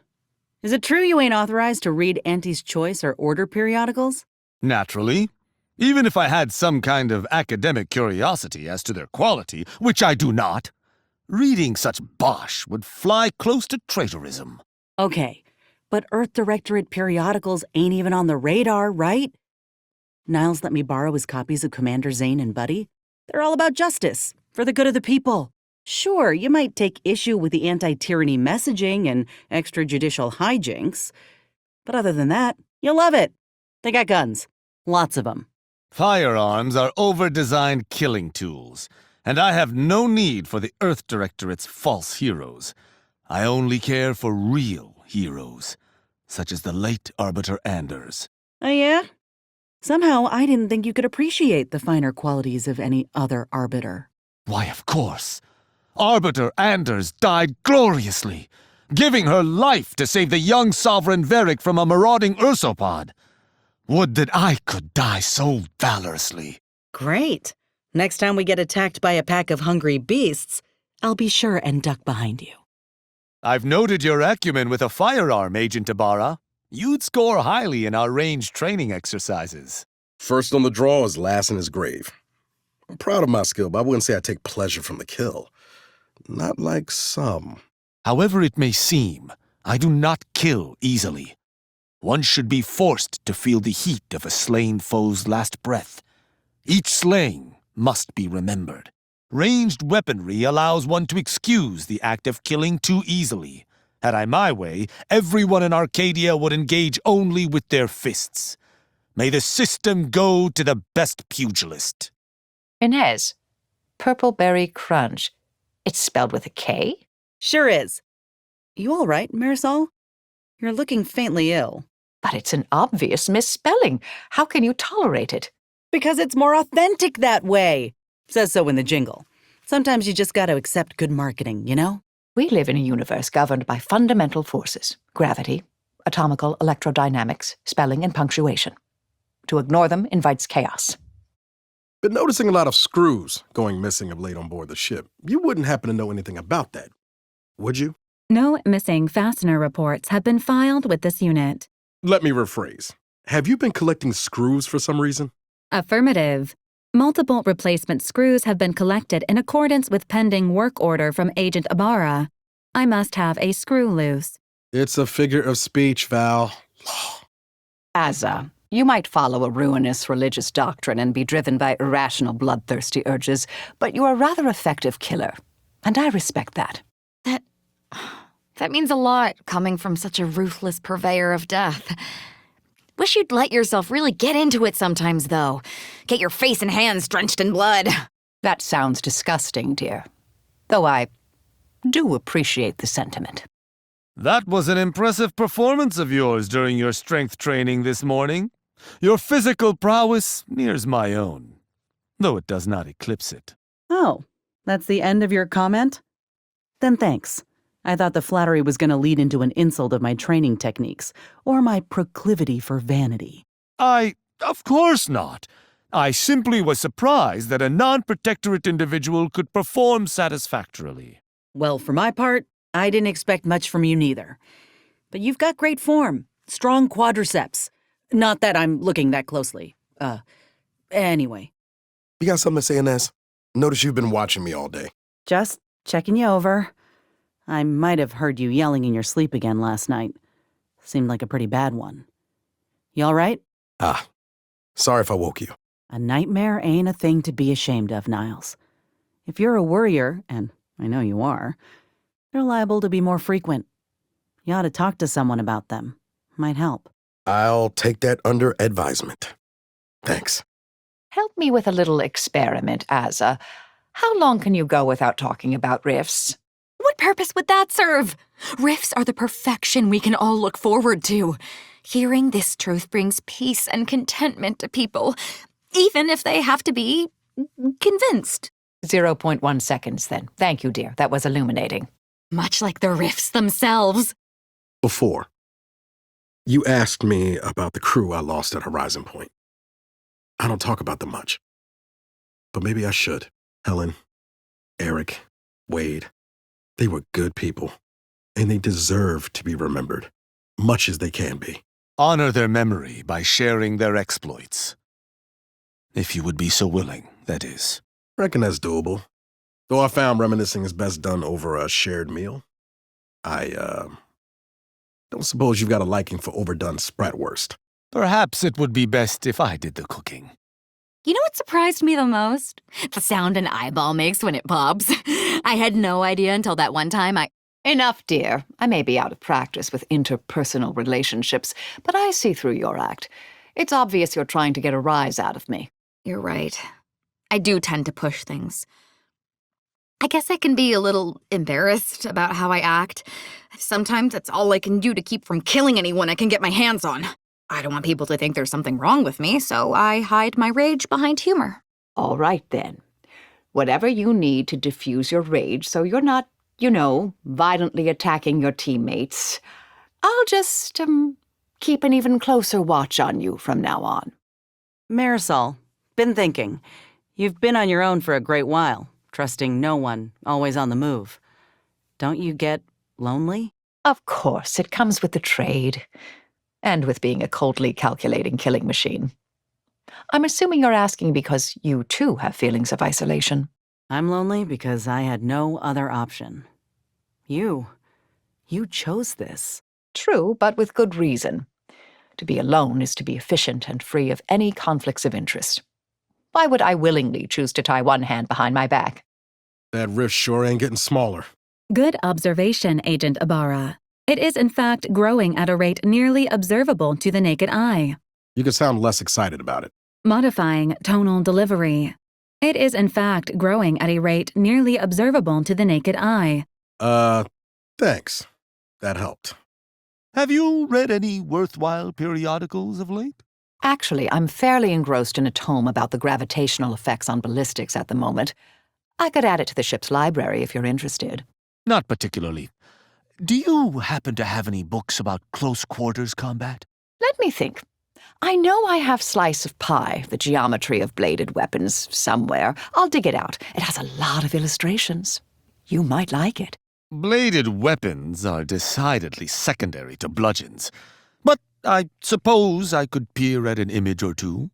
is it true you ain't authorized to read Auntie's Choice or Order periodicals? Naturally. Even if I had some kind of academic curiosity as to their quality, which I do not, reading such bosh would fly close to traitorism. Okay, but Earth Directorate periodicals ain't even on the radar, right? Niles let me borrow his copies of Commander Zane and Buddy. They're all about justice, for the good of the people. Sure, you might take issue with the anti-tyranny messaging and extrajudicial hijinks, but other than that, you'll love it. They got guns. Lots of them. Firearms are over-designed killing tools. and I have no need for the Earth Directorate's false heroes. I only care for real heroes, such as the late Arbiter Anders. Oh, yeah? Somehow I didn't think you could appreciate the finer qualities of any other Arbiter. Why, of course. Arbiter Anders died gloriously, giving her life to save the young Sovereign Varric from a marauding ursopod. Would that I could die so valorously. Great. Next time we get attacked by a pack of hungry beasts, I'll be sure and duck behind you. I've noted your acumen with a firearm, Agent Ibarra. You'd score highly in our range training exercises. First on the draw is last in his grave. I'm proud of my skill, but I wouldn't say I take pleasure from the kill. Not like some. However it may seem, I do not kill easily. One should be forced to feel the heat of a slain foe's last breath. Each slaying must be remembered. Ranged weaponry allows one to excuse the act of killing too easily. Had I my way, everyone in Arcadia would engage only with their fists. May the system go to the best pugilist. Inez, Purpleberry Crunch. It's spelled with a K? Sure is. You all right, Marisol? You're looking faintly ill. But it's an obvious misspelling. How can you tolerate it? Because it's more authentic that way. Says so in the jingle. Sometimes you just gotta accept good marketing, you know? We live in a universe governed by fundamental forces: gravity, atomical electrodynamics, spelling, and punctuation. To ignore them invites chaos. Been noticing a lot of screws going missing of late on board the ship. You wouldn't happen to know anything about that, would you? No missing fastener reports have been filed with this unit. Let me rephrase. Have you been collecting screws for some reason? Affirmative. Multiple replacement screws have been collected in accordance with pending work order from Agent Ibarra. I must have a screw loose. It's a figure of speech, Val. Azza, you might follow a ruinous religious doctrine and be driven by irrational bloodthirsty urges, but you're a rather effective killer, and I respect that. That means a lot, coming from such a ruthless purveyor of death. Wish you'd let yourself really get into it sometimes, though. Get your face and hands drenched in blood. That sounds disgusting, dear. Though I do appreciate the sentiment. That was an impressive performance of yours during your strength training this morning. Your physical prowess nears my own, though it does not eclipse it. Oh, that's the end of your comment? Then thanks. I thought the flattery was going to lead into an insult of my training techniques, or my proclivity for vanity. Of course not. I simply was surprised that a non-protectorate individual could perform satisfactorily. Well, for my part, I didn't expect much from you neither. But you've got great form, strong quadriceps. Not that I'm looking that closely. Anyway. You got something to say, Inez? Notice you've been watching me all day. Just checking you over. I might have heard you yelling in your sleep again last night. Seemed like a pretty bad one. You all right? Sorry if I woke you. A nightmare ain't a thing to be ashamed of, Niles. If you're a worrier, and I know you are, they're liable to be more frequent. You ought to talk to someone about them. Might help. I'll take that under advisement. Thanks. Help me with a little experiment, Azza. How long can you go without talking about rifts? What purpose would that serve? Rifts are the perfection we can all look forward to. Hearing this truth brings peace and contentment to people, even if they have to be convinced. 0.1 seconds, then. Thank you, dear. That was illuminating. Much like the rifts themselves. Before, you asked me about the crew I lost at Horizon Point. I don't talk about them much. But maybe I should. Helen, Eric, Wade. They were good people, and they deserve to be remembered, much as they can be. Honor their memory by sharing their exploits. If you would be so willing, that is. Reckon that's doable. Though I found reminiscing is best done over a shared meal. I don't suppose you've got a liking for overdone spratwurst. Perhaps it would be best if I did the cooking. You know what surprised me the most? The sound an eyeball makes when it pops. I had no idea until that one time Enough, dear. I may be out of practice with interpersonal relationships, but I see through your act. It's obvious you're trying to get a rise out of me. You're right. I do tend to push things. I guess I can be a little embarrassed about how I act. Sometimes that's all I can do to keep from killing anyone I can get my hands on. I don't want people to think there's something wrong with me, so I hide my rage behind humor. All right, then. Whatever you need to diffuse your rage so you're not, violently attacking your teammates, I'll just, keep an even closer watch on you from now on. Marisol, been thinking. You've been on your own for a great while, trusting no one, always on the move. Don't you get lonely? Of course, it comes with the trade. And with being a coldly calculating killing machine. I'm assuming you're asking because you, too, have feelings of isolation. I'm lonely because I had no other option. You chose this. True, but with good reason. To be alone is to be efficient and free of any conflicts of interest. Why would I willingly choose to tie one hand behind my back? That rift sure ain't getting smaller. Good observation, Agent Ibarra. It is in fact growing at a rate nearly observable to the naked eye. You can sound less excited about it. Modifying tonal delivery. It is in fact growing at a rate nearly observable to the naked eye. Thanks. That helped. Have you read any worthwhile periodicals of late? Actually, I'm fairly engrossed in a tome about the gravitational effects on ballistics at the moment. I could add it to the ship's library if you're interested. Not particularly. Do you happen to have any books about close quarters combat? Let me think. I know I have Slice of Pie, the geometry of bladed weapons, somewhere. I'll dig it out. It has a lot of illustrations. You might like it. Bladed weapons are decidedly secondary to bludgeons. But I suppose I could peer at an image or two.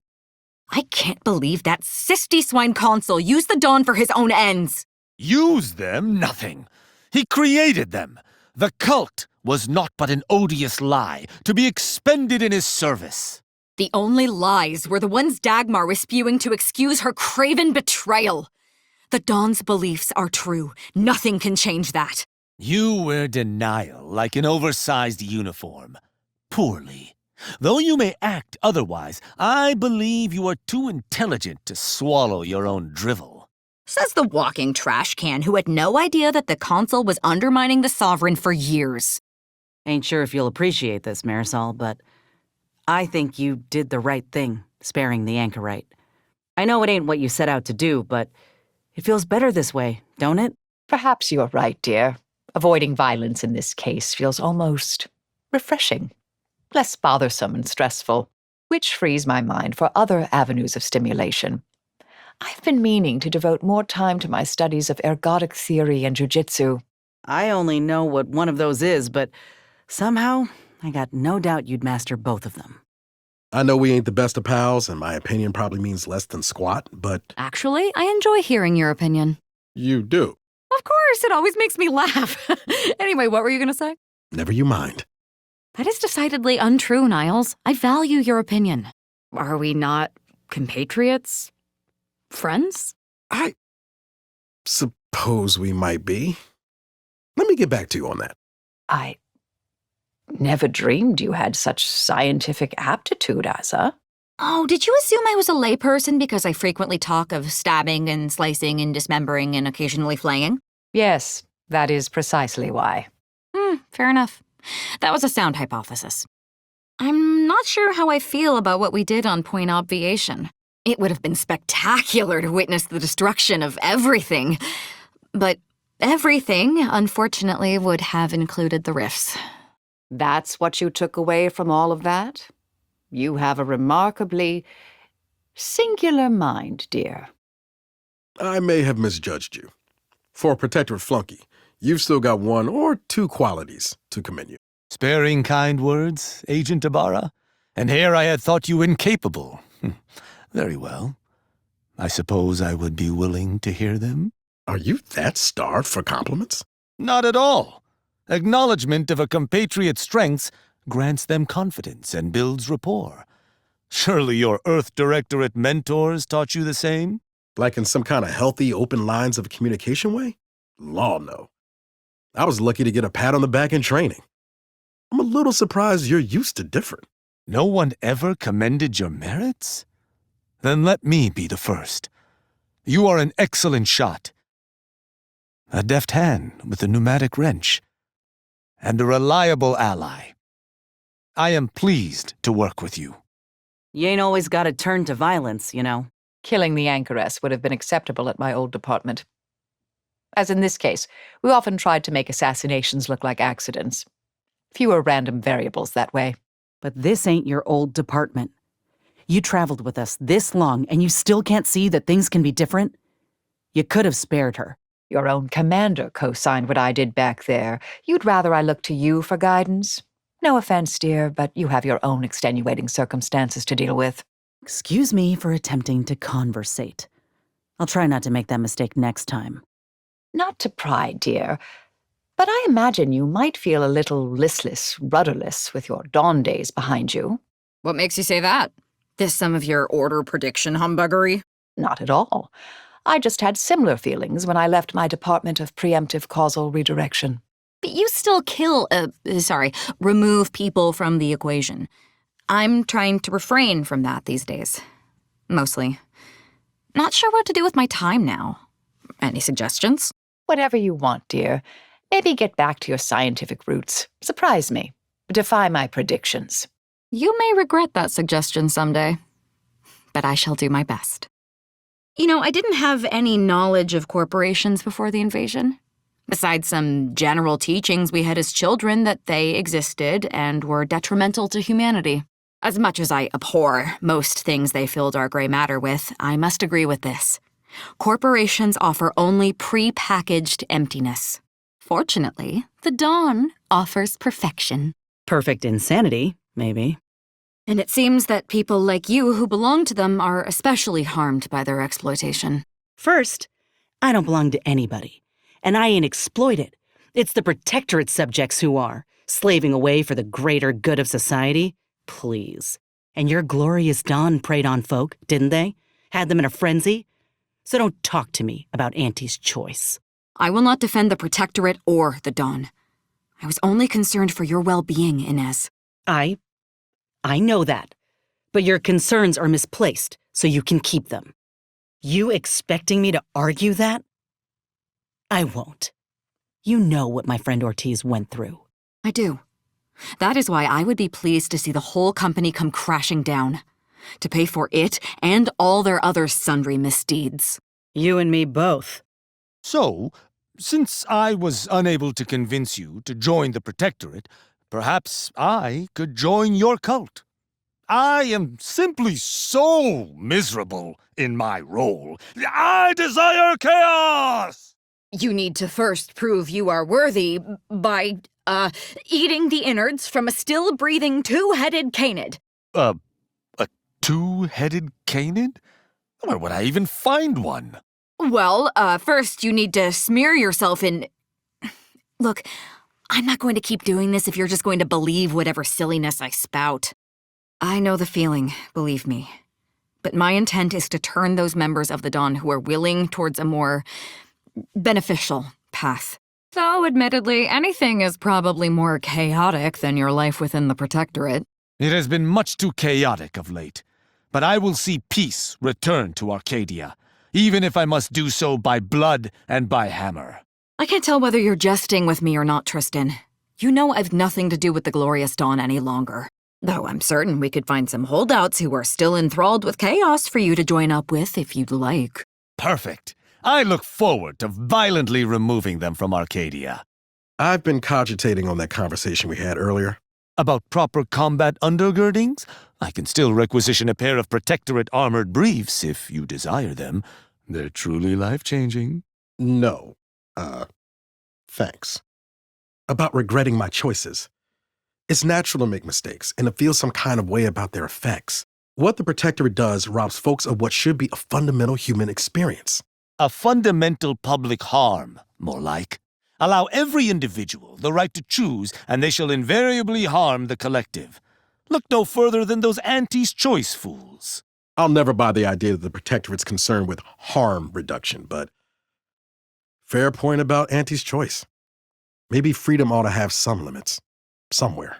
I can't believe that sisty swine consul used the Dawn for his own ends. Use them? Nothing. He created them. The cult was not but an odious lie to be expended in his service. The only lies were the ones Dagmar was spewing to excuse her craven betrayal. The Dawn's beliefs are true. Nothing can change that. You wear denial like an oversized uniform. Poorly. Though you may act otherwise, I believe you are too intelligent to swallow your own drivel. Says the walking trash can who had no idea that the consul was undermining the Sovereign for years. Ain't sure if you'll appreciate this, Marisol, but I think you did the right thing, sparing the anchorite. I know it ain't what you set out to do, but it feels better this way, don't it? Perhaps you're right, dear. Avoiding violence in this case feels almost refreshing. Less bothersome and stressful, which frees my mind for other avenues of stimulation. I've been meaning to devote more time to my studies of ergodic theory and jujitsu. I only know what one of those is, but somehow I got no doubt you'd master both of them. I know we ain't the best of pals, and my opinion probably means less than squat, but Actually, I enjoy hearing your opinion. you do. Of course, it always makes me laugh. Anyway, what were you going to say? Never you mind. That is decidedly untrue, Niles. I value your opinion. Are we not compatriots? Friends? I suppose we might be. Let me get back to you on that. I never dreamed you had such scientific aptitude, Asa. Oh, did you assume I was a layperson because I frequently talk of stabbing and slicing and dismembering and occasionally flaying? Yes, that is precisely why. Fair enough. That was a sound hypothesis. I'm not sure how I feel about what we did on Point Obviation. It would have been spectacular to witness the destruction of everything. But everything, unfortunately, would have included the rifts. That's what you took away from all of that? You have a remarkably singular mind, dear. I may have misjudged you. For a protectorate flunky, you've still got one or two qualities to commend you. Sparing kind words, Agent Ibarra? And here I had thought you incapable. Very well. I suppose I would be willing to hear them? Are you that starved for compliments? Not at all. Acknowledgement of a compatriot's strengths grants them confidence and builds rapport. Surely your Earth Directorate mentors taught you the same? Like in some kind of healthy, open lines of communication way? Law, no. I was lucky to get a pat on the back in training. I'm a little surprised you're used to different. No one ever commended your merits? Then let me be the first. You are an excellent shot, a deft hand with a pneumatic wrench, and a reliable ally. I am pleased to work with you. You ain't always got to turn to violence, you know. Killing the anchoress would have been acceptable at my old department. As in this case, we often tried to make assassinations look like accidents. Fewer random variables that way. But this ain't your old department. You traveled with us this long, and you still can't see that things can be different? You could have spared her. Your own commander co-signed what I did back there. You'd rather I look to you for guidance? No offense, dear, but you have your own extenuating circumstances to deal with. Excuse me for attempting to conversate. I'll try not to make that mistake next time. Not to pry, dear, but I imagine you might feel a little listless, rudderless with your dawn days behind you. What makes you say that? This some of your order prediction humbuggery? Not at all. I just had similar feelings when I left my department of preemptive causal redirection. But you still remove people from the equation. I'm trying to refrain from that these days. Mostly. Not sure what to do with my time now. Any suggestions? Whatever you want, dear. Maybe get back to your scientific roots. Surprise me. Defy my predictions. You may regret that suggestion someday. But I shall do my best. You know, I didn't have any knowledge of corporations before the invasion. Besides some general teachings we had as children that they existed and were detrimental to humanity. As much as I abhor most things they filled our gray matter with, I must agree with this. Corporations offer only pre-packaged emptiness. Fortunately, the dawn offers perfection. Perfect insanity, maybe. And it seems that people like you who belong to them are especially harmed by their exploitation. First, I don't belong to anybody. And I ain't exploited. It's the Protectorate subjects who are, slaving away for the greater good of society. Please. And your glorious dawn preyed on folk, didn't they? Had them in a frenzy? So don't talk to me about Auntie's choice. I will not defend the Protectorate or the Dawn. I was only concerned for your well-being, Inez. I know that. But your concerns are misplaced, so you can keep them. You expecting me to argue that? I won't. You know what my friend Ortiz went through. I do. That is why I would be pleased to see the whole company come crashing down. To pay for it and all their other sundry misdeeds. You and me both. So, since I was unable to convince you to join the Protectorate, perhaps I could join your cult. I am simply so miserable in my role. I desire chaos! You need to first prove you are worthy by, eating the innards from a still-breathing two-headed canid. A two-headed canid? Where would I even find one? Well, first you need to smear yourself in... Look, I'm not going to keep doing this if you're just going to believe whatever silliness I spout. I know the feeling, believe me. But my intent is to turn those members of the Dawn who are willing towards a more beneficial path. Though, admittedly, anything is probably more chaotic than your life within the Protectorate. It has been much too chaotic of late. But I will see peace return to Arcadia, even if I must do so by blood and by hammer. I can't tell whether you're jesting with me or not, Tristan. You know I've nothing to do with the Glorious Dawn any longer. Though I'm certain we could find some holdouts who are still enthralled with chaos for you to join up with if you'd like. Perfect. I look forward to violently removing them from Arcadia. I've been cogitating on that conversation we had earlier. About proper combat undergirdings? I can still requisition a pair of Protectorate armored briefs if you desire them. They're truly life-changing. No. Thanks. About regretting my choices. It's natural to make mistakes and to feel some kind of way about their effects. What the Protectorate does robs folks of what should be a fundamental human experience. A fundamental public harm, more like. Allow every individual the right to choose, and they shall invariably harm the collective. Look no further than those Auntie's Choice fools. I'll never buy the idea that the Protectorate's concerned with harm reduction, but fair point about Auntie's Choice. Maybe freedom ought to have some limits. Somewhere.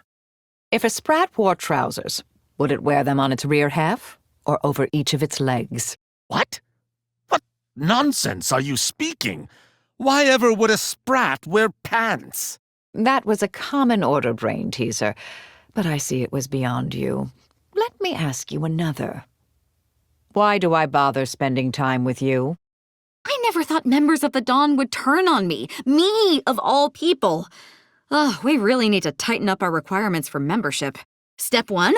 If a sprat wore trousers, would it wear them on its rear half or over each of its legs? What? What nonsense are you speaking? Why ever would a sprat wear pants? That was a common order brain teaser, but I see it was beyond you. Let me ask you another. Why do I bother spending time with you? I never thought members of the Dawn would turn on me. Me, of all people. Oh, we really need to tighten up our requirements for membership. Step 1,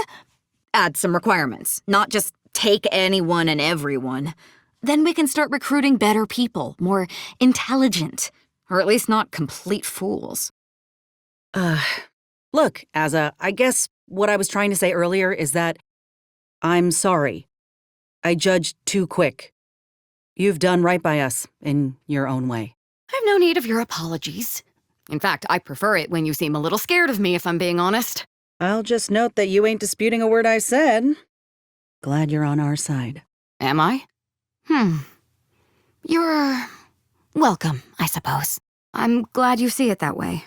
add some requirements, not just take anyone and everyone. Then we can start recruiting better people, more intelligent, or at least not complete fools. Look, Azza, I guess what I was trying to say earlier is that I'm sorry. I judged too quick. You've done right by us in your own way. I've no need of your apologies. In fact, I prefer it when you seem a little scared of me, if I'm being honest. I'll just note that you ain't disputing a word I said. Glad you're on our side. Am I? You're welcome, I suppose. I'm glad you see it that way.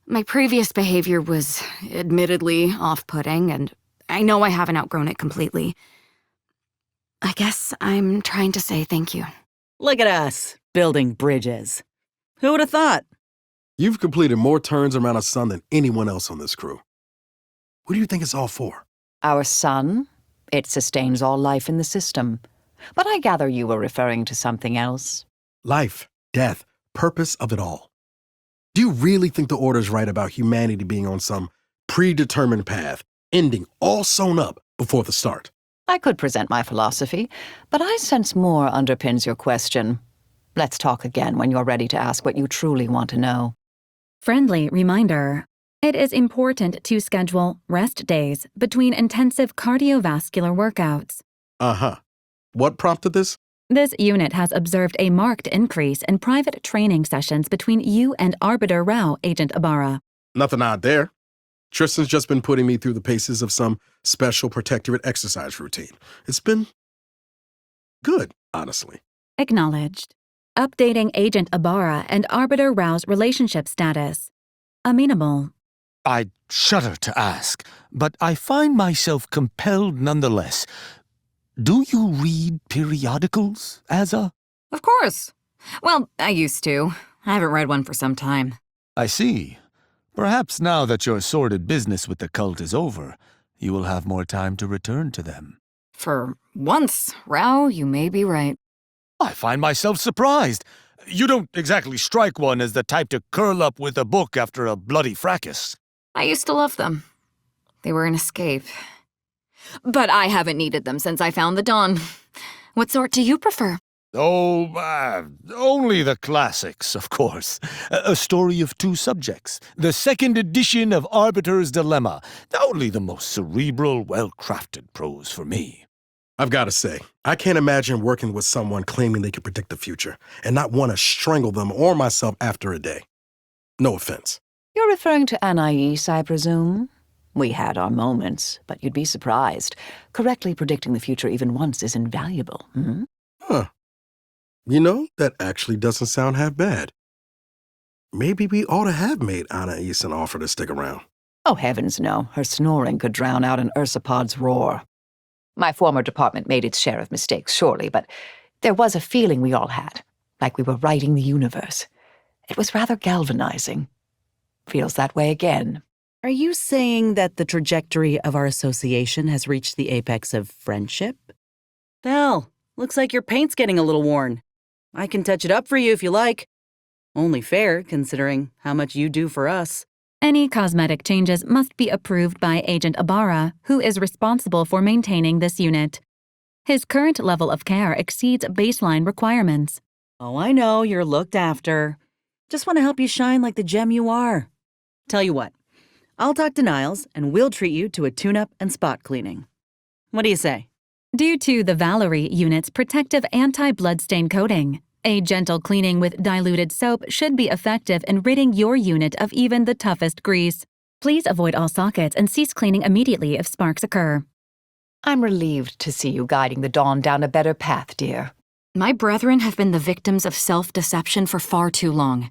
My previous behavior was admittedly off-putting, and I know I haven't outgrown it completely. I guess I'm trying to say thank you. Look at us, building bridges. Who would have thought? You've completed more turns around a sun than anyone else on this crew. What do you think it's all for? Our sun? It sustains all life in the system. But I gather you were referring to something else. Life, death, purpose of it all. Do you really think the Order's right about humanity being on some predetermined path, ending all sewn up before the start? I could present my philosophy, but I sense more underpins your question. Let's talk again when you're ready to ask what you truly want to know. Friendly reminder. It is important to schedule rest days between intensive cardiovascular workouts. Uh-huh. What prompted this? This unit has observed a marked increase in private training sessions between you and Arbiter Rao, Agent Ibarra. Nothing odd there. Tristan's just been putting me through the paces of some special protectorate exercise routine. It's been good, honestly. Acknowledged. Updating Agent Ibarra and Arbiter Rao's relationship status. Amenable. I shudder to ask, but I find myself compelled nonetheless. Do you read periodicals, Azza? Of course. Well, I used to. I haven't read one for some time. I see. Perhaps now that your sordid business with the cult is over, you will have more time to return to them. For once, Rao, you may be right. I find myself surprised. You don't exactly strike one as the type to curl up with a book after a bloody fracas. I used to love them. They were an escape. But I haven't needed them since I found the Dawn. What sort do you prefer? Oh, only the classics, of course. A story of two subjects. The second edition of Arbiter's Dilemma. Only the most cerebral, well-crafted prose for me. I've got to say, I can't imagine working with someone claiming they can predict the future and not want to strangle them or myself after a day. No offense. You're referring to Anais, I presume? We had our moments, but you'd be surprised. Correctly predicting the future even once is invaluable. Huh. You know, that actually doesn't sound half bad. Maybe we ought to have made Anais an offer to stick around. Oh, heavens no. Her snoring could drown out an ursapod's roar. My former department made its share of mistakes, surely, but there was a feeling we all had, like we were writing the universe. It was rather galvanizing. Feels that way again. Are you saying that the trajectory of our association has reached the apex of friendship? Hell, looks like your paint's getting a little worn. I can touch it up for you if you like. Only fair, considering how much you do for us. Any cosmetic changes must be approved by Agent Ibarra, who is responsible for maintaining this unit. His current level of care exceeds baseline requirements. Oh, I know, you're looked after. Just want to help you shine like the gem you are. Tell you what, I'll talk to Niles and we'll treat you to a tune-up and spot cleaning. What do you say? Due to the Valerie unit's protective anti-bloodstain coating, a gentle cleaning with diluted soap should be effective in ridding your unit of even the toughest grease. Please avoid all sockets and cease cleaning immediately if sparks occur. I'm relieved to see you guiding the Dawn down a better path, dear. My brethren have been the victims of self-deception for far too long.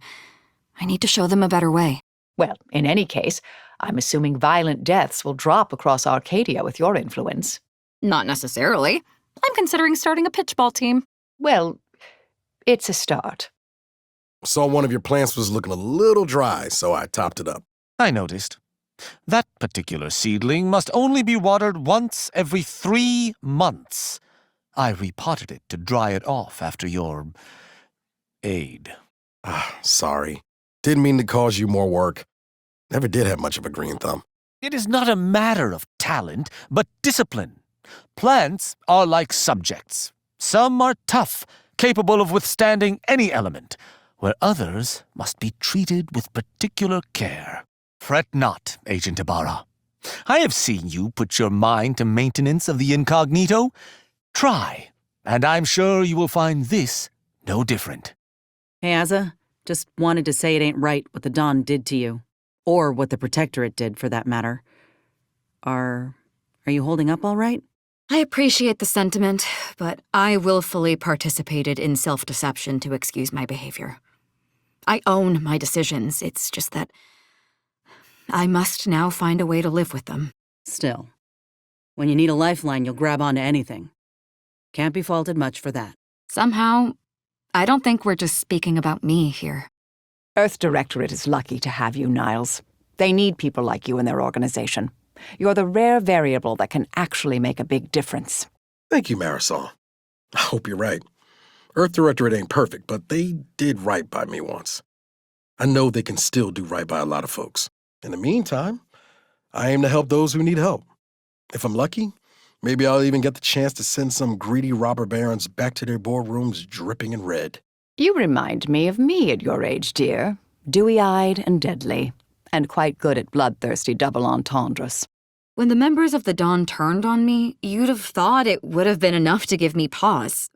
I need to show them a better way. Well, in any case, I'm assuming violent deaths will drop across Arcadia with your influence. Not necessarily. I'm considering starting a pitchball team. Well, it's a start. Saw one of your plants was looking a little dry, so I topped it up. I noticed. That particular seedling must only be watered once every 3 months. I repotted it to dry it off after your aid. Sorry. Didn't mean to cause you more work. Never did have much of a green thumb. It is not a matter of talent, but discipline. Plants are like subjects. Some are tough, capable of withstanding any element, where others must be treated with particular care. Fret not, Agent Ibarra. I have seen you put your mind to maintenance of the incognito. Try, and I'm sure you will find this no different. Hey, Asa, just wanted to say it ain't right what the Don did to you. Or what the Protectorate did, for that matter. Are you holding up all right? I appreciate the sentiment, but I willfully participated in self-deception to excuse my behavior. I own my decisions, it's just that I must now find a way to live with them. Still, when you need a lifeline, you'll grab onto anything. Can't be faulted much for that. Somehow, I don't think we're just speaking about me here. Earth Directorate is lucky to have you, Niles. They need people like you in their organization. You're the rare variable that can actually make a big difference. Thank you, Marisol. I hope you're right. Earth Directorate ain't perfect, but they did right by me once. I know they can still do right by a lot of folks. In the meantime, I aim to help those who need help. If I'm lucky, maybe I'll even get the chance to send some greedy robber barons back to their boardrooms dripping in red. You remind me of me at your age, dear. Dewy-eyed and deadly, and quite good at bloodthirsty double entendres. When the members of the Dawn turned on me, you'd have thought it would have been enough to give me pause.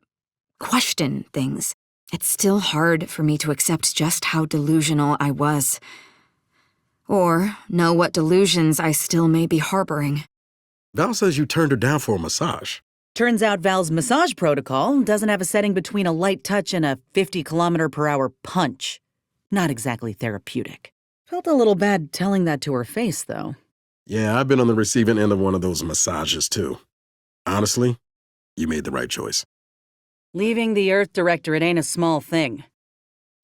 Question things. It's still hard for me to accept just how delusional I was. Or know what delusions I still may be harboring. Val says you turned her down for a massage. Turns out Val's massage protocol doesn't have a setting between a light touch and a 50-kilometer-per-hour punch. Not exactly therapeutic. Felt a little bad telling that to her face, though. Yeah, I've been on the receiving end of one of those massages, too. Honestly, you made the right choice. Leaving the Earth Directorate ain't a small thing.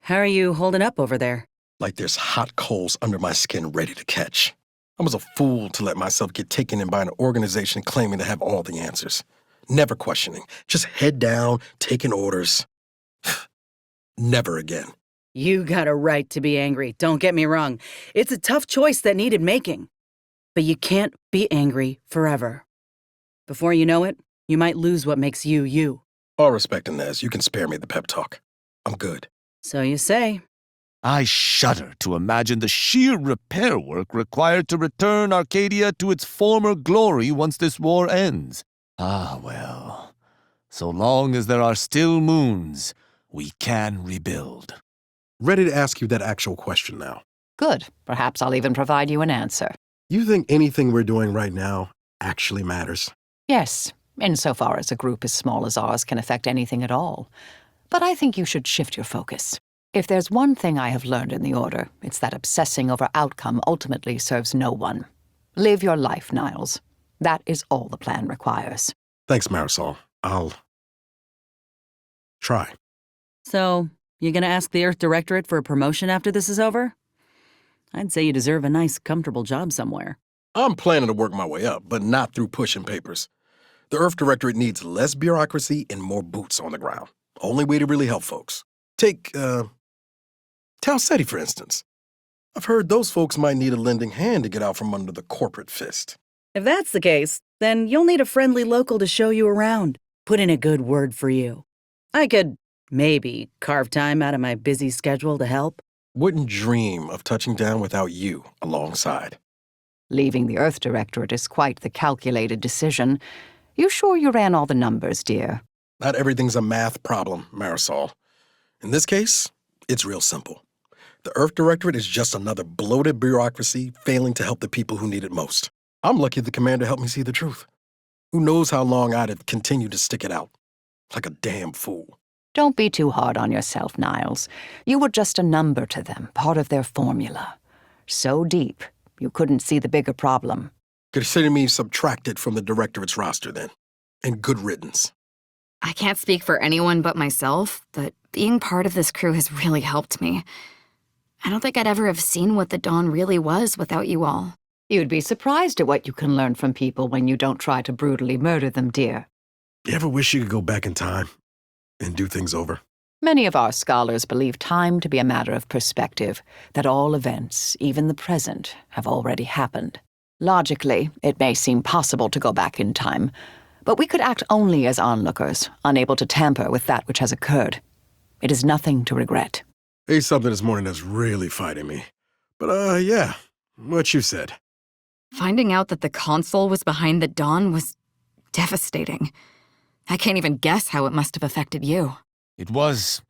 How are you holding up over there? Like there's hot coals under my skin ready to catch. I was a fool to let myself get taken in by an organization claiming to have all the answers. Never questioning. Just head down, taking orders. Never again. You got a right to be angry, don't get me wrong. It's a tough choice that needed making. But you can't be angry forever. Before you know it, you might lose what makes you, you. All respect, Inez, you can spare me the pep talk. I'm good. So you say. I shudder to imagine the sheer repair work required to return Arcadia to its former glory once this war ends. Ah, well, so long as there are still moons, we can rebuild. Ready to ask you that actual question now. Good. Perhaps I'll even provide you an answer. You think anything we're doing right now actually matters? Yes, insofar as a group as small as ours can affect anything at all. But I think you should shift your focus. If there's one thing I have learned in the Order, it's that obsessing over outcome ultimately serves no one. Live your life, Niles. That is all the plan requires. Thanks, Marisol. I'll try. So, you gonna ask the Earth Directorate for a promotion after this is over? I'd say you deserve a nice, comfortable job somewhere. I'm planning to work my way up, but not through pushing papers. The Earth Directorate needs less bureaucracy and more boots on the ground. Only way to really help folks. Take, Tal Ceti, for instance. I've heard those folks might need a lending hand to get out from under the corporate fist. If that's the case, then you'll need a friendly local to show you around, put in a good word for you. I could, maybe, carve time out of my busy schedule to help. Wouldn't dream of touching down without you alongside. Leaving the Earth Directorate is quite the calculated decision. You sure you ran all the numbers, dear? Not everything's a math problem, Marisol. In this case, it's real simple. The Earth Directorate is just another bloated bureaucracy failing to help the people who need it most. I'm lucky the commander helped me see the truth. Who knows how long I'd have continued to stick it out. Like a damn fool. Don't be too hard on yourself, Niles. You were just a number to them, part of their formula. So deep, you couldn't see the bigger problem. Consider me subtracted from the Directorate's roster then. And good riddance. I can't speak for anyone but myself, but being part of this crew has really helped me. I don't think I'd ever have seen what the Dawn really was without you all. You'd be surprised at what you can learn from people when you don't try to brutally murder them, dear. You ever wish you could go back in time and do things over? Many of our scholars believe time to be a matter of perspective, that all events, even the present, have already happened. Logically, it may seem possible to go back in time, but we could act only as onlookers, unable to tamper with that which has occurred. It is nothing to regret. Ate something this morning that's really fighting me. But, yeah, what you said. Finding out that the Consul was behind the Dawn was devastating. I can't even guess how it must have affected you. It was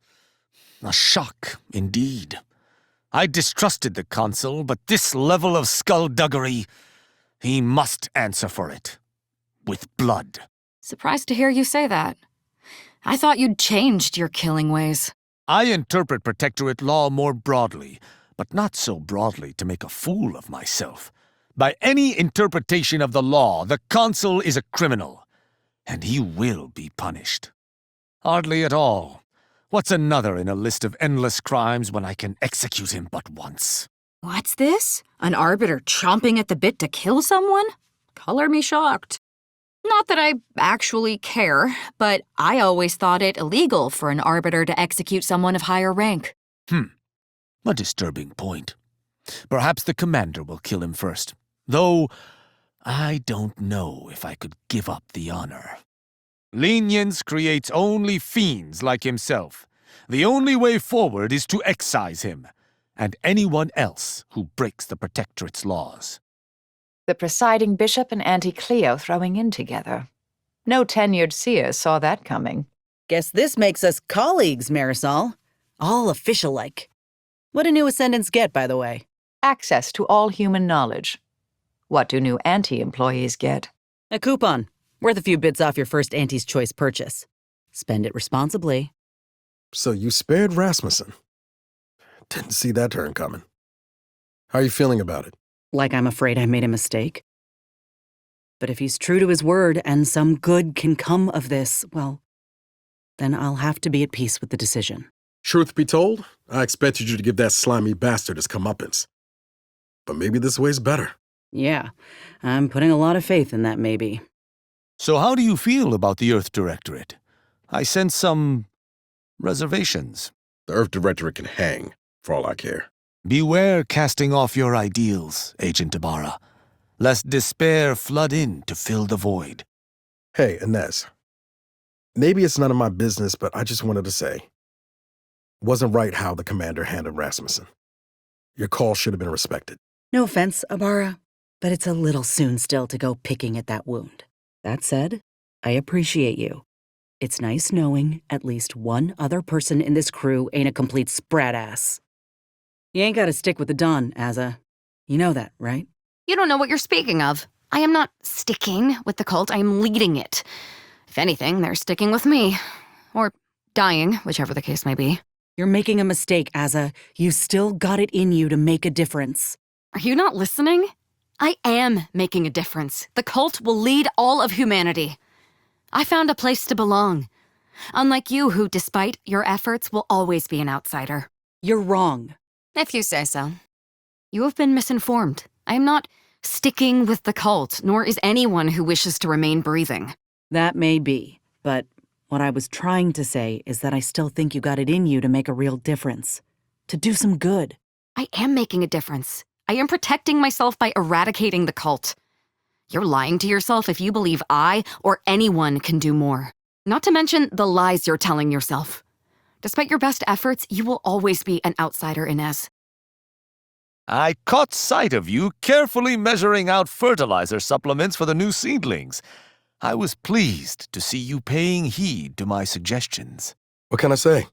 a shock, indeed. I distrusted the consul, but this level of skullduggery, he must answer for it. With blood. Surprised to hear you say that. I thought you'd changed your killing ways. I interpret Protectorate law more broadly, but not so broadly to make a fool of myself. By any interpretation of the law, the consul is a criminal, and he will be punished. Hardly at all. What's another in a list of endless crimes when I can execute him but once? What's this? An arbiter chomping at the bit to kill someone? Color me shocked. Not that I actually care, but I always thought it illegal for an arbiter to execute someone of higher rank. A disturbing point. Perhaps the commander will kill him first, though I don't know if I could give up the honor. Lenience creates only fiends like himself. The only way forward is to excise him, and anyone else who breaks the Protectorate's laws. The presiding bishop and Auntie Cleo throwing in together. No tenured seer saw that coming. Guess this makes us colleagues, Marisol. All official-like. What do new ascendants get, by the way? Access to all human knowledge. What do new anti-employees get? A coupon. Worth a few bits off your first Auntie's Choice purchase. Spend it responsibly. So you spared Rasmussen. Didn't see that turn coming. How are you feeling about it? Like I'm afraid I made a mistake. But if he's true to his word and some good can come of this, well, then I'll have to be at peace with the decision. Truth be told, I expected you to give that slimy bastard his comeuppance. But maybe this way's better. Yeah, I'm putting a lot of faith in that maybe. So how do you feel about the Earth Directorate? I sense some reservations. The Earth Directorate can hang, for all I care. Beware casting off your ideals, Agent Ibarra, lest despair flood in to fill the void. Hey, Inez. Maybe it's none of my business, but I just wanted to say, wasn't right how the commander handled Rasmussen. Your call should have been respected. No offense, Ibarra, but it's a little soon still to go picking at that wound. That said, I appreciate you. It's nice knowing at least one other person in this crew ain't a complete sprat-ass. You ain't gotta stick with the Dawn, Azza. You know that, right? You don't know what you're speaking of. I am not sticking with the cult, I am leading it. If anything, they're sticking with me. Or dying, whichever the case may be. You're making a mistake, Azza. You still got it in you to make a difference. Are you not listening? I am making a difference. The cult will lead all of humanity. I found a place to belong. Unlike you, who, despite your efforts, will always be an outsider. You're wrong. If you say so. You have been misinformed. I am not sticking with the cult, nor is anyone who wishes to remain breathing. That may be, but what I was trying to say is that I still think you got it in you to make a real difference. To do some good. I am making a difference. I am protecting myself by eradicating the cult. You're lying to yourself if you believe I or anyone can do more. Not to mention the lies you're telling yourself. Despite your best efforts, you will always be an outsider, Inez. I caught sight of you carefully measuring out fertilizer supplements for the new seedlings. I was pleased to see you paying heed to my suggestions. What can I say?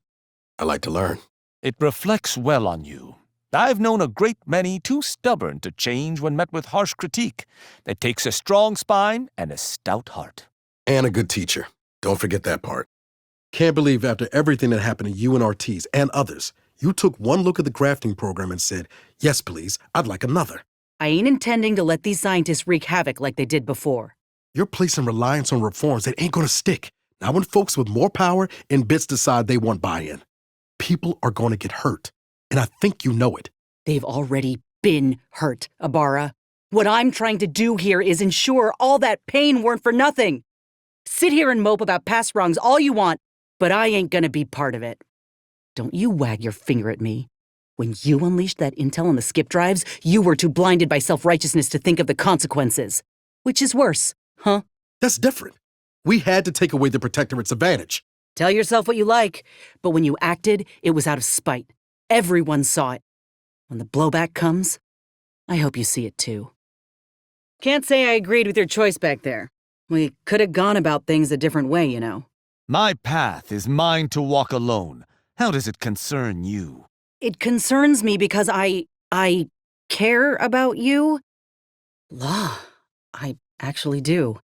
I like to learn. It reflects well on you. I've known a great many too stubborn to change when met with harsh critique. It takes a strong spine and a stout heart. And a good teacher. Don't forget that part. Can't believe after everything that happened to you and Ortiz and others, you took one look at the grafting program and said, yes, please, I'd like another. I ain't intending to let these scientists wreak havoc like they did before. You're placing reliance on reforms that ain't gonna stick. Now, when folks with more power and bits decide they want buy-in, people are going to get hurt. And I think you know it. They've already been hurt, Abara. What I'm trying to do here is ensure all that pain weren't for nothing. Sit here and mope about past wrongs all you want, but I ain't gonna be part of it. Don't you wag your finger at me. When you unleashed that intel on the skip drives, you were too blinded by self-righteousness to think of the consequences. Which is worse, huh? That's different. We had to take away the Protectorate's advantage. Tell yourself what you like, but when you acted, it was out of spite. Everyone saw it. When the blowback comes, I hope you see it too. Can't say I agreed with your choice back there. We could have gone about things a different way, you know. My path is mine to walk alone. How does it concern you? It concerns me because I care about you. Law, I actually do.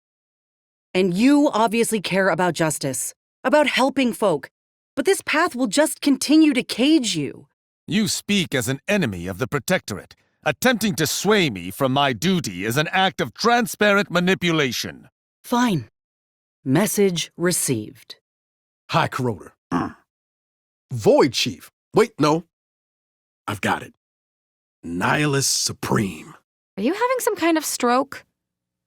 And you obviously care about justice, about helping folk. But this path will just continue to cage you. You speak as an enemy of the Protectorate. Attempting to sway me from my duty is an act of transparent manipulation. Fine. Message received. High Corroder. Void Chief. Wait, no. I've got it. Nihilist Supreme. Are you having some kind of stroke?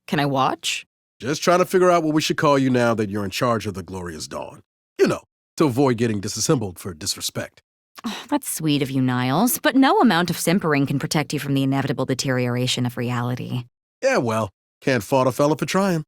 Can I watch? Just trying to figure out what we should call you now that you're in charge of the Glorious Dawn. You know, to avoid getting disassembled for disrespect. Oh, that's sweet of you, Niles, but no amount of simpering can protect you from the inevitable deterioration of reality. Yeah, well, can't fault a fella for trying.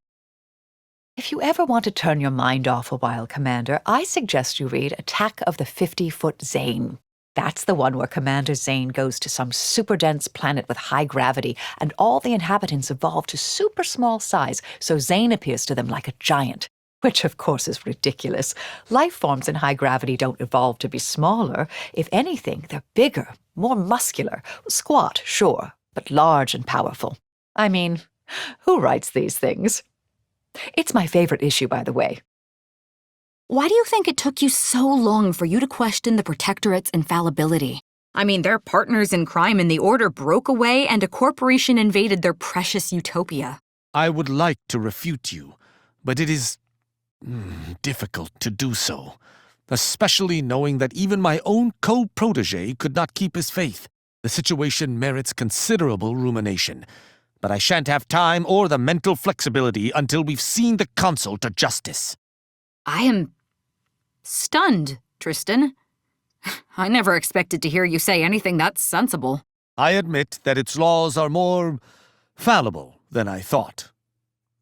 If you ever want to turn your mind off a while, Commander, I suggest you read Attack of the 50-Foot Zane. That's the one where Commander Zane goes to some super dense planet with high gravity, and all the inhabitants evolve to super small size, so Zane appears to them like a giant. Which, of course, is ridiculous. Life forms in high gravity don't evolve to be smaller. If anything, they're bigger, more muscular. Squat, sure, but large and powerful. I mean, who writes these things? It's my favorite issue, by the way. Why do you think it took you so long for you to question the Protectorate's infallibility? I mean, their partners in crime in the Order broke away and a corporation invaded their precious utopia. I would like to refute you, but it is difficult to do so, especially knowing that even my own co-protege could not keep his faith. The situation merits considerable rumination, but I shan't have time or the mental flexibility until we've seen the consul to justice. I am stunned, Tristan. I never expected to hear you say anything that sensible. I admit that its laws are more fallible than I thought.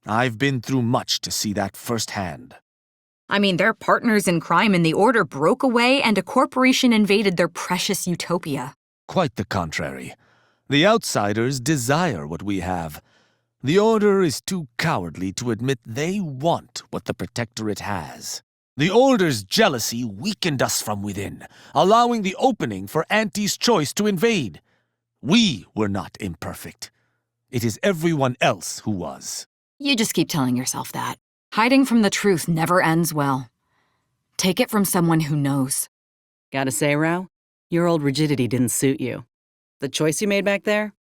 I've been through much to see that firsthand. I mean, their partners in crime in the Order broke away and a corporation invaded their precious utopia. Quite the contrary. The outsiders desire what we have. The Order is too cowardly to admit they want what the Protectorate has. The Order's jealousy weakened us from within, allowing the opening for Auntie's choice to invade. We were not imperfect. It is everyone else who was. You just keep telling yourself that. Hiding from the truth never ends well. Take it from someone who knows. Gotta say, Rao, your old rigidity didn't suit you. The choice you made back there?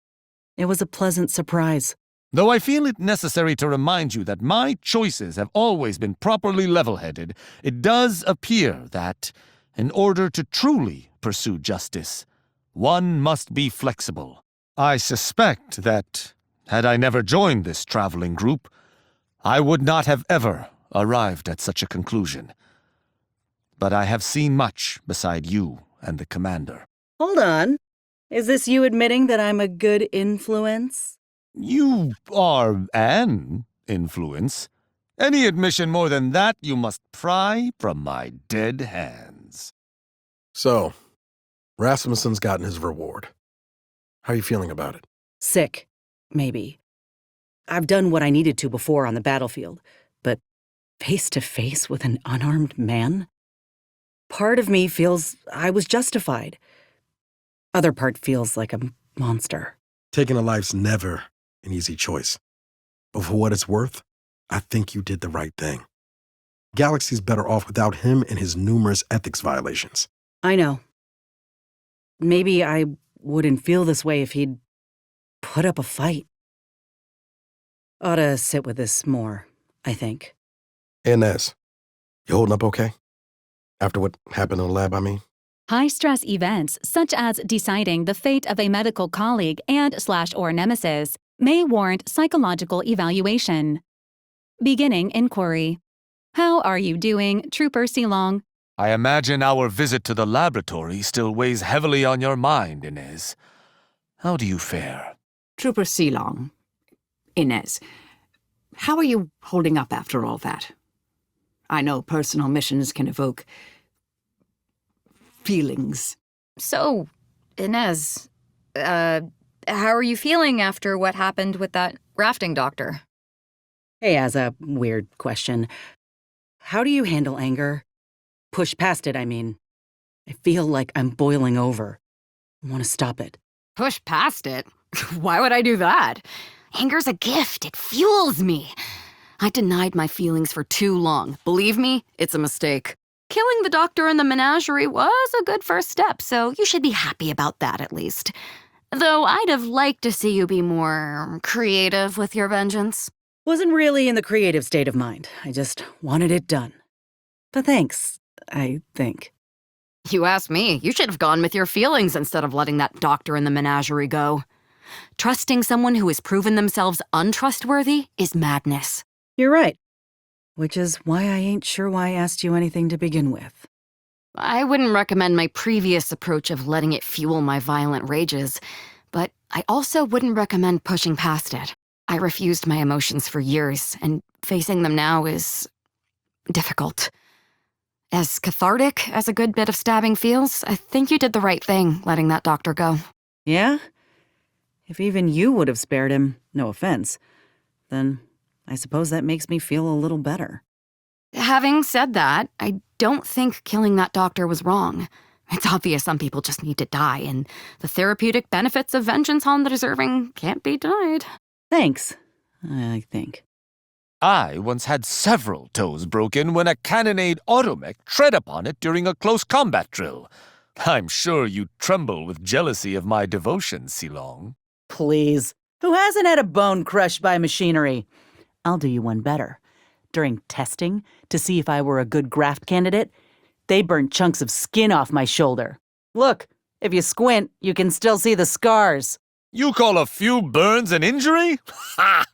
It was a pleasant surprise. Though I feel it necessary to remind you that my choices have always been properly level-headed, it does appear that, in order to truly pursue justice, one must be flexible. I suspect that, had I never joined this traveling group, I would not have ever arrived at such a conclusion. But I have seen much beside you and the commander. Hold on. Is this you admitting that I'm a good influence? You are an influence. Any admission more than that you must pry from my dead hands. So, Rasmussen's gotten his reward. How are you feeling about it? Sick, maybe. I've done what I needed to before on the battlefield, but face to face with an unarmed man? Part of me feels I was justified. Other part feels like a monster. Taking a life's never an easy choice. But for what it's worth, I think you did the right thing. Galaxy's better off without him and his numerous ethics violations. I know. Maybe I wouldn't feel this way if he'd put up a fight. Oughta sit with this more, I think. Inez, You holding up okay? After what happened in the lab, I mean? High-stress events, such as deciding the fate of a medical colleague and/or nemesis, may warrant psychological evaluation. Beginning inquiry. How are you doing, Trooper Silong? I imagine our visit to the laboratory still weighs heavily on your mind, Inez. How do you fare? Trooper Silong. Inez, how are you holding up after all that? I know personal missions can evoke feelings. So, Inez, how are you feeling after what happened with that grafting doctor? Hey, as a weird question, how do you handle anger? Push past it, I mean. I feel like I'm boiling over. I want to stop it. Push past it? Why would I do that? Anger's a gift. It fuels me. I denied my feelings for too long. Believe me, it's a mistake. Killing the doctor in the menagerie was a good first step, so You should be happy about that, at least. Though I'd have liked to see you be more creative with your vengeance. Wasn't really in the creative state of mind. I just wanted it done. But thanks, I think. you asked me. You should have gone with your feelings instead of letting that doctor in the menagerie go. Trusting someone who has proven themselves untrustworthy is madness. You're right. Which is why I ain't sure why I asked you anything to begin with. I wouldn't recommend my previous approach of letting it fuel my violent rages, but I also wouldn't recommend pushing past it. I refused my emotions for years, and facing them now is difficult. As cathartic as a good bit of stabbing feels, I think you did the right thing letting that doctor go. Yeah? If even you would have spared him, no offense, then I suppose that makes me feel a little better. Having said that, I don't think killing that doctor was wrong. It's obvious some people just need to die, and the therapeutic benefits of vengeance on the deserving can't be denied. Thanks, I think. I once had several toes broken when a cannonade automech tread upon it during a close combat drill. I'm sure you tremble with jealousy of my devotion, Silong. Please. Who hasn't had a bone crushed by machinery? I'll do you one better. During testing, to see if I were a good graft candidate, they burned chunks of skin off my shoulder. Look, if you squint, you can still see the scars. You call a few burns an injury? Ha!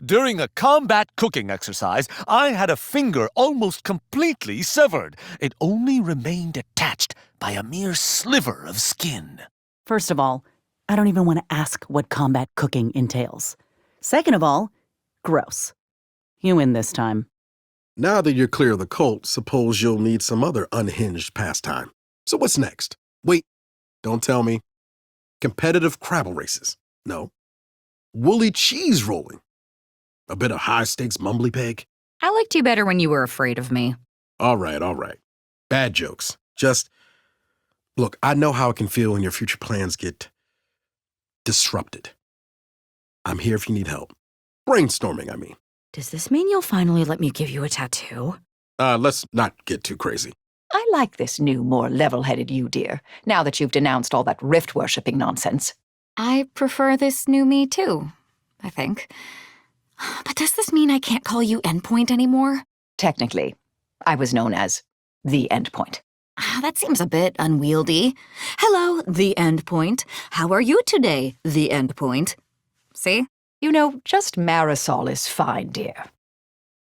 During a combat cooking exercise, I had a finger almost completely severed. It only remained attached by a mere sliver of skin. First of all, I don't even want to ask what combat cooking entails. Second of all, gross. You win this time. Now that you're clear of the cult, suppose you'll need some other unhinged pastime. So what's next? Wait, don't tell me. Competitive Crabble races. No. Woolly cheese rolling. A bit of high-stakes mumbly peg. I liked you better when you were afraid of me. All right. Bad jokes. Just, look, I know how it can feel when your future plans get disrupted. I'm here if you need help. Brainstorming, I mean. Does this mean you'll finally let me give you a tattoo? Let's not get too crazy. I like this new, more level-headed you, dear, now that you've denounced all that rift-worshipping nonsense. I prefer this new me, too, I think. But does this mean I can't call you Endpoint anymore? Technically, I was known as the Endpoint. That seems a bit unwieldy. Hello, the Endpoint. How are you today, the Endpoint? See? You know, just Marisol is fine, dear.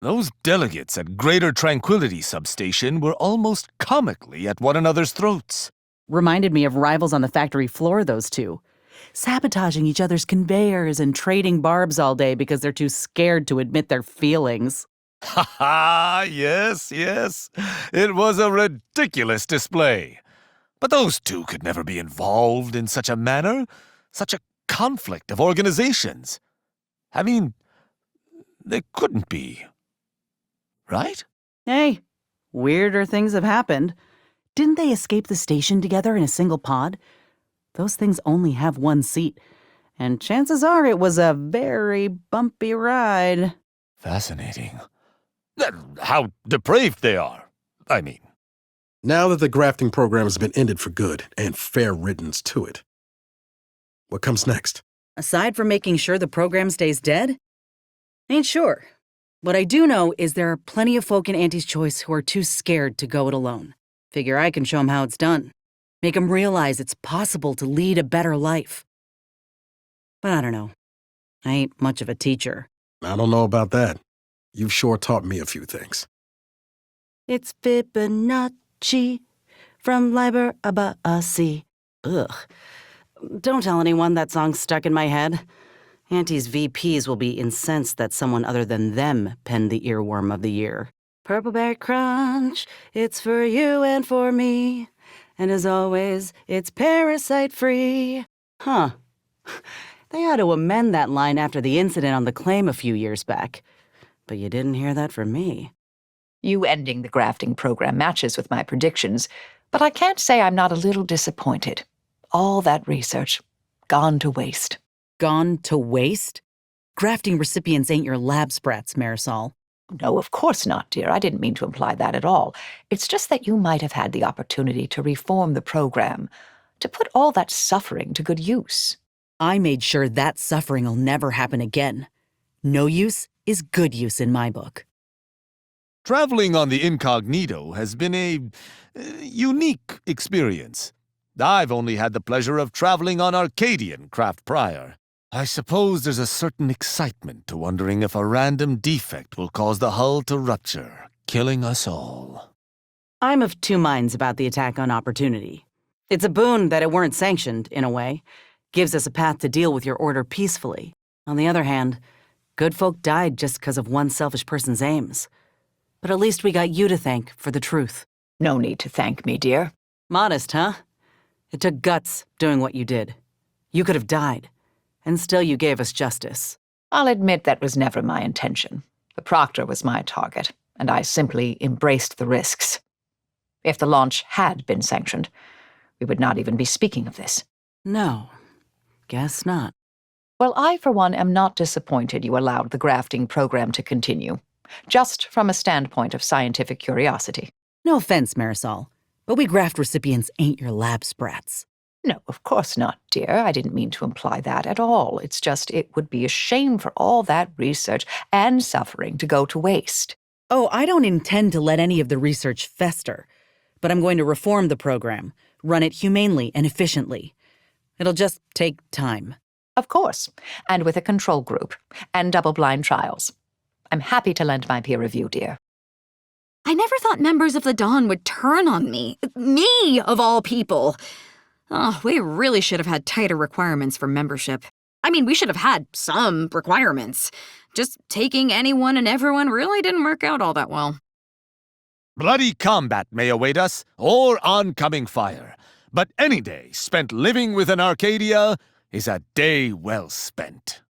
Those delegates at Greater Tranquility Substation were almost comically at one another's throats. Reminded me of rivals on the factory floor, those two. Sabotaging each other's conveyors and trading barbs all day because they're too scared to admit their feelings. Ha ha! Yes. It was a ridiculous display. But those two could never be involved in such a manner, such a conflict of organizations. I mean, they couldn't be. Right? Hey, weirder things have happened. Didn't they escape the station together in a single pod? Those things only have one seat, and chances are it was a very bumpy ride. Fascinating. How depraved they are, I mean. Now that the grafting program has been ended for good, and fair riddance to it, what comes next? Aside from making sure the program stays dead? Ain't sure. What I do know is there are plenty of folk in Auntie's Choice who are too scared to go it alone. Figure I can show them how it's done. Make them realize it's possible to lead a better life. But I don't know. I ain't much of a teacher. I don't know about that. You've sure taught me a few things. It's Fibonacci from Liber Abasi. Ugh. Don't tell anyone that song's stuck in my head. Auntie's VPs will be incensed that someone other than them penned the earworm of the year. Purpleberry Crunch, it's for you and for me. And as always, it's parasite-free. Huh. They ought to amend that line after the incident on the claim a few years back. But you didn't hear that from me. You ending the grafting program matches with my predictions, but I can't say I'm not a little disappointed. All that research, gone to waste. Gone to waste? Grafting recipients ain't your lab sprats, Marisol. No, of course not, dear. I didn't mean to imply that at all. It's just that you might have had the opportunity to reform the program, to put all that suffering to good use. I made sure that suffering'll never happen again. No use is good use in my book. Traveling on the Incognito has been a unique experience. I've only had the pleasure of traveling on Arcadian craft prior. I suppose there's a certain excitement to wondering if a random defect will cause the hull to rupture, killing us all. I'm of two minds about the attack on Opportunity. It's a boon that it weren't sanctioned, in a way. Gives us a path to deal with your order peacefully. On the other hand, good folk died just because of one selfish person's aims. But at least we got you to thank for the truth. No need to thank me, dear. Modest, huh? It took guts doing what you did. You could have died, and still you gave us justice. I'll admit that was never my intention. The Proctor was my target, and I simply embraced the risks. If the launch had been sanctioned, we would not even be speaking of this. No, guess not. Well, I, for one, am not disappointed you allowed the grafting program to continue, just from a standpoint of scientific curiosity. No offense, Marisol, but we graft recipients ain't your lab sprats. No, of course not, dear. I didn't mean to imply that at all. It's just it would be a shame for all that research and suffering to go to waste. Oh, I don't intend to let any of the research fester, but I'm going to reform the program, run it humanely and efficiently. It'll just take time. Of course, and with a control group and double-blind trials. I'm happy to lend my peer review, dear. I never thought members of the Dawn would turn on me. Me, of all people. Oh, we really should have had tighter requirements for membership. I mean, we should have had some requirements. Just taking anyone and everyone really didn't work out all that well. Bloody combat may await us, or oncoming fire. But any day spent living within Arcadia is a day well spent.